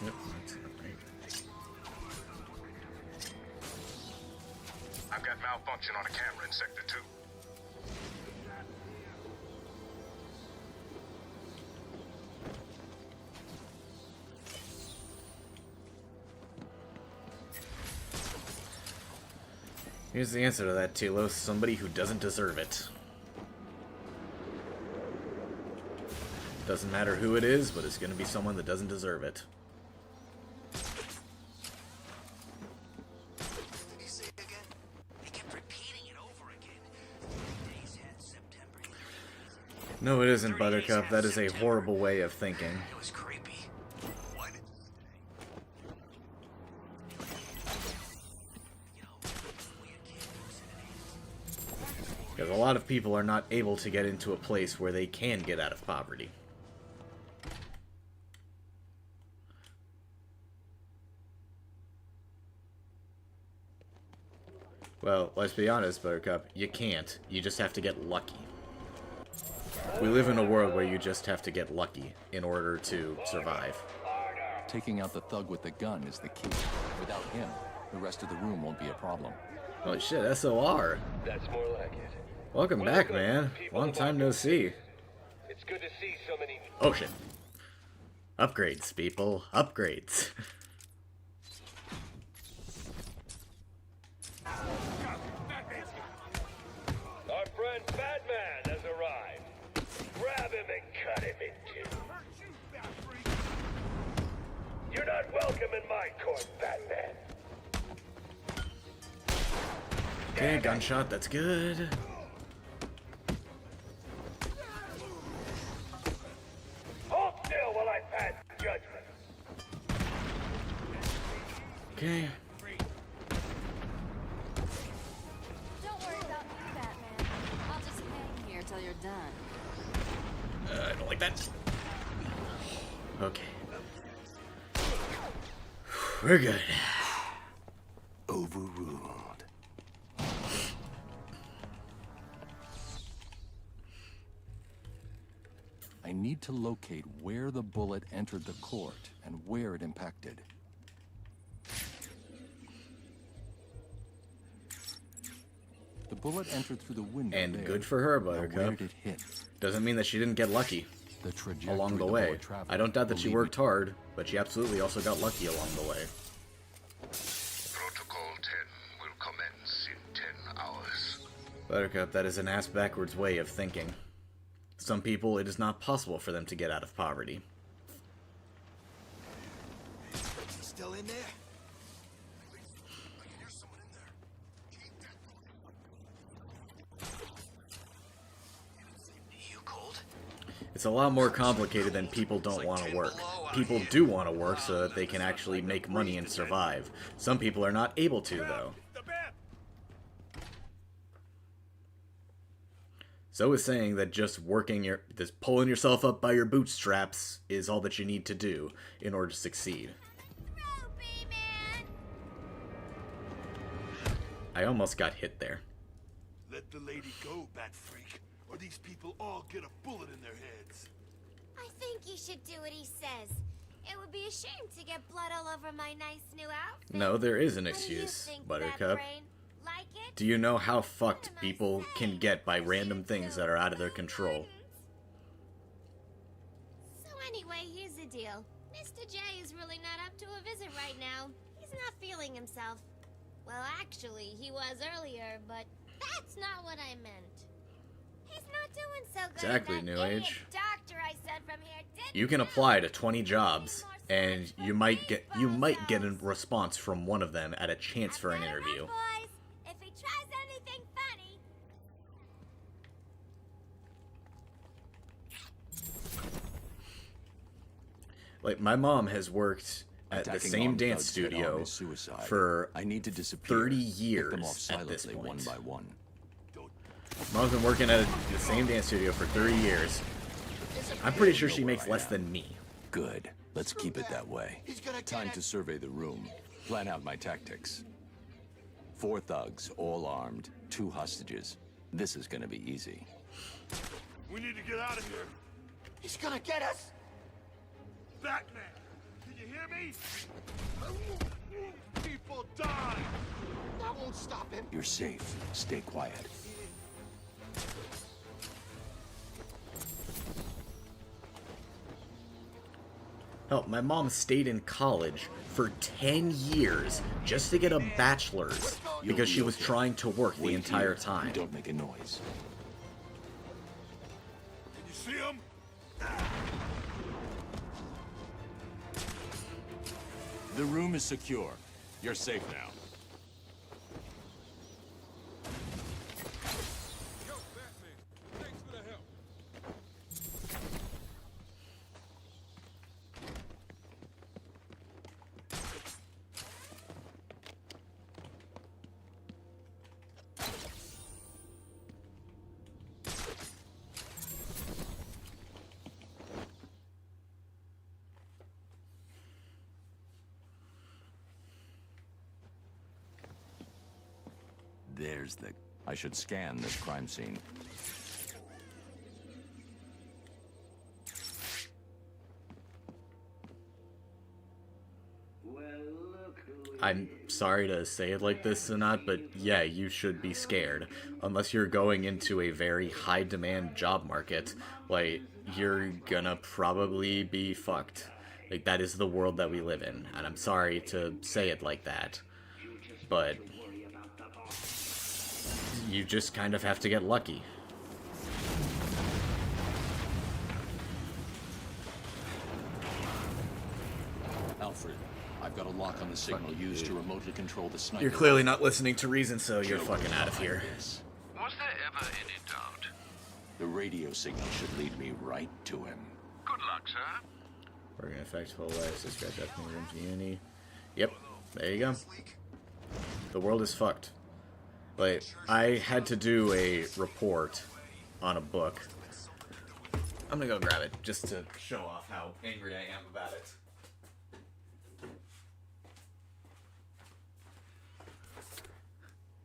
Yep, that's not right. I've got malfunction on a camera in Sector 2. Here's the answer to that, Telos. Somebody who doesn't deserve it. Doesn't matter who it is, but it's gonna be someone that doesn't deserve it. Did he say again? He kept repeating No, it isn't, Buttercup. That is a horrible way of thinking. It was creepy. What? Because a lot of people are not able to get into a place where they can get out of poverty. Well, let's be honest, Buttercup. You can't. You just have to get lucky. We live in a world where you just have to get lucky in order to survive. Taking out the thug with the gun is the key. Without him, the rest of the room won't be a problem. Holy shit, SOR. That's more like it. Welcome back, man. Long time no see. It's good to see so many. Oh shit. Upgrades, people. Upgrades. Our friend Batman has arrived. Grab him and cut him in two. You're not welcome in my court, Batman. Okay, gunshot, that's good. Hold still while I pass judgment. Okay. Don't worry about me, Batman. I'll just hang here till you're done. I don't like that. Okay. We're good. Overruled. I need to locate where the bullet entered the court and where it impacted. The bullet entered through the window. And there. good for her, Now, where Buttercup. did it hit? Doesn't mean that she didn't get lucky The trajectory along the the way. bullet traveled, I don't doubt that she believe worked me. hard, but she absolutely also got lucky along the way. Protocol 10 will commence in 10 hours. Buttercup, that is an ass-backwards way of thinking. Some people, it is not possible for them to get out of poverty. He's still in there? You cold? It's a lot more complicated than people don't want to work. People do want to work so that they can actually make money and survive. Some people are not able to, though. So is saying that just pulling yourself up by your bootstraps is all that you need to do in order to succeed. I almost got hit there. Let the lady go, Bat Freak, or these people all get a bullet in their heads. I think you should do what he says. It would be a shame to get blood all over my nice new outfit. No, there is an What do you excuse, think, Buttercup. Batbrain? Like it? Do you know how fucked people can get by random things that are out of their control? So anyway, here's the deal. Mr. J is really not up to a visit right now. He's not feeling himself. Well, actually, he was earlier, but that's not what I meant. He's not doing so good. Exactly, That New idiot Age. doctor I sent from here didn't You can help. apply to 20 jobs, and you might get a response from one of them at a chance for an interview. Boys, if he tries anything funny, Like, my mom has worked at the Attacking same armed dance thugs head-on studio is suicide. for I need to disappear. 30 Pick them off years at this silently, one point. by one. Mom's been working at the same dance studio for 30 years. I'm pretty sure she makes less than me. Good. Let's keep it that way. Time to survey the room. Plan out my tactics. 4 thugs, all armed. 2 hostages. This is gonna be easy. We need to get out of here. He's gonna get us! Batman, can you hear me? People die. That won't stop him. You're safe. Stay quiet. Hell, my mom stayed in college for 10 years just to get a bachelor's because she was trying to work the entire time. Don't make a noise. Can you see him? The room is secure. You're safe now. There's the... I should scan this crime scene. I'm sorry to say it like this or not, but yeah, you should be scared. Unless you're going into a very high-demand job market, like, you're gonna probably be fucked. Like, that is the world that we live in, and I'm sorry to say it like that, but you just kind of have to get lucky. Alfred, I've got a lock on the signal used to remotely control the sniper. You're clearly not listening to reason, so you're fucking out of here. Was there ever any doubt? The radio signal should lead me right to him. Good luck, sir. We're gonna affect whole life, subscribe to room to uni. Yep, there you go. The world is fucked. Like, I had to do a report on a book. I'm gonna go grab it, just to show off how angry I am about it.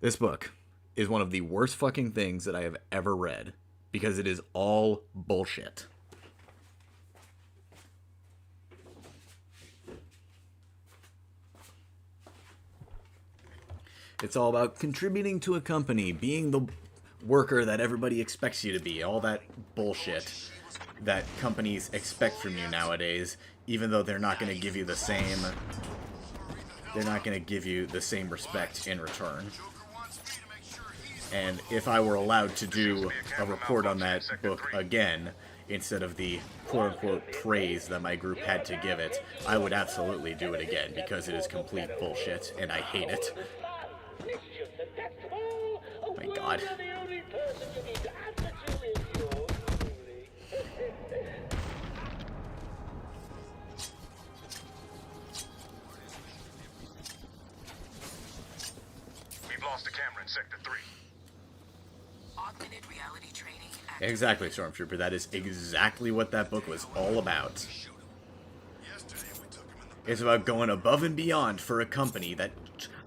This book is one of the worst fucking things that I have ever read, because it is all bullshit. It's all about contributing to a company, being the worker that everybody expects you to be, all that bullshit that companies expect from you nowadays, even though they're not going to give you the same, respect in return. And if I were allowed to do a report on that book again, instead of the quote-unquote praise that my group had to give it, I would absolutely do it again, because it is complete bullshit, and I hate it. My God. We've lost a camera in Sector 3. Augmented reality training. Exactly, Stormtrooper. That is exactly what that book was all about. It's about going above and beyond for a company that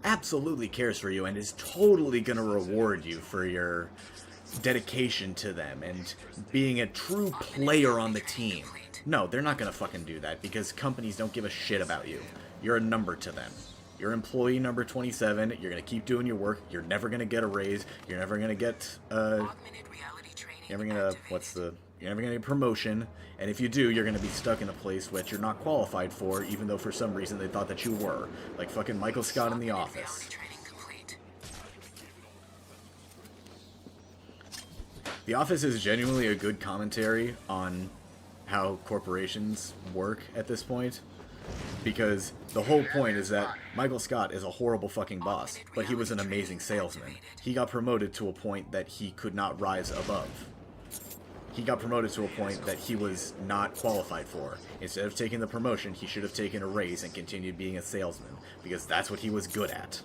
absolutely cares for you and is totally going to reward you for your dedication to them and being a true player on the team. No, they're not going to fucking do that, because companies don't give a shit about you. You're a number to them. You're employee number 27, you're going to keep doing your work, you're never going to get a raise, you're never going to get, you're never going to get a promotion, and if you do, you're going to be stuck in a place which you're not qualified for, even though for some reason they thought that you were. Like fucking Michael Scott in The Office. The Office is genuinely a good commentary on how corporations work at this point, because the whole point is that Michael Scott is a horrible fucking boss, but he was an amazing salesman. He got promoted to a point that he could not rise above. He got promoted to a point that he was not qualified for. Instead of taking the promotion, he should have taken a raise and continued being a salesman, because that's what he was good at.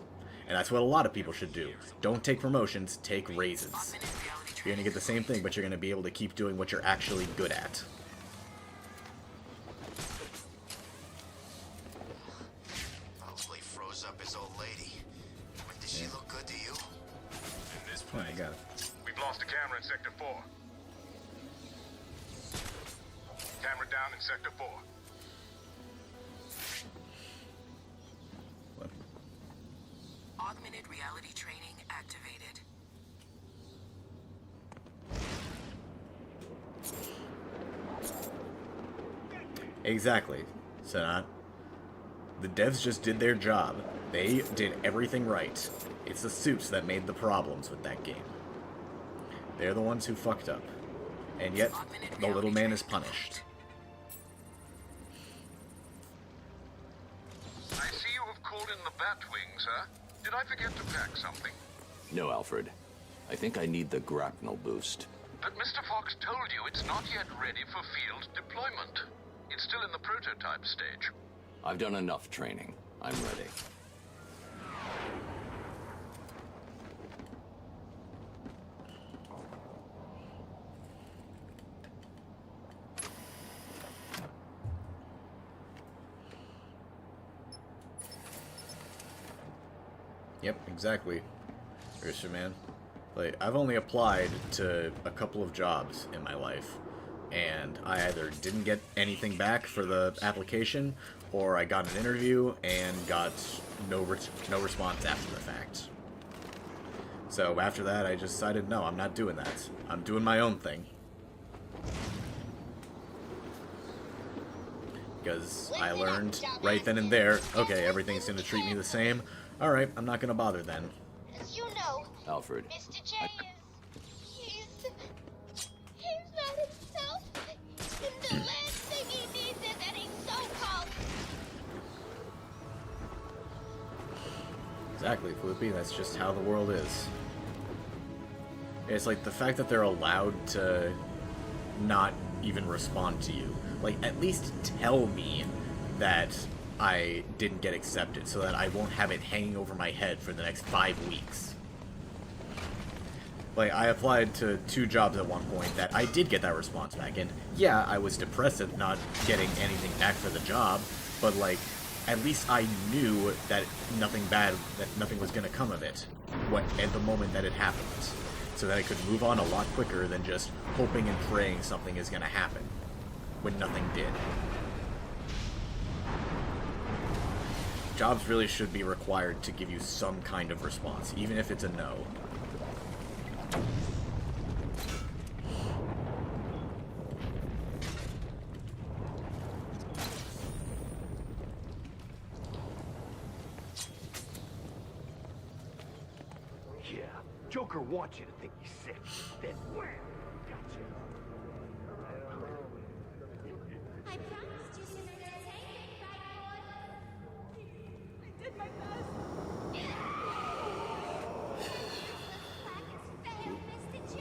And that's what a lot of people should do. Don't take promotions, take raises. You're going to get the same thing, but you're going to be able to keep doing what you're actually good at. Probably froze up his old lady. But did she look good to you? In this Oh my God. We've lost a camera in Sector 4. Camera down in Sector 4. What? Augmented reality training activated. Exactly, Sanat. The devs just did their job. They did everything right. It's the suits that made the problems with that game. They're the ones who fucked up. And yet, the little man is punished. I see you have called in the Batwing, sir. Did I forget to pack something? No, Alfred. I think I need the grapnel boost. But Mr. Fox told you it's not yet ready for field deployment. It's still in the prototype stage. I've done enough training. I'm ready. Yep, exactly. Christian, man. Like, I've only applied to a couple of jobs in my life, and I either didn't get anything back for the application, or I got an interview and got no response after the fact. So after that, I just decided, no, I'm not doing that. I'm doing my own thing. Because I learned right then and there, okay, everything's going to treat me the same. Alright, I'm not going to bother then. As you know, Alfred. Mr. J he's not himself. And the last thing he needs is any so-called... Exactly, Floopy, that's just how the world is. It's like the fact that they're allowed to not even respond to you. Like, at least tell me that I didn't get accepted so that I won't have it hanging over my head for the next 5 weeks. Like, I applied to 2 jobs at one point that I did get that response back, and yeah, I was depressed at not getting anything back for the job, but like, at least I knew that nothing was gonna come of it at the moment that it happened, so that I could move on a lot quicker than just hoping and praying something is gonna happen when nothing did. Jobs really should be required to give you some kind of response, even if it's a no. Yeah, Joker wants you to think he's sick. Then wham! Gotcha. I promised you some entertainment, right, boy? I did my best. Mr. J.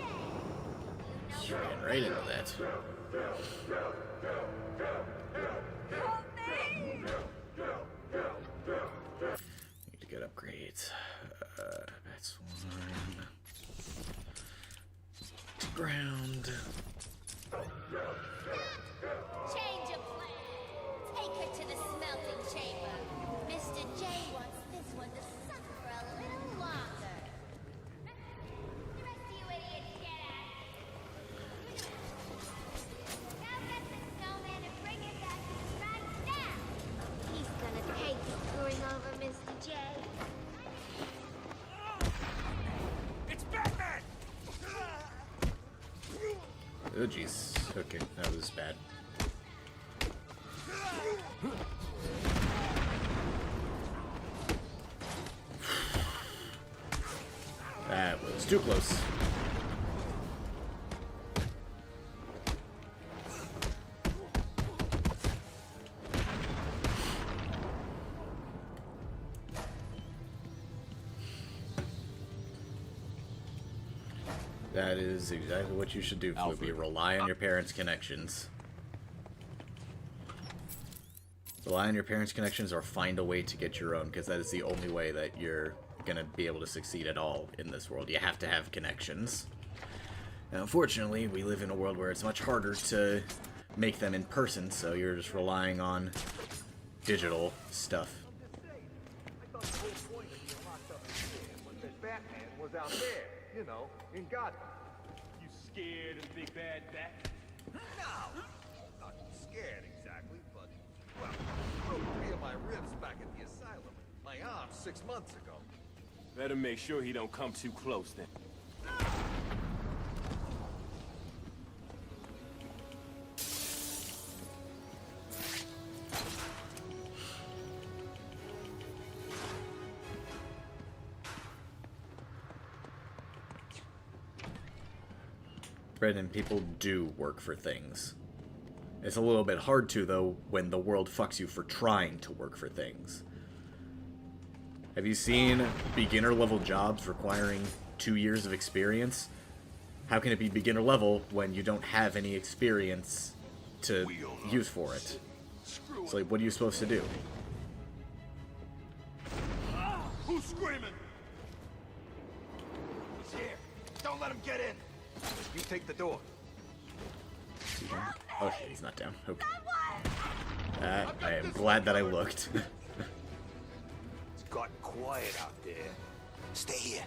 You're getting right into that. Need to get upgrades. That's one. Ground. Change of plan. Take her to the smelting chamber. Mr. J wants this one to suffer a little longer. The rest of you idiots get out. Now get the snowman and bring him back to the right now. He's gonna take you screwing over Mr. J. It's Batman! Oh jeez. Okay, that was bad. That was too close. That is exactly what you should do, Floopy. Rely on your parents' connections. Rely on your parents' connections or find a way to get your own, because that is the only way that you're going to be able to succeed at all in this world. You have to have connections. Now, unfortunately, we live in a world where it's much harder to make them in person, so you're just relying on digital stuff. I thought the whole point of being locked up in here was that Batman was out there, you know, in Gotham. You scared of the big bad bat? No! Not scared exactly, but, well, I broke 3 of my ribs back at the asylum. My arm 6 months ago. Better make sure he don't come too close then. Brendan, people do work for things. It's a little bit hard to, though, when the world fucks you for trying to work for things. Have you seen beginner-level jobs requiring 2 years of experience? How can it be beginner-level when you don't have any experience to use for it? It's like, what are you supposed to do? Who's screaming? He's here. Don't let him get in. You take the door. Oh shit, he's not down. Okay. I am glad that I looked. It's gotten quiet out there. Stay here.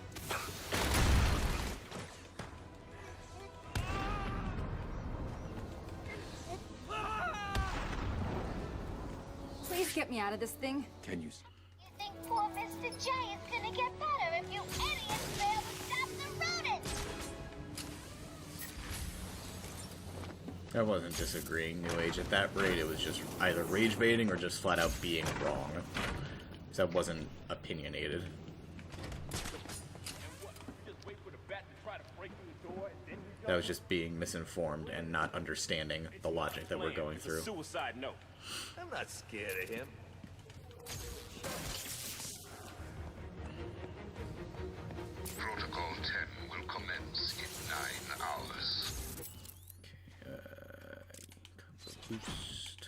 Please get me out of this thing. Can you... You think poor Mr. J is gonna get better if you idiots fail to stop the rodents? I wasn't disagreeing, New Age. At that rate, it was just either rage baiting or just flat out being wrong. So that wasn't opinionated. That was just being misinformed and not understanding the logic that we're going through. Suicide note. I'm not scared of him. Protocol 10 will commence in 9 hours. Boost.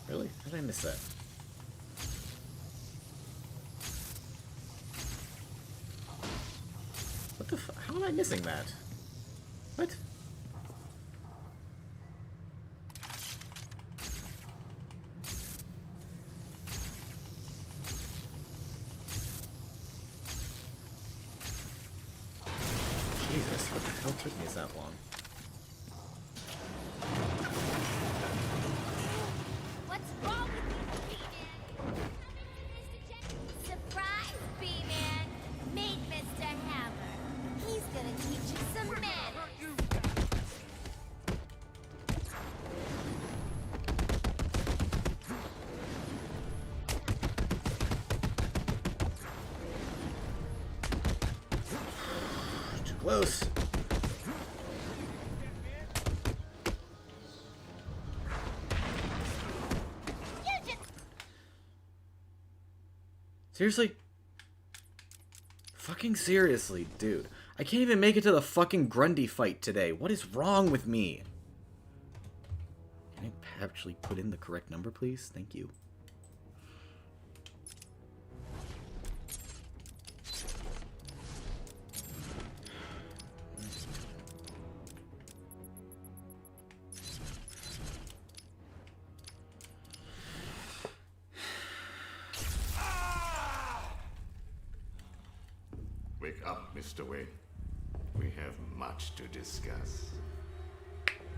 Really? How did I miss that? What the fuck? How am I missing that? What? Jesus, what the hell took me that long? What's wrong with you, B-Man? Surprise, B-Man! Meet Mr. Hammer. He's gonna teach you some manners. Too close. Seriously? Fucking seriously, dude. I can't even make it to the fucking Grundy fight today. What is wrong with me? Can I actually put in the correct number, please? Thank you. Wake up, Mr. Wayne. We have much to discuss.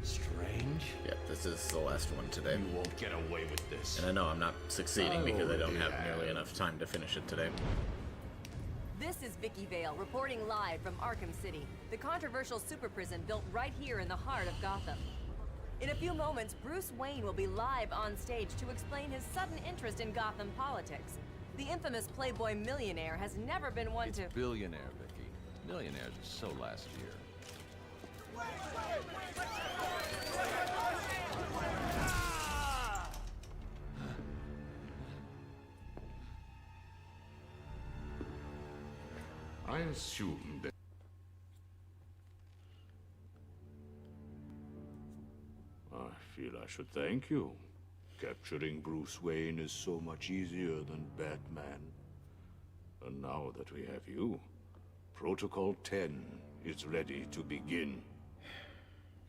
Strange? Yep, this is the last one today. You won't get away with this. And I know I'm not succeeding because I don't have yeah. nearly enough time to finish it today. This is Vicky Vale reporting live from Arkham City, the controversial super prison built right here in the heart of Gotham. In a few moments, Bruce Wayne will be live on stage to explain his sudden interest in Gotham politics. The infamous Playboy millionaire has never been one to... Billionaire, Vicky. Millionaires are so last year. I assume that... I feel I should thank you. Capturing Bruce Wayne is so much easier than Batman. And now that we have you, Protocol 10 is ready to begin.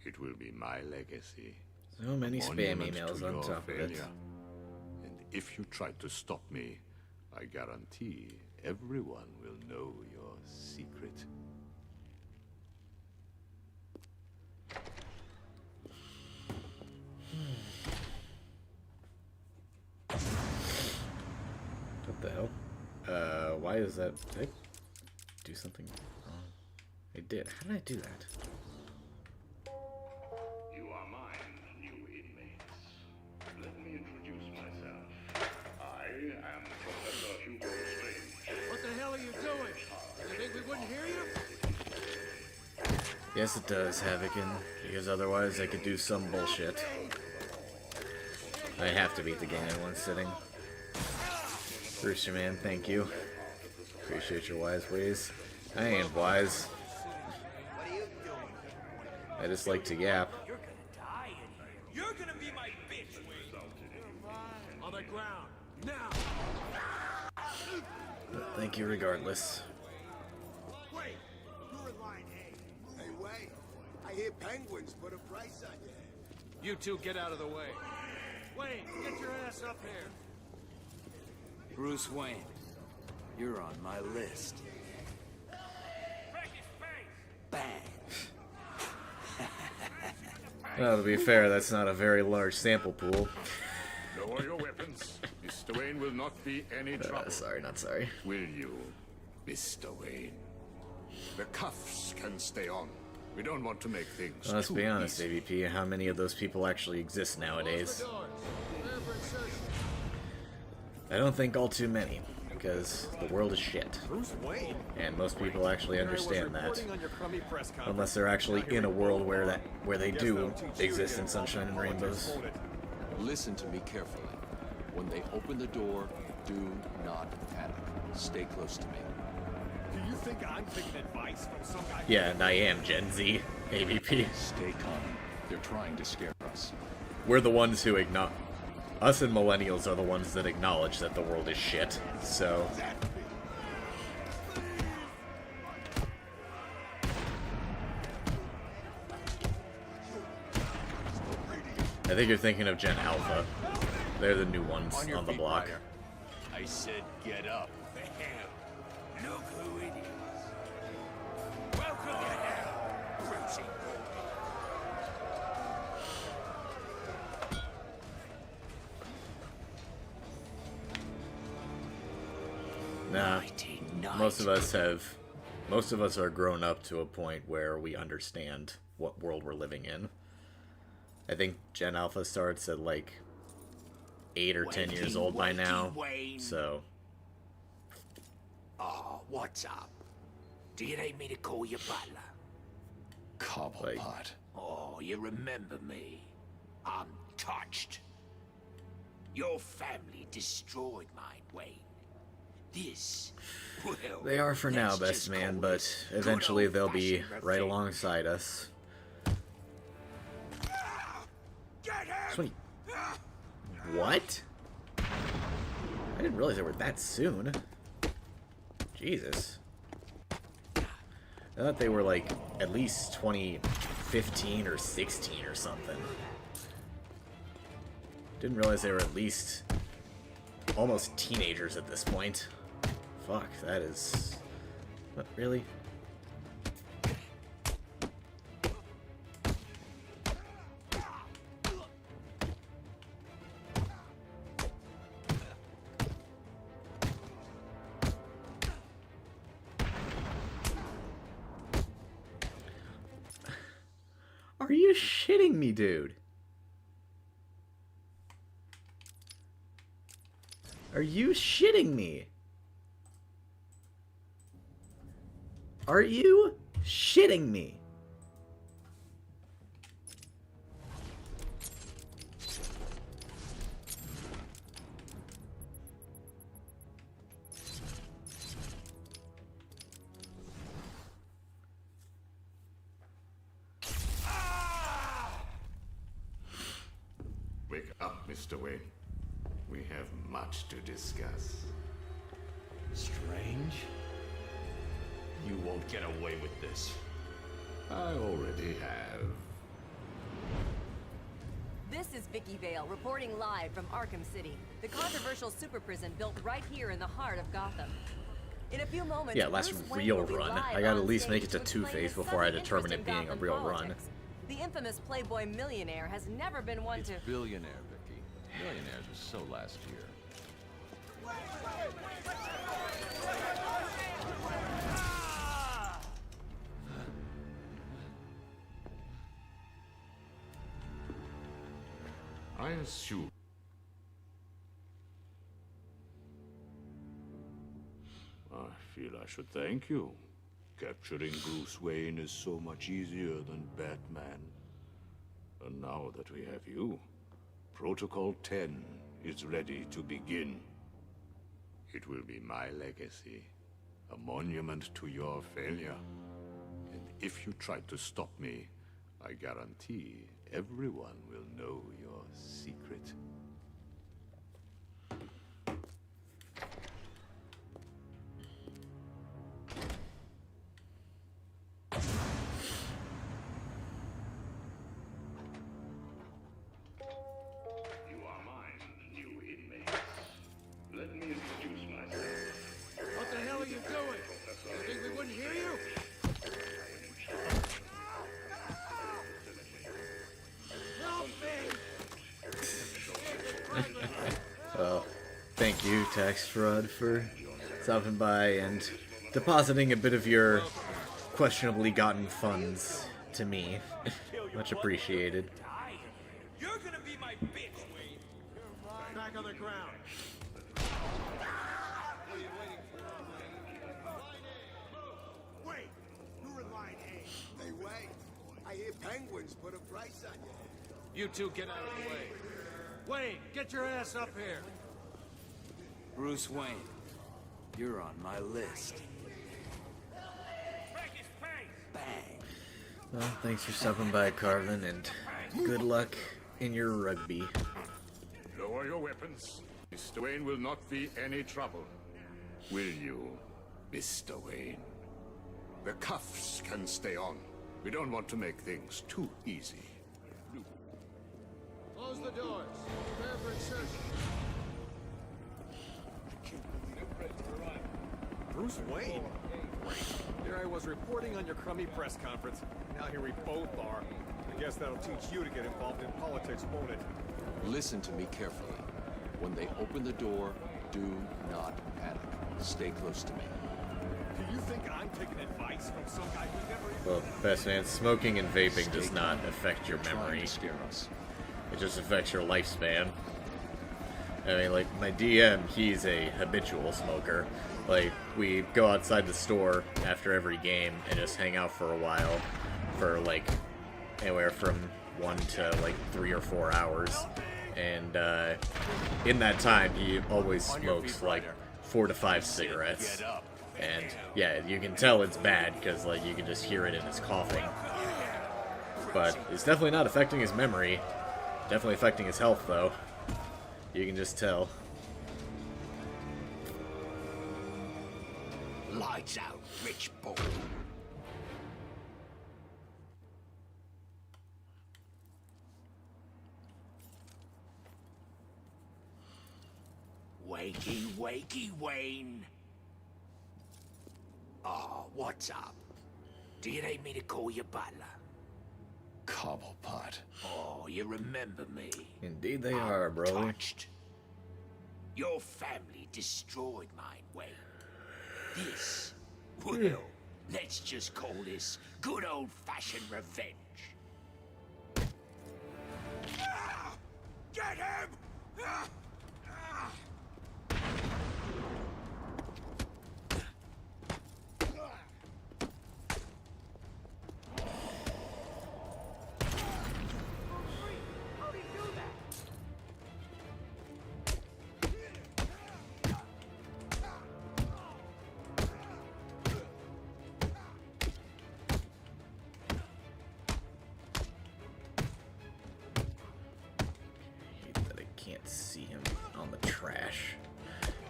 It will be my legacy. So many spam Monument emails to on your top of it. failure. And if you try to stop me, I guarantee everyone will know your secret. What the hell? Why is that? Did I do something wrong? I did. How did I do that? You are mine, new inmates. Let me introduce myself. I am Professor Hugo Strange. What the hell are you doing? You think we wouldn't hear you? Yes, it does, Havocan, because otherwise I could do some bullshit. I have to beat the game in one sitting. Brewster, man, thank you. Appreciate your wise ways. I ain't wise. I just like to yap. You're gonna die in here. You're ground. Now! But thank you regardless. Wait! You're in line A. Hey, wait! I hear penguins put a price on you. You two get out of the way. Wayne, get your ass up here. Bruce Wayne, you're on my list. Well, to be fair, that's not a very large sample pool. Lower your weapons. Mr. Wayne will not be any trouble. Sorry, not sorry. Will you, Mr. Wayne? The cuffs can stay on. We don't want to make things Let's too be honest, easy. AVP, how many of those people actually exist nowadays? I don't think all too many, because the world is shit. Bruce Wayne? And most people actually understand that. Reporting on your crummy press conference. Unless they're actually Now here in a we world go. where they Guess do that'll teach you to exist get in sunshine and involved in rainbows. politics, won't it? Listen to me carefully. When they open the door, do not panic. Stay close to me. Do you think I'm taking advice from some guy? Yeah, and I am Gen Z, AVP. Stay calm. They're trying to scare us. We're the ones who acknowledge. Us and millennials are the ones that acknowledge that the world is shit, so. I think you're thinking of Gen Alpha. They're the new ones on the block. I said get up. Damn. Look who it is. Welcome to hell, Brucey. Nah, most of us are grown up to a point where we understand what world we're living in. I think Gen Alpha starts at like 8 or 10 years old by now, so. Oh, what's up? Do you need me to call you butler? Cobblepot. Oh, you remember me. I'm touched. Your family destroyed mine, Wayne. This, well, They are for now, let's best just man, call but it eventually they'll be good-old-fashioned right revenge. alongside us. Sweet. What? I didn't realize they were that soon. Jesus. I thought they were like at least 2015 or 16 or something. Didn't realize they were at least almost teenagers at this point. Fuck, that is... What, really? Are you shitting me, dude? Are you shitting me? Are you shitting me? Wake up, Mr. Wayne. We have much to discuss. Strange? You won't get away with this. I already have. This is Vicky Vale reporting live from Arkham City, the controversial super prison built right here in the heart of Gotham. In a few moments, Yeah, last Bruce Wayne real will be run. live I gotta on at least make stage it to to explain Two-Face his before I sudden determine interest it in being a Gotham real run. politics. The infamous Playboy millionaire has never been one It's to... billionaire, Vicky. Millionaires were so last year. I assume. I feel I should thank you. Capturing Bruce Wayne is so much easier than Batman. And now that we have you, Protocol 10 is ready to begin. It will be my legacy, a monument to your failure. And if you try to stop me, I guarantee everyone will know your secret. Well, thank you, Tax Fraud, for stopping by and depositing a bit of your questionably gotten funds to me. Much appreciated. You're gonna be my bitch, Wayne. Back on the ground. Wait, you're in line A. Hey, wait. I hear penguins put a price on you. You two get out of the way. Wayne, get your ass up here. Bruce Wayne, you're on my list. Well, thanks for stopping by, Carlin, and good luck in your rugby. Lower your weapons. Mr. Wayne will not be any trouble. Will you, Mr. Wayne? The cuffs can stay on. We don't want to make things too easy. Close the doors. Prepare for insertion. Bruce Wayne? Here I was reporting on your crummy press conference. Now here we both are. I guess that'll teach you to get involved in politics, won't it? Listen to me carefully. When they open the door, do not panic. Stay close to me. Do you think I'm taking advice from some guy who's never even... Well, best man, smoking and vaping does not affect your Trying memory. to scare us. It just affects your lifespan. I mean, like, my DM, he's a habitual smoker. Like, we go outside the store after every game and just hang out for a while for, like, anywhere from 1 to, like, 3 or 4 hours. And, in that time, he always smokes, like, 4 to 5 cigarettes. And, yeah, you can tell it's bad, because, like, you can just hear it in his coughing. But it's definitely not affecting his memory. Definitely affecting his health, though. You can just tell. Lights out, rich boy. Wakey, wakey, Wayne. Oh, what's up? Do you need me to call you butler? Cobblepot. Oh, you remember me. Indeed they are, brother. Touched. Your family destroyed mine, Wayne. This, well, let's just call this good old-fashioned revenge. Get him!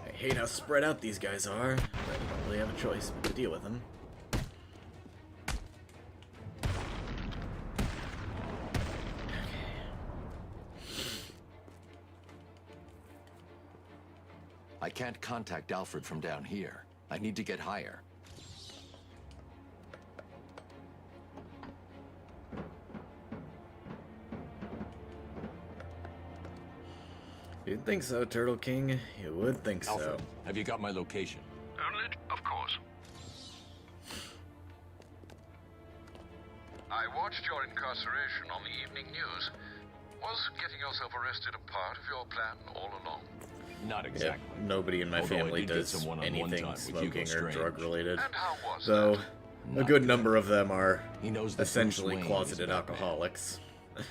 I hate how spread out these guys are, but I don't really have a choice but to deal with them. I can't contact Alfred from down here. I need to get higher. You'd think so, Turtle King. You would think Alfred, so. have you got my location? Only, of course. I watched your incarceration on the evening news. Was getting yourself arrested a part of your plan all along? Not exactly. Yeah, nobody in my Although I family did get does some one-on-one anything time with smoking Hugo or Strange. drug related. And how was So, a good number of them are He knows that essentially Bruce Wayne closeted is Batman. alcoholics.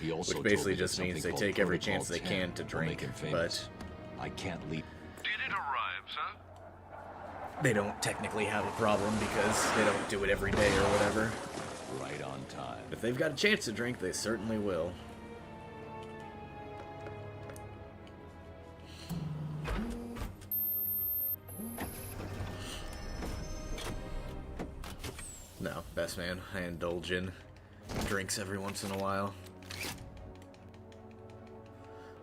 He also Which told basically me that just means they something take called every chance they Protocol can to 10 will make drink, him but famous. I can't leave. Did it arrive, sir? they don't technically have a problem because they don't do it every day or whatever. Right on time. If they've got a chance to drink, they certainly will. No, best man, I indulge in drinks every once in a while.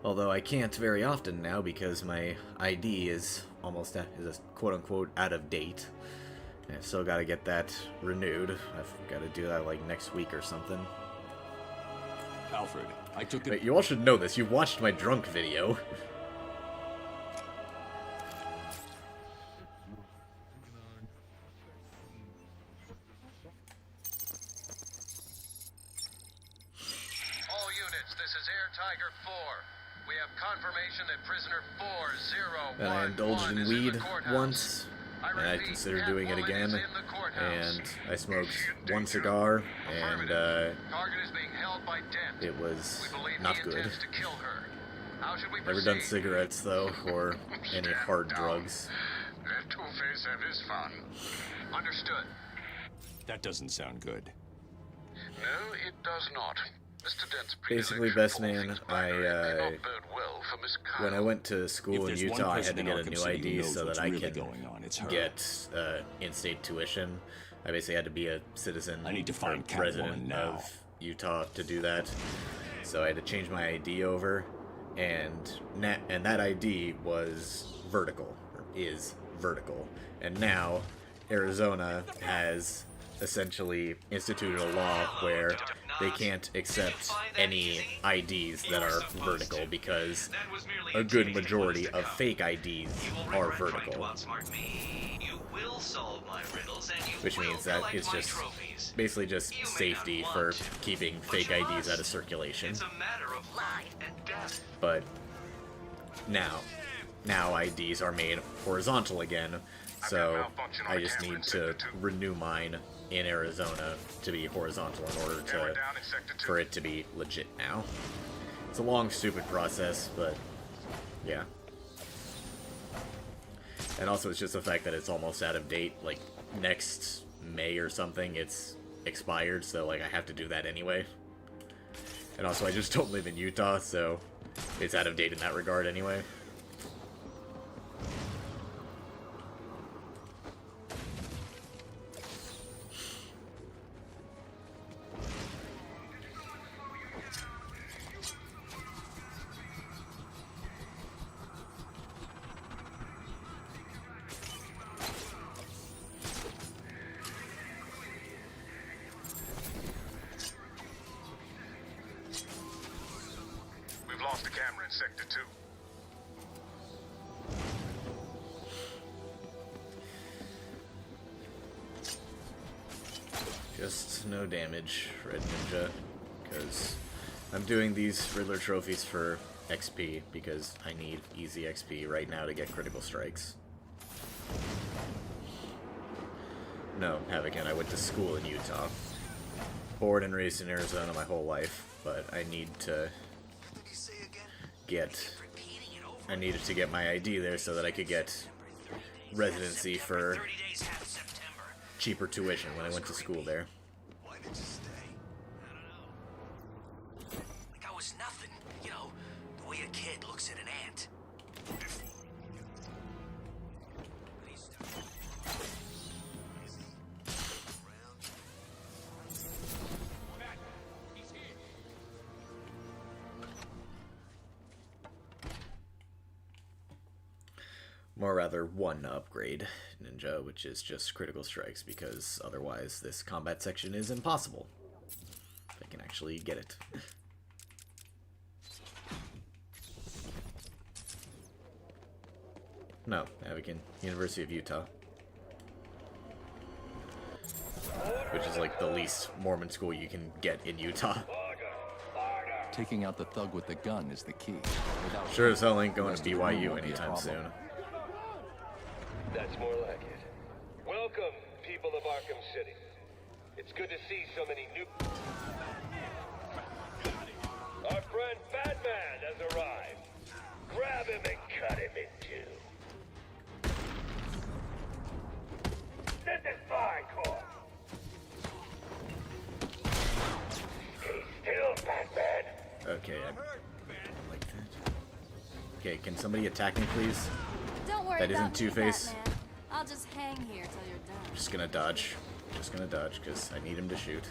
Although I can't very often now because my ID is almost is quote-unquote out of date. And I've still got to get that renewed. I've got to do that like next week or something. Alfred, I took it. But you all should know this. You watched my drunk video. Tiger 4. We have confirmation that prisoner 4011 And I indulged in is weed in the courthouse. once, and I considered doing it again, and I smoked one cigar, and Target is being held by Dent. it was We believe not he good. intends to kill her. How should we Never proceed? done cigarettes, though, or any hard drugs. Let Two-Face have his fun. Understood. That doesn't sound good. No, it does not. Mr. Dent's Basically, best man, well for Miss Kyle. when I went to school in If there's one Utah, I person had to in get a Arkham new City who ID knows so what's that I really can going on, it's her. get in-state tuition. I basically had to be a citizen I need to find or resident Catwoman now. of Utah to do that. So I had to change my ID over, and that ID was vertical, or is vertical. And now Arizona has essentially instituted a law where they can't accept any IDs that are vertical because a good majority of fake IDs are vertical. Which means that it's just basically just safety for keeping fake IDs out of circulation. But now IDs are made horizontal again, so I just need to renew mine in Arizona to be horizontal in order for it to be legit now. It's a long, stupid process, but yeah. And also it's just the fact that it's almost out of date, like next May or something, it's expired, so like I have to do that anyway. And also I just don't live in Utah, so it's out of date in that regard anyway. We've lost the camera in Sector 2. Just no damage, Red Ninja, because I'm doing these Riddler trophies for XP, because I need easy XP right now to get critical strikes. No, Havoc, and I went to school in Utah. Born and raised in Arizona my whole life, but I need to I needed to get my ID there so that I could get residency for cheaper tuition when I went to school there. Why did you stay? I don't know. Like I was nothing, you know, the way a kid looks at an ant. More rather, one upgrade, Ninja, which is just critical strikes, because otherwise this combat section is impossible. If I can actually get it. No, Havoc, University of Utah. Which is like the least Mormon school you can get in Utah. Taking out the thug with the gun is the key. Without Sure as hell ain't going to the rest of the room BYU won't be a anytime problem. soon. That's more like it. Welcome, people of Arkham City. It's good to see so many new... Our friend Batman has arrived. Grab him and cut him in two. This is my call. He's still Batman. Okay, I like that. Okay, can somebody attack me, please? Don't worry That isn't about me, Two-Face. Batman. I'll just hang here till you're done. Just gonna dodge. Just gonna dodge, because I need him to shoot.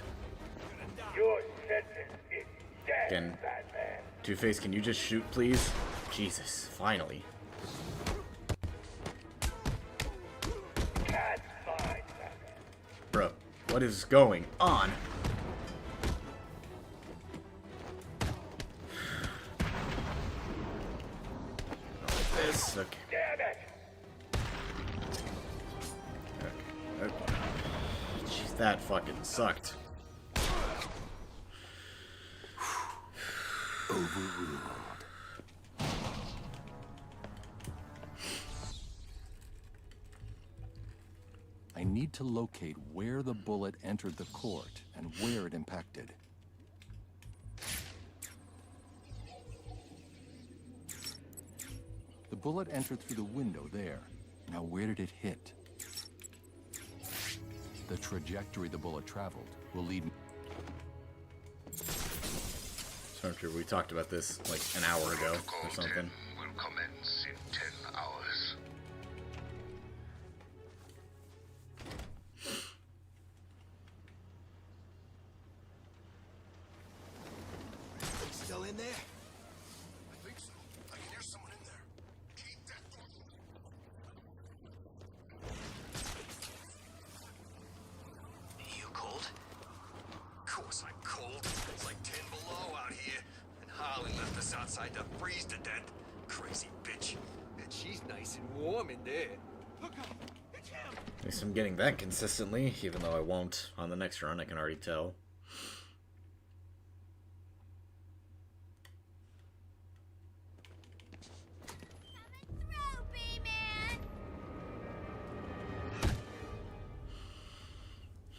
Your sentence is dead, Can Batman. Two-Face, can you just shoot, please? Jesus, finally. That's fine, Batman. Bro, what is going on? Like this, okay. Damn it! Okay. Jeez, that fucking sucked. Overruled. I need to locate where the bullet entered the court and where it impacted. The bullet entered through the window there. Now where did it hit? The trajectory the bullet traveled will lead me. So I'm sure we talked about this like an hour ago or something. Will commence in 10 hours. Still in there? I think so. I can hear someone in there. Keep that door. You cold? Of course I'm cold. It's like 10 below out here. And Harley left us outside to freeze to death. Crazy bitch. And she's nice and warm in there. Look up! It's him! At least I'm getting that consistently, even though I won't on the next run, I can already tell.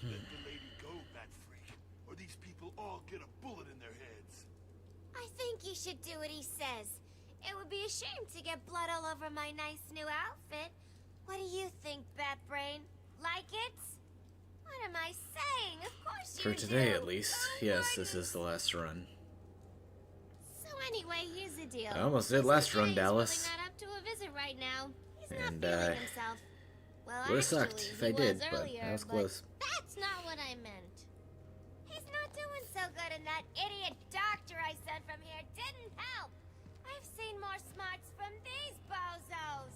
Let the lady go, bat freak, or these people all get a bullet in their heads. I think you should do what he says. It would be a shame to get blood all over my nice new outfit. What do you think, Batbrain? Like it? What am I saying? Of course you For today, do. at least. Yes, this is the last run. So anyway, here's the deal. I almost did last run, Dallas. Really not up to a visit right now. He's And, not feeling himself. Well, would've sucked actually, if he I did, was but earlier, that was close. That's not what I meant. He's not doing so good, and that idiot doctor I sent from here didn't help. I've seen more smarts from these bozos.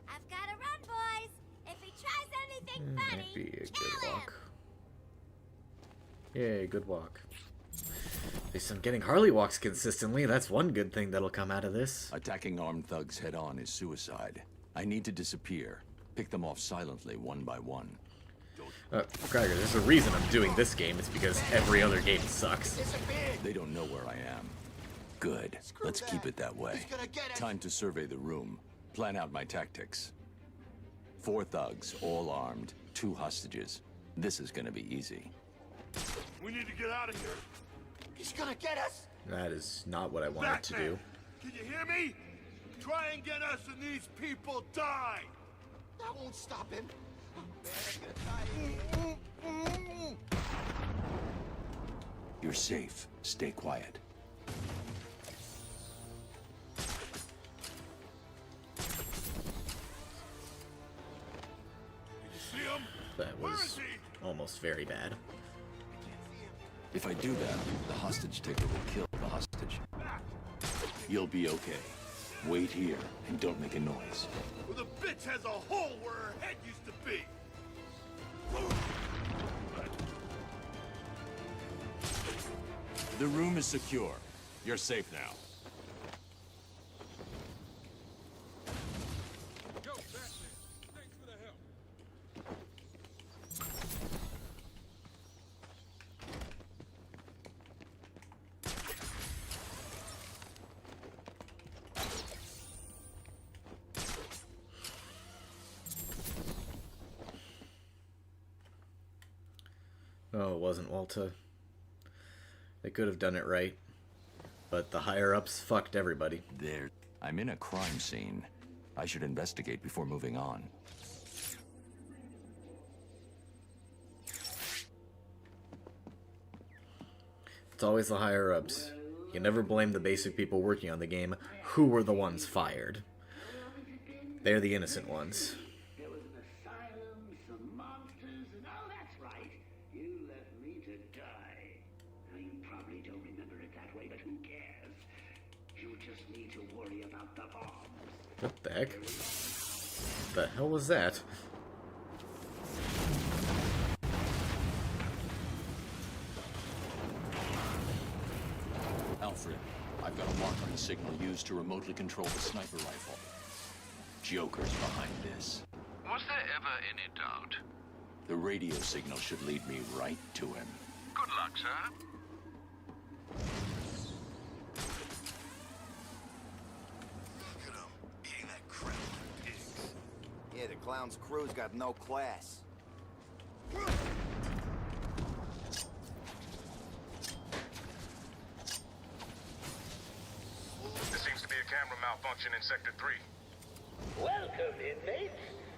I've got to run, boys. If he tries anything funny, Might be a kill good him. walk. Yay, good walk. At least I'm getting Harley walks consistently. That's one good thing that'll come out of this. Attacking armed thugs head-on is suicide. I need to disappear. Pick them off silently, one by one. Krieger, there's a reason I'm doing this game. It's because every other game sucks. They don't know where I am. Good. Let's keep it that way. Time to survey the room. Plan out my tactics. 4 thugs, all armed, 2 hostages. This is gonna be easy. We need to get out of here. He's gonna get us. That is not what I wanted to do. Can you hear me? Try and get us and these people die. That won't stop him. You're safe. Stay quiet. That was almost very bad. If I do that, the hostage taker will kill the hostage. You'll be okay. Wait here and don't make a noise. Well, the bitch has a hole where her head used to be. The room is secure. You're safe now. Yo, Batman. Thanks for the help. Oh, it wasn't Walter. They could have done it right. But the higher-ups fucked everybody. There. I'm in a crime scene. I should investigate before moving on. It's always the higher-ups. You never blame the basic people working on the game. Who were the ones fired? They're the innocent ones. There was an asylum, some monsters, and oh, that's right. You left me to die. Now, you probably don't remember it that way, but who cares? You just need to worry about the bombs. What the heck? The hell was that? Alfred, I've got a marking signal used to remotely control the sniper rifle. Joker's behind this. Was there ever any doubt? The radio signal should lead me right to him. Good luck, sir. clown's crew's got no class. There seems to be a camera malfunction in Sector 3. Welcome, inmates.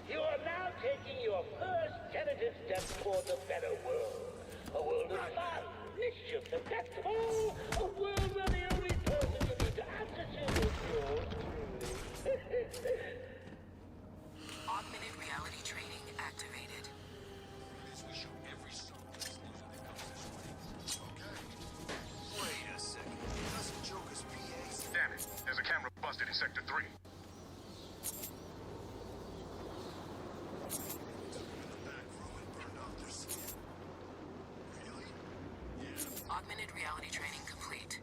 You are now taking your first tentative step towards a better world. A world of fun, mischief, and best of all, a world where the only person you need to answer to is yours truly. Augmented reality training activated. Wait a second. Doesn't Joker's PA... Damn it, there's a camera busted in Sector 3. Augmented reality training complete.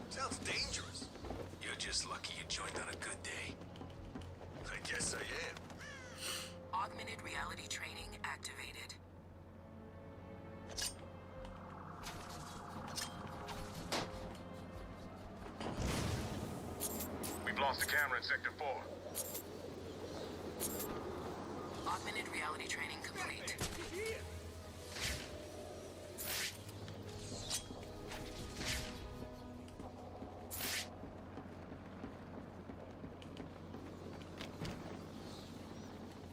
Sounds dangerous. You're just lucky you joined on a good day. I guess I am. Augmented reality training activated. We've lost a camera in Sector 4. Augmented reality training complete.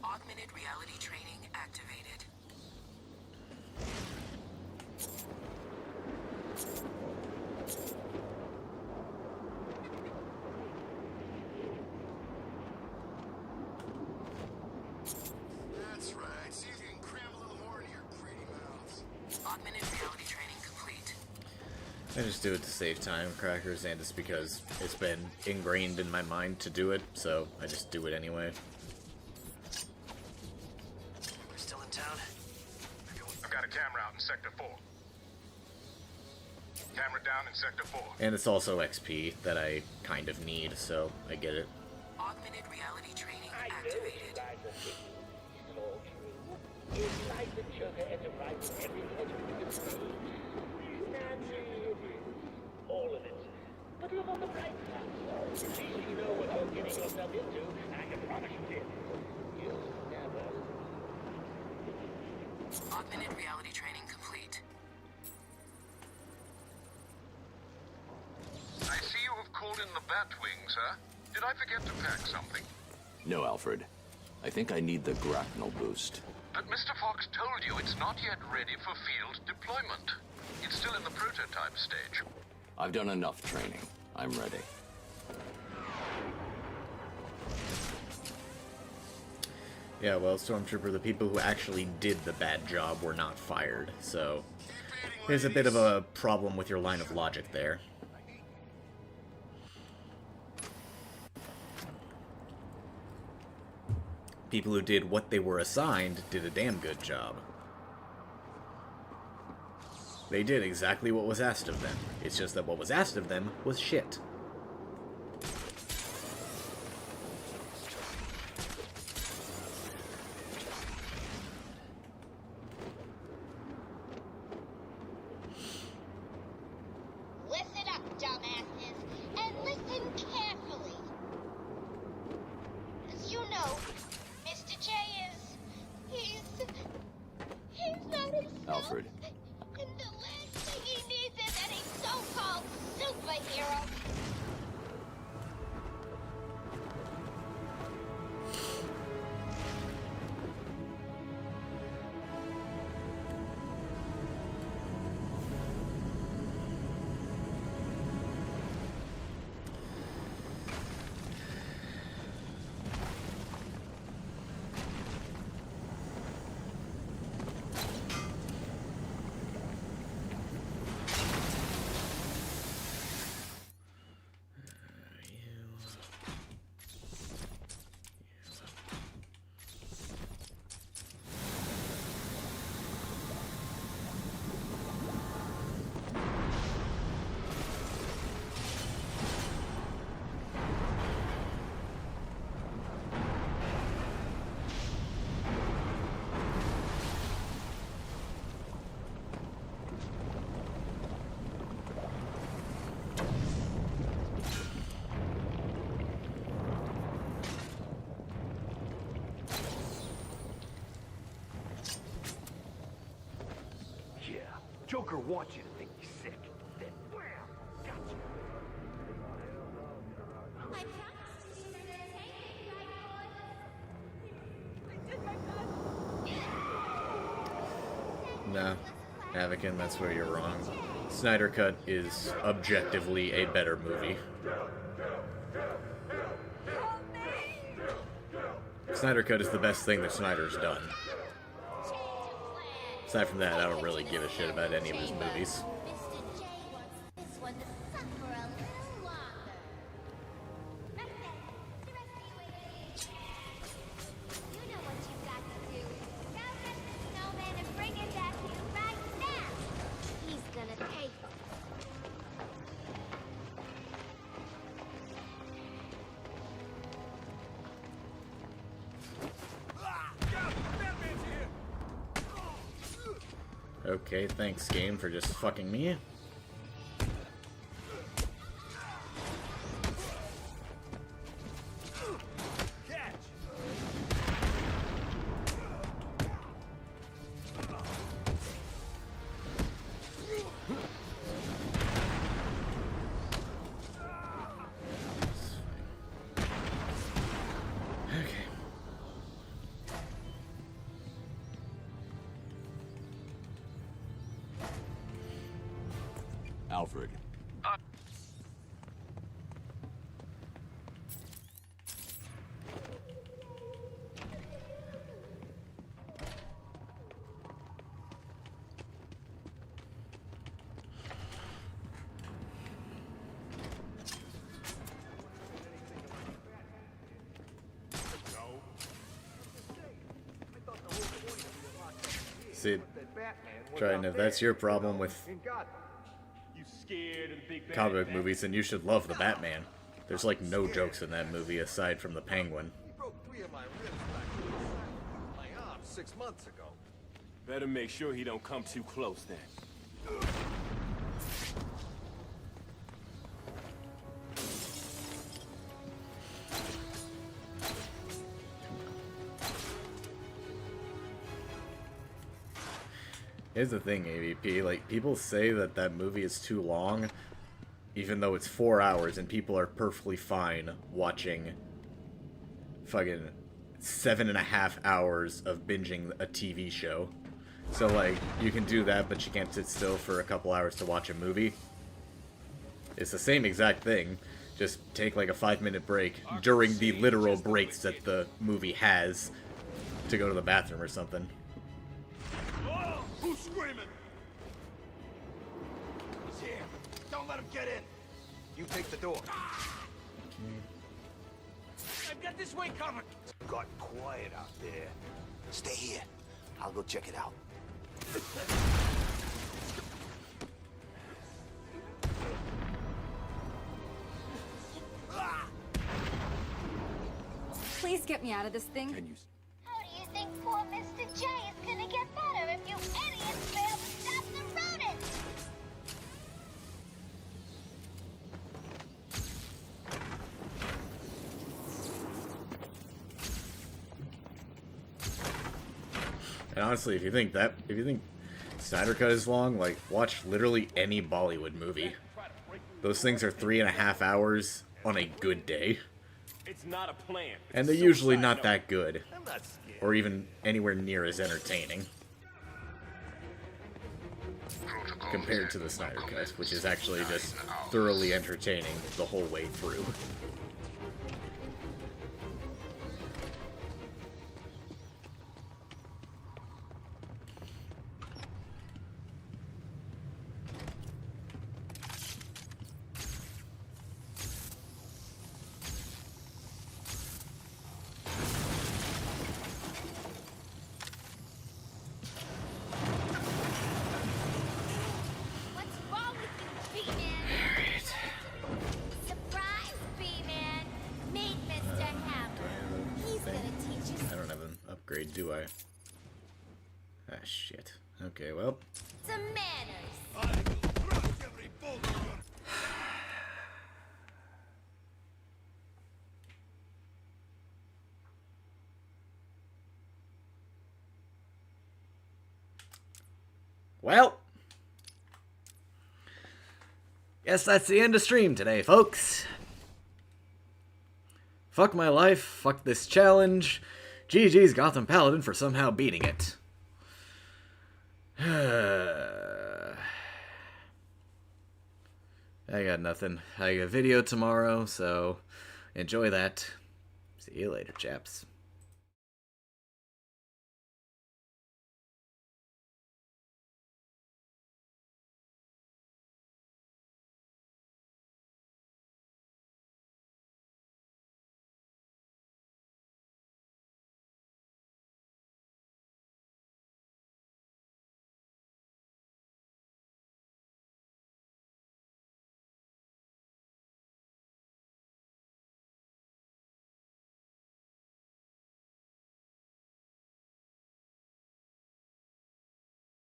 Augmented reality training activated. That's right. See if you can cram a little more into your pretty mouths. Augmented reality training complete. I just do it to save time, Crackers, and it's because it's been ingrained in my mind to do it, so I just do it anyway. We're still in town? I've got a camera out in Sector 4. Camera down in Sector 4. And it's also XP that I kind of need, so I get it. Augmented reality training I know activated. you guys are thinking this is all true. Inside the Joker Enterprise, everything has been conceived. Not really. All of it. But look on the bright side. At least you know what you're getting yourself into, and I can promise you this. You'll never. Augmented reality training complete. I see you have called in the Batwing, sir. Did I forget to pack something? No, Alfred. I think I need the grapnel boost. But Mr. Fox told you it's not yet ready for field deployment. It's still in the prototype stage. I've done enough training. I'm ready. Yeah, well, Stormtrooper, the people who actually did the bad job were not fired, so there's a bit of a problem with your line of logic there. People who did what they were assigned did a damn good job. They did exactly what was asked of them. It's just that what was asked of them was shit. Listen up, dumbasses, and listen carefully. As you know, Mr. J he's not himself. Alfred. And the last thing he needs is any so-called superhero motherfucker wants you to think he's sick. Then wham! Gotcha. I promise to be entertaining, right, boys? No, Anakin, that's where you're wrong. Snyder Cut is objectively a better movie. Snyder Cut is the best thing that Snyder's done. Aside from that, I don't really give a shit about any of his movies. Mr. J wants this one to suffer a little longer. Right then, the rest of you wait. You know what you've got to do. Go get the snowman and bring him back here right now. He's gonna pay for it. Okay, thanks, game, for just fucking me. Alfred. See, Trying, if that's your problem with comic book movies, then you should love the Batman. There's like no jokes in that movie aside from the Penguin. He broke 3 of my ribs back when my arm 6 months ago. Better make sure he don't come too close then. Here's the thing, AVP, like, people say that that movie is too long, even though it's 4 hours, and people are perfectly fine watching fucking 7.5 hours of binging a TV show. So, like, you can do that, but you can't sit still for a couple hours to watch a movie. It's the same exact thing, just take like a 5-minute break during the literal breaks that the movie has to go to the bathroom or something. Who's screaming? He's here. Don't let him get in. You take the door. I've got this way covered. Got quiet out there. Stay here. I'll go check it out. Please get me out of this thing. How do you think poor Mr. J is gonna get better if you idiots fail to stop the rodents? And honestly, if you think Snyder Cut is long, like, watch literally any Bollywood movie. Those things are 3.5 hours on a good day. It's not a plan. And they're usually not that good. Or even anywhere near as entertaining. Compared to the Snyder Cut, which is actually just thoroughly entertaining the whole way through. What's wrong with you, B-Man? Surprise, B-Man. Meet Mr. Hammer. He's gonna teach you I don't have an upgrade, do I? Ah, shit. Okay, well. some manners. Well, Guess that's the end of stream today, folks. Fuck my life, fuck this challenge. GG's Gotham Paladin for somehow beating it. I got nothing. I got a video tomorrow, so enjoy that. See you later, chaps.